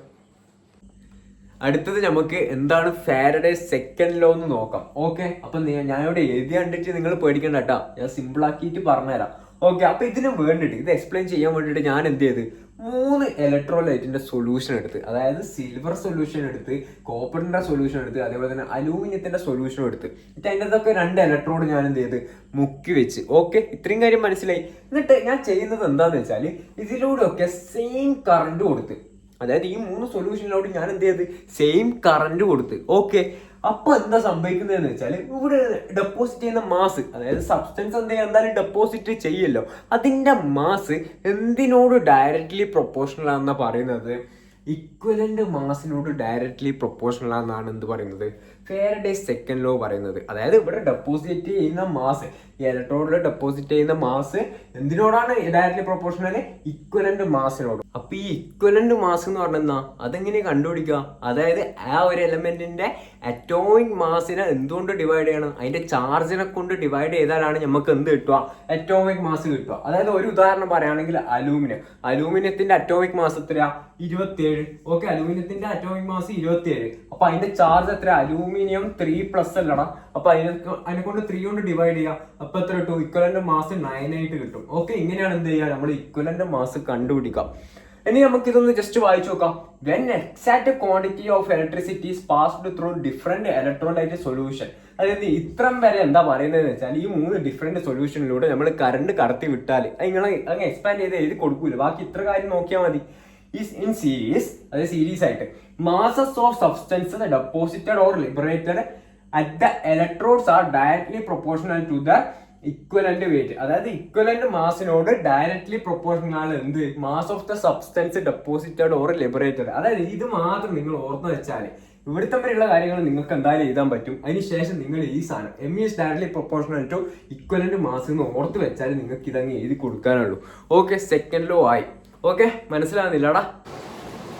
അടുത്തത് നമുക്ക് എന്താണ് ഫാരഡേസ് സെക്കൻഡ് ലോ എന്ന് നോക്കാം. ഓക്കെ, അപ്പൊ ഞാനിവിടെ എഴുതി കണ്ടിട്ട് നിങ്ങൾ പേടിക്കണ്ട കേട്ടോ, ഞാൻ സിമ്പിൾ ആക്കിയിട്ട് പറഞ്ഞുതരാം. ഓക്കെ, അപ്പൊ ഇതിന് വേണ്ടിയിട്ട്, ഇത് എക്സ്പ്ലെയിൻ ചെയ്യാൻ വേണ്ടിയിട്ട് ഞാൻ എന്ത് ചെയ്ത്, 3 ഇലക്ട്രോലൈറ്റിന്റെ സൊല്യൂഷൻ എടുത്ത്, അതായത് സിൽവർ സൊല്യൂഷൻ എടുത്ത്, കോപ്പറിന്റെ സൊല്യൂഷൻ എടുത്ത്, അതേപോലെ തന്നെ അലൂമിനിയത്തിന്റെ സൊല്യൂഷൻ എടുത്ത്, എന്നിട്ട് അതിൻ്റെതൊക്കെ 2 ഇലക്ട്രോഡ് ഞാൻ എന്ത് ചെയ്ത് മുക്കി വെച്ച്. ഓക്കെ, ഇത്രയും കാര്യം മനസ്സിലായി. എന്നിട്ട് ഞാൻ ചെയ്യുന്നത് എന്താന്ന് വെച്ചാൽ, ഇതിലൂടെയൊക്കെ സെയിം കറണ്ട് കൊടുത്ത്, അതായത് ഈ 3 സൊല്യൂഷനിലോട്ട് ഞാൻ എന്ത് ചെയ്ത് സെയിം കറണ്ട് കൊടുത്ത്. ഓക്കെ, അപ്പൊ എന്താ സംഭവിക്കുന്നതെന്ന് വെച്ചാൽ, ഇവിടെ ഡെപ്പോസിറ്റ് ചെയ്യുന്ന മാസ്, അതായത് സബ്സ്റ്റൻസ് എന്തായാലും ഡെപ്പോസിറ്റ് ചെയ്യല്ലോ, അതിന്റെ മാസ് എന്തിനോട് ഡയറക്ട്ലി പ്രൊപ്പോർഷണൽ ആണെന്നാ പറയുന്നത്, ഇക്വലന്റ് മാസിനോട് ഡയറക്ട്ലി പ്രൊപ്പോർഷണൽ ആണെന്നാണ് എന്ത് പറയുന്നത്, ഫാരഡേസ് സെക്കൻഡ് ലോ പറയുന്നത്. അതായത് ഇവിടെ ഡെപ്പോസിറ്റ് ചെയ്യുന്ന മാസ്, ഇലക്ട്രോഡിൽ ഡെപ്പോസിറ്റ് ചെയ്യുന്ന മാസ് എന്തിനോടാണ് ഡയറക്ട്ലി പ്രൊപ്പോർഷണൽ, ഇക്വലന്റ് മാസിനോട്. അപ്പൊ ഈ ഇക്വലന്റ് മാസ് എന്ന് പറഞ്ഞാൽ അതെങ്ങനെ കണ്ടുപിടിക്കുക, അതായത് ആ ഒരു എലമെന്റിന്റെ അറ്റോമിക് മാസിനെ എന്തുകൊണ്ട് ഡിവൈഡ് ചെയ്യണം, അതിന്റെ ചാർജിനെ കൊണ്ട് ഡിവൈഡ് ചെയ്താലാണ് നമുക്ക് എന്ത് കിട്ടുക, അറ്റോമിക് മാസ് കിട്ടുക. അതായത് ഒരു ഉദാഹരണം പറയുകയാണെങ്കിൽ അലൂമിനിയത്തിന്റെ അറ്റോമിക് മാസ് എത്രയാ, 27. ഓക്കെ, അലൂമിനിയത്തിന്റെ അറ്റോമിക് മാസ് 27. അപ്പൊ അതിന്റെ ചാർജ് എത്ര, അലൂമിനിയം 3+ അല്ലടാ. അപ്പൊ അതിനെ കൊണ്ട് 3 കൊണ്ട് ഡിവൈഡ് ചെയ്യാം. അപ്പൊ എത്ര കിട്ടും, ഇക്വലന്റ് മാസ് 9 ആയിട്ട് കിട്ടും. ഓക്കെ, ഇങ്ങനെയാണ് എന്ത് ചെയ്യുക, നമ്മൾ ഇക്വലന്റ് മാസ് കണ്ടുപിടിക്കാം. ഇനി നമുക്ക് ഇതൊന്ന് ജസ്റ്റ് വായിച്ചു നോക്കാം. When exact quantity of electricity is passed through different electrolyte solution, അതായത് ഇത്രം വരെ എന്താ പറയുന്നത് വെച്ചാൽ ഈ 3 ഡിഫറെന്റ് സൊല്യൂഷനിലൂടെ നമ്മൾ കറണ്ട് കടത്തി വിട്ടാൽ നിങ്ങൾ അങ്ങ് എക്സ്പാൻഡ് ചെയ്ത് എഴുതി കൊടുക്കൂല. ബാക്കി ഇത്ര കാര്യം നോക്കിയാൽ മതി. ഇൻ സീരീസ്, അതായത് സീരീസ് ആയിട്ട് masses of substance deposited or liberated at the electrodes are directly proportional to the equivalent weight. അതായത് ഇക്വലന്റ് മാസിനോട് ഡയറക്ട്ലി പ്രൊപ്പോർഷണൽ എന്ത് mass of the substance deposited or liberated. അതായത് ഇത് മാത്രം നിങ്ങൾ ഓർത്ത് വെച്ചാൽ ഇവിടുത്തെ വരെയുള്ള കാര്യങ്ങൾ നിങ്ങൾക്ക് എന്തായാലും എഴുതാൻ പറ്റും. അതിനുശേഷം നിങ്ങൾ ഈ സാധനം M is directly proportional to equivalent mass എന്ന് ഓർത്ത് വെച്ചാൽ നിങ്ങൾക്ക് ഇതങ്ങ് എഴുതി കൊടുക്കാനുള്ളൂ. ഓക്കെ, സെക്കൻഡ് ലോ ആയി. ഓക്കെ, മനസ്സിലാകുന്നില്ലടാ?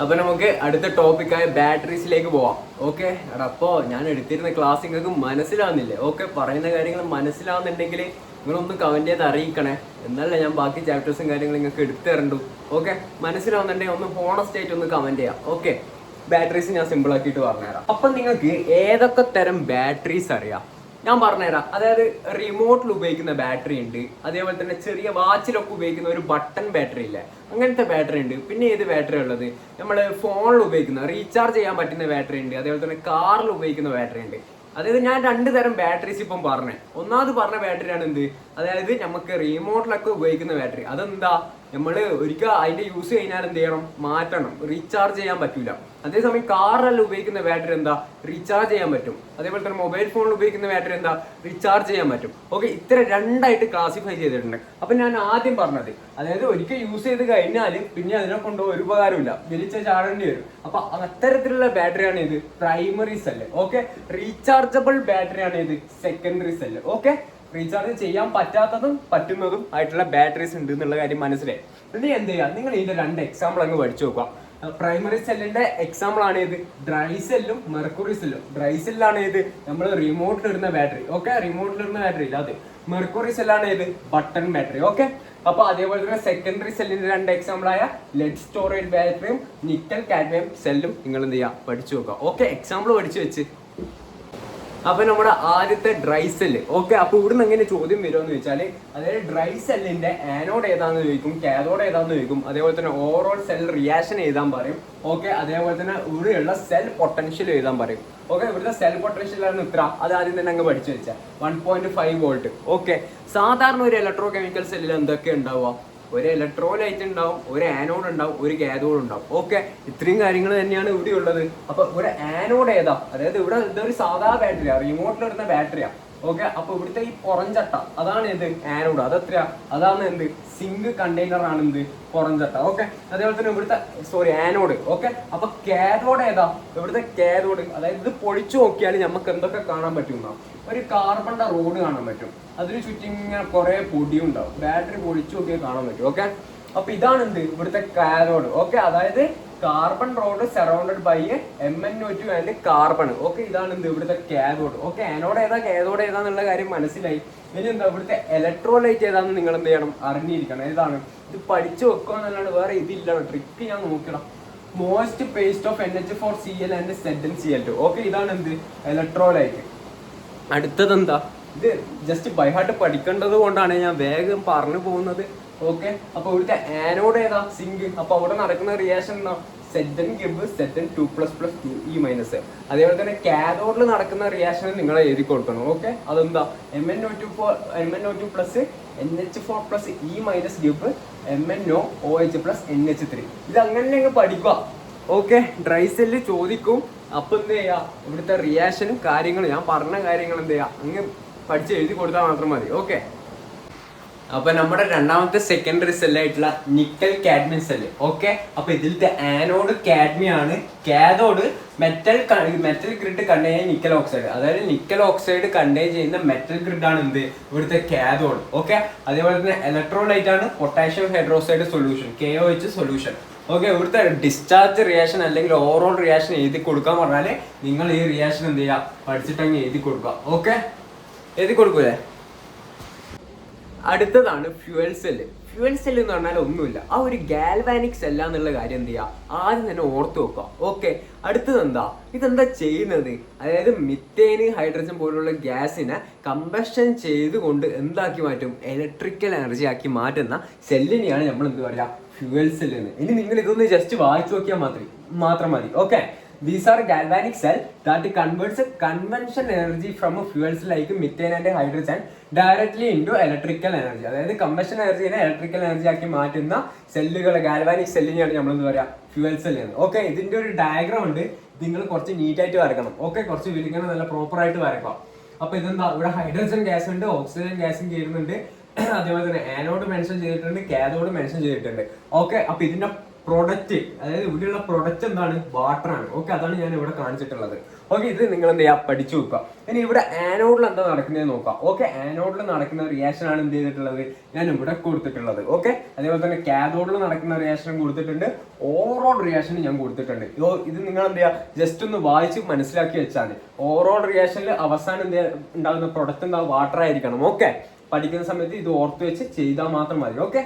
അപ്പൊ നമുക്ക് അടുത്ത ടോപ്പിക്കായ ബാറ്ററീസിലേക്ക് പോവാം. ഓക്കെ എടാ, അപ്പോൾ ഞാൻ എടുത്തിരുന്ന ക്ലാസ് നിങ്ങൾക്ക് മനസ്സിലാവുന്നില്ലേ? ഓക്കെ, പറയുന്ന കാര്യങ്ങൾ മനസ്സിലാവുന്നുണ്ടെങ്കിൽ നിങ്ങളൊന്ന് കമന്റ് ചെയ്ത് അറിയിക്കണേ. എന്നല്ല ഞാൻ ബാക്കി ചാപ്റ്റേഴ്സും കാര്യങ്ങളും നിങ്ങൾക്ക് എടുത്തു തരണ്ടു. ഓക്കെ, മനസ്സിലാവുന്നുണ്ടെങ്കിൽ ഒന്ന് ഹോണസ്റ്റ് ആയിട്ട് ഒന്ന് കമന്റ് ചെയ്യാം. ഓക്കെ, ബാറ്ററീസ് ഞാൻ സിമ്പിൾ ആക്കിയിട്ട് പറഞ്ഞുതരാം. അപ്പം നിങ്ങൾക്ക് ഏതൊക്കെ തരം ബാറ്ററീസ് അറിയാം ഞാൻ പറഞ്ഞുതരാം. അതായത് റിമോട്ടിൽ ഉപയോഗിക്കുന്ന ബാറ്ററി ഉണ്ട്, അതേപോലെ തന്നെ ചെറിയ വാച്ചിലൊക്കെ ഉപയോഗിക്കുന്ന ഒരു ബട്ടൺ ബാറ്ററി ഇല്ലേ, അങ്ങനത്തെ ബാറ്ററി ഉണ്ട്. പിന്നെ ഏത് ബാറ്ററി ഉള്ളത്? നമ്മൾ ഫോണിൽ ഉപയോഗിക്കുന്ന റീചാർജ് ചെയ്യാൻ പറ്റുന്ന ബാറ്ററി ഉണ്ട്, അതേപോലെ തന്നെ കാറിൽ ഉപയോഗിക്കുന്ന ബാറ്ററി ഉണ്ട്. അതായത് ഞാൻ 2 തരം ബാറ്ററീസ് ഇപ്പം പറഞ്ഞേ. ഒന്നാമത് പറഞ്ഞ ബാറ്ററിയാണ് എന്ത്, അതായത് നമുക്ക് റിമോട്ടിലൊക്കെ ഉപയോഗിക്കുന്ന ബാറ്ററി. അതെന്താ, നമ്മൾ ഒരിക്കൽ അതിന്റെ യൂസ് കഴിഞ്ഞാൽ എന്ത് ചെയ്യണം, മാറ്റണം, റീചാർജ് ചെയ്യാൻ പറ്റൂല. അതേസമയം കാറിലെല്ലാം ഉപയോഗിക്കുന്ന ബാറ്ററി എന്താ, റീചാർജ് ചെയ്യാൻ പറ്റും. അതേപോലെ തന്നെ മൊബൈൽ ഫോണിൽ ഉപയോഗിക്കുന്ന ബാറ്ററി എന്താ, റീചാർജ് ചെയ്യാൻ പറ്റും. ഓക്കെ, ഇത്ര 2ആയിട്ട് ക്ലാസിഫൈ ചെയ്തിട്ടുണ്ട്. അപ്പൊ ഞാൻ ആദ്യം പറഞ്ഞത്, അതായത് ഒരിക്കൽ യൂസ് ചെയ്ത് കഴിഞ്ഞാൽ പിന്നെ അതിനെ കൊണ്ട് ഒരു ഉപകാരമില്ല, വലിച്ച ചാടേണ്ടി വരും. അപ്പൊ അത്തരത്തിലുള്ള ബാറ്ററിയാണ് ഇത് പ്രൈമറി സെല്ല്. ഓക്കെ, റീചാർജബിൾ ബാറ്ററിയാണ് ഇത് സെക്കൻഡറി സെല്ല്. ഓക്കെ, റീചാർജ് ചെയ്യാൻ പറ്റാത്തതും പറ്റുന്നതും ആയിട്ടുള്ള ബാറ്ററീസ് ഉണ്ട് എന്നുള്ള കാര്യം മനസ്സിലായി. ഇനി എന്ത് ചെയ്യാം, നിങ്ങൾ ഇതിന്റെ 2 എക്സാമ്പിൾ അങ്ങ് പഠിച്ചു നോക്കാം. പ്രൈമറി സെല്ലിന്റെ എക്സാമ്പിൾ ആണ് ഇത് ഡ്രൈ സെല്ലും മെർക്കുറി സെല്ലും. ഡ്രൈ സെല്ലാണ് ഇത് നമ്മൾ റിമോട്ടിൽ ഇടുന്ന ബാറ്ററി. ഓക്കെ, റിമോട്ടിൽ ഇടുന്ന ബാറ്ററി ഇല്ല, അത് മെർക്കുറി സെല്ലാണ് ഇത് ബട്ടൺ ബാറ്ററി. ഓക്കെ, അപ്പൊ അതേപോലെ തന്നെ സെക്കൻഡറി സെല്ലിന്റെ 2 എക്സാമ്പിൾ ആയ ലെഡ് സ്റ്റോറേജ് ബാറ്ററിയും നിക്കൽ കാഡ്മിയം സെല്ലും നിങ്ങൾ എന്ത് ചെയ്യാം, പഠിച്ചു നോക്കാം. ഓക്കെ, എക്സാമ്പിൾ പഠിച്ചു വെച്ച്. അപ്പൊ നമ്മുടെ ആദ്യത്തെ ഡ്രൈ സെല്ല്. ഓക്കെ, അപ്പൊ ഇവിടുന്ന് എങ്ങനെ ചോദ്യം വരുമെന്ന് വെച്ചാൽ, അതായത് ഡ്രൈ സെല്ലിന്റെ ആനോഡ് ഏതാന്ന് ചോദിക്കും, കാഥോഡ് ഏതാന്ന് ചോദിക്കും, അതേപോലെ തന്നെ ഓവറോൾ സെൽ റിയാക്ഷൻ എഴുതാൻ പറയും. ഓക്കെ, അതേപോലെ തന്നെ ഇവിടെയുള്ള സെൽ പൊട്ടൻഷ്യൽ എഴുതാൻ പറയും. ഓക്കെ, ഇവിടുത്തെ സെൽ പൊട്ടൻഷ്യലാണ് ഇത്ര, അത് ആദ്യം തന്നെ അങ്ങ് പഠിച്ചു വെച്ചാൽ 1.5 വോൾട്ട്. ഓക്കെ, സാധാരണ ഒരു ഇലക്ട്രോ കെമിക്കൽ സെല്ലിൽ എന്തൊക്കെ ഉണ്ടാവുക, ഒരു ഇലക്ട്രോലൈറ്റ് ഉണ്ടാവും, ഒരു ആനോഡ് ഉണ്ടാവും, ഒരു കാഥോഡ് ഉണ്ടാവും. ഓക്കെ, ഇത്രയും കാര്യങ്ങൾ തന്നെയാണ് ഇവിടെ ഉള്ളത്. അപ്പൊ ഒരു ആനോഡ് ഏതാ, അതായത് ഇവിടെ ഇതൊരു സാധാ ബാറ്ററിയാ, റിമോട്ടിൽ ഇടുന്ന ബാറ്ററിയാ. ഓക്കെ, അപ്പൊ ഇവിടുത്തെ ഈ പുറംചട്ട അതാണ് എന്ത്, ആനോഡ്. അതെത്രയാ, അതാണ് എന്ത്, സിങ്ക് കണ്ടെയ്നർ ആണ് എന്ത്, പുറംചട്ട. ഓക്കെ, അതേപോലെ തന്നെ ഇവിടുത്തെ ആനോഡ്. ഓക്കെ, അപ്പൊ കാഥോഡ് ഏതാ, ഇവിടുത്തെ കാഥോഡ്. അതായത് ഇത് പൊളിച്ചു നോക്കിയാൽ നമുക്ക് എന്തൊക്കെ കാണാൻ പറ്റുന്ന, ഒരു കാർബണിന്റെ റോഡ് കാണാൻ പറ്റും, അതിന് ചുറ്റും ഇങ്ങനെ കുറെ പൊടിയും ഉണ്ടാവും, ബാറ്ററി പൊളിച്ചു നോക്കിയാൽ കാണാൻ പറ്റും. ഓക്കെ, അപ്പൊ ഇതാണ് എന്ത്, ഇവിടുത്തെ കാഥോഡ്. ഓക്കെ, അതായത് carbon rod surrounded by MnO2 and carbon. Okay, ഇതാണ് എന്ത്, ഇവിടുത്തെ കാഥോഡ്. ഓക്കെ, ആനോഡ് ഏതാ കാഥോഡ് ഏതാന്നുള്ള കാര്യം മനസ്സിലായി. ഇനി എന്താ, ഇവിടുത്തെ ഇലക്ട്രോലൈറ്റ് ഏതാന്ന് നിങ്ങൾ എന്ത് ചെയ്യണം, അറിഞ്ഞിരിക്കണം. ഏതാണ് ഇത് പഠിച്ചു വെക്കുക എന്നല്ലാണ്ട് വേറെ ഇതില്ല, ട്രിക്ക് ഞാൻ നോക്കണം. Most paste of NH4Cl and ZnCl2. Okay, ഇതാണ് എന്ത്, ഇലക്ട്രോലൈറ്റ്. അടുത്തത് എന്താ, ഇത് ജസ്റ്റ് ബൈഹാർട്ട് പഠിക്കേണ്ടത് കൊണ്ടാണ് ഞാൻ വേഗം പറഞ്ഞു പോകുന്നത്. ഓക്കെ, അപ്പൊ ഇവിടുത്തെ ആനോഡ് ഏതാ, സിങ്ക്. അപ്പൊ അവിടെ നടക്കുന്ന റിയാക്ഷൻ എന്താ, Zn give Zn2++2 E-. അതേപോലെ തന്നെ കാഥോഡിൽ നടക്കുന്ന റിയാക്ഷൻ നിങ്ങൾ എഴുതി കൊടുക്കണം. ഓക്കെ, അതെന്താ, MnO2 plus NH4 plus E- give MnOOH plus NH3. ഇത് അങ്ങനെ അങ്ങ് പഠിക്കുക. ഓക്കെ, ഡ്രൈ സെല്ല് ചോദിക്കും. അപ്പൊ എന്ത് ചെയ്യാ, ഇവിടുത്തെ റിയാക്ഷനും കാര്യങ്ങളും ഞാൻ പറഞ്ഞ കാര്യങ്ങൾ എന്ത് ചെയ്യാ, അങ്ങ് പഠിച്ച് എഴുതി കൊടുത്താൽ മാത്രം മതി. ഓക്കെ, അപ്പൊ നമ്മുടെ രണ്ടാമത്തെ സെക്കൻഡറി സെല്ലായിട്ടുള്ള നിക്കൽ കാഡ്മിയം സെല്ല്. ഓക്കെ, അപ്പൊ ഇതിലത്തെ ആനോഡ് കാഡ്മിയം ആണ്, cathode metal grid contain nickel oxide. അതായത് നിക്കൽ ഓക്സൈഡ് കണ്ടെയ്ൻ ചെയ്യുന്ന മെറ്റൽ ഗ്രിഡ് ആണ് എന്ത്, ഇവിടുത്തെ കാഥോഡ്. ഓക്കെ, അതേപോലെ തന്നെ ഇലക്ട്രോലൈറ്റ് ആണ് potassium hydroxide solution, KOH solution. Okay, ഇവിടുത്തെ ഡിസ്ചാർജ് റിയാക്ഷൻ അല്ലെങ്കിൽ ഓവറോൾ റിയാക്ഷൻ എഴുതി കൊടുക്കാൻ പറഞ്ഞാൽ നിങ്ങൾ ഈ റിയാക്ഷൻ എന്ത് ചെയ്യുക, പഠിച്ചിട്ടങ്ങ് എഴുതി കൊടുക്കുക. ഓക്കെ, എഴുതി കൊടുക്കൂലേ? അടുത്തതാണ് ഫ്യൂവൽ സെല്ല്. ഫ്യൂവൽ സെല്ല് എന്ന് പറഞ്ഞാൽ ഒന്നുമില്ല, ആ ഒരു ഗാൽവാനിക് സെല്ലാന്നുള്ള കാര്യം എന്ത് ചെയ്യുക, ആദ്യം തന്നെ ഓർത്ത് വെക്കുക. ഓക്കെ, അടുത്തത് എന്താ, ഇതെന്താ ചെയ്യുന്നത്, അതായത് മിത്തേന് ഹൈഡ്രജൻ പോലുള്ള ഗ്യാസിനെ കമ്പഷൻ ചെയ്തുകൊണ്ട് എന്താക്കി മാറ്റും, ഇലക്ട്രിക്കൽ എനർജി ആക്കി മാറ്റുന്ന സെല്ലിനെയാണ് നമ്മൾ എന്ത് പറയുക, ഫ്യൂവൽ സെല്ല് എന്ന്. ഇനി നിങ്ങൾ ഇതൊന്ന് ജസ്റ്റ് വായിച്ചു നോക്കിയാൽ മാത്രം മതി. Okay, these are galvanic cell that converts convention energy from fuels like methane and hydrogen directly into electrical energy. അതായത് കമ്പഷൻ എനർജിനെ ഇലക്ട്രിക്കൽ എനർജി ആക്കി മാറ്റുന്ന സെല്ലുകൾ, ഗാൽവാനിക് സെല്ലിനെയാണ് നമ്മൾ എന്താ പറയുക, ഫ്യൂവൽ സെൽ എന്ന്. ഓക്കെ, ഇതിന്റെ ഒരു ഡയഗ്രാം ഉണ്ട്, നിങ്ങൾ കുറച്ച് നീറ്റായിട്ട് വരക്കണം. ഓക്കെ, കുറച്ച് വിരിക്കണം, നല്ല പ്രോപ്പർ ആയിട്ട് വരക്കാം. അപ്പൊ ഇതെന്താ, ഇവിടെ ഹൈഡ്രജൻ ഗ്യാസ് ഉണ്ട്, ഓക്സിജൻ ഗ്യാസും കയറുന്നുണ്ട്, അതേപോലെ തന്നെ ആനോഡ് മെൻഷൻ ചെയ്തിട്ടുണ്ട്, കാഥോഡ് മെൻഷൻ ചെയ്തിട്ടുണ്ട്. ഓക്കെ, അപ്പൊ ഇതിന്റെ പ്രൊഡക്റ്റ്, അതായത് ഇവിടെയുള്ള പ്രൊഡക്റ്റ് എന്താണ്, വാട്ടർ ആണ്. ഓക്കെ, അതാണ് ഞാൻ ഇവിടെ കാണിച്ചിട്ടുള്ളത്. ഓക്കെ, ഇത് നിങ്ങൾ എന്ത് ചെയ്യാം, പഠിച്ചു വെക്കുക. ഇനി ഇവിടെ ആനോഡിൽ എന്താ നടക്കുന്നത് നോക്കാം. ഓക്കെ, ആനോഡിൽ നടക്കുന്ന റിയാക്ഷൻ ആണ് എന്ത് ചെയ്തിട്ടുള്ളത്, ഞാൻ ഇവിടെ കൊടുത്തിട്ടുള്ളത്. ഓക്കെ, അതേപോലെ തന്നെ കാഥോഡിൽ നടക്കുന്ന റിയാക്ഷനും കൊടുത്തിട്ടുണ്ട്, ഓവറോൾ റിയാക്ഷനും ഞാൻ കൊടുത്തിട്ടുണ്ട്. ഇത് നിങ്ങൾ എന്ത് ചെയ്യുക, ജസ്റ്റ് ഒന്ന് വായിച്ച് മനസ്സിലാക്കി വെച്ചാൽ മതി. ഓവറോൾ റിയാക്ഷനിൽ അവസാനം എന്ത് ഉണ്ടാകുന്ന പ്രൊഡക്റ്റ് എന്താ, വാട്ടർ ആയിരിക്കണം. ഓക്കെ, പഠിക്കുന്ന സമയത്ത് ഇത് ഓർത്ത് വെച്ച് ചെയ്താൽ മാത്രം മതി. ഓക്കെ,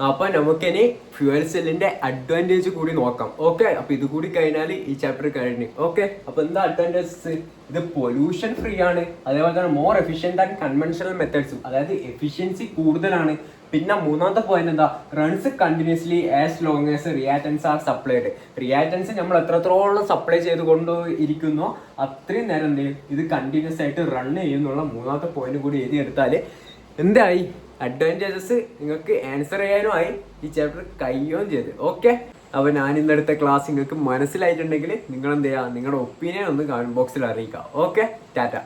അപ്പൊ നമുക്കിനി ഫ്യൂവൽ സെല്ലിന്റെ അഡ്വാൻറ്റേജ് കൂടി നോക്കാം. ഓക്കെ, അപ്പൊ ഇത് കൂടി കഴിഞ്ഞാൽ ഈ ചാപ്റ്റർ കഴിഞ്ഞു. ഓക്കെ, അപ്പൊ എന്താ അഡ്വാൻറ്റേജസ്, ഇത് പൊല്യൂഷൻ ഫ്രീ ആണ്, അതേപോലെ തന്നെ മോർ എഫിഷ്യന്റ് ആൻഡ് കൺവെൻഷണൽ മെത്തേഡ്സും, അതായത് എഫിഷ്യൻസി കൂടുതലാണ്. പിന്നെ മൂന്നാമത്തെ പോയിന്റ് എന്താ, runs continuously as long as reactance are supplied. Reactance നമ്മൾ എത്രത്തോളം സപ്ലൈ ചെയ്തുകൊണ്ട് ഇരിക്കുന്നോ അത്രയും നേരം എന്ത് ചെയ്യും, ഇത് കണ്ടിന്യൂസ് ആയിട്ട് റൺ ചെയ്യുന്നുള്ള മൂന്നാമത്തെ പോയിന്റ് കൂടി എഴുതിയെടുത്താൽ എന്തായി, അഡ്വാൻറ്റേജസ് നിങ്ങൾക്ക് ആൻസർ ചെയ്യാനും ആയി, ഈ ചാപ്റ്റർ കഴിയുകയും ചെയ്ത്. ഓക്കെ, അപ്പോൾ ഞാൻ ഇന്നെടുത്ത ക്ലാസ് നിങ്ങൾക്ക് മനസ്സിലായിട്ടുണ്ടെങ്കിൽ നിങ്ങൾ എന്ത് ചെയ്യുക, നിങ്ങളുടെ ഒപ്പീനിയൻ ഒന്ന് കമന്റ് ബോക്സിൽ അറിയിക്കുക. ഓക്കെ, ടാറ്റ.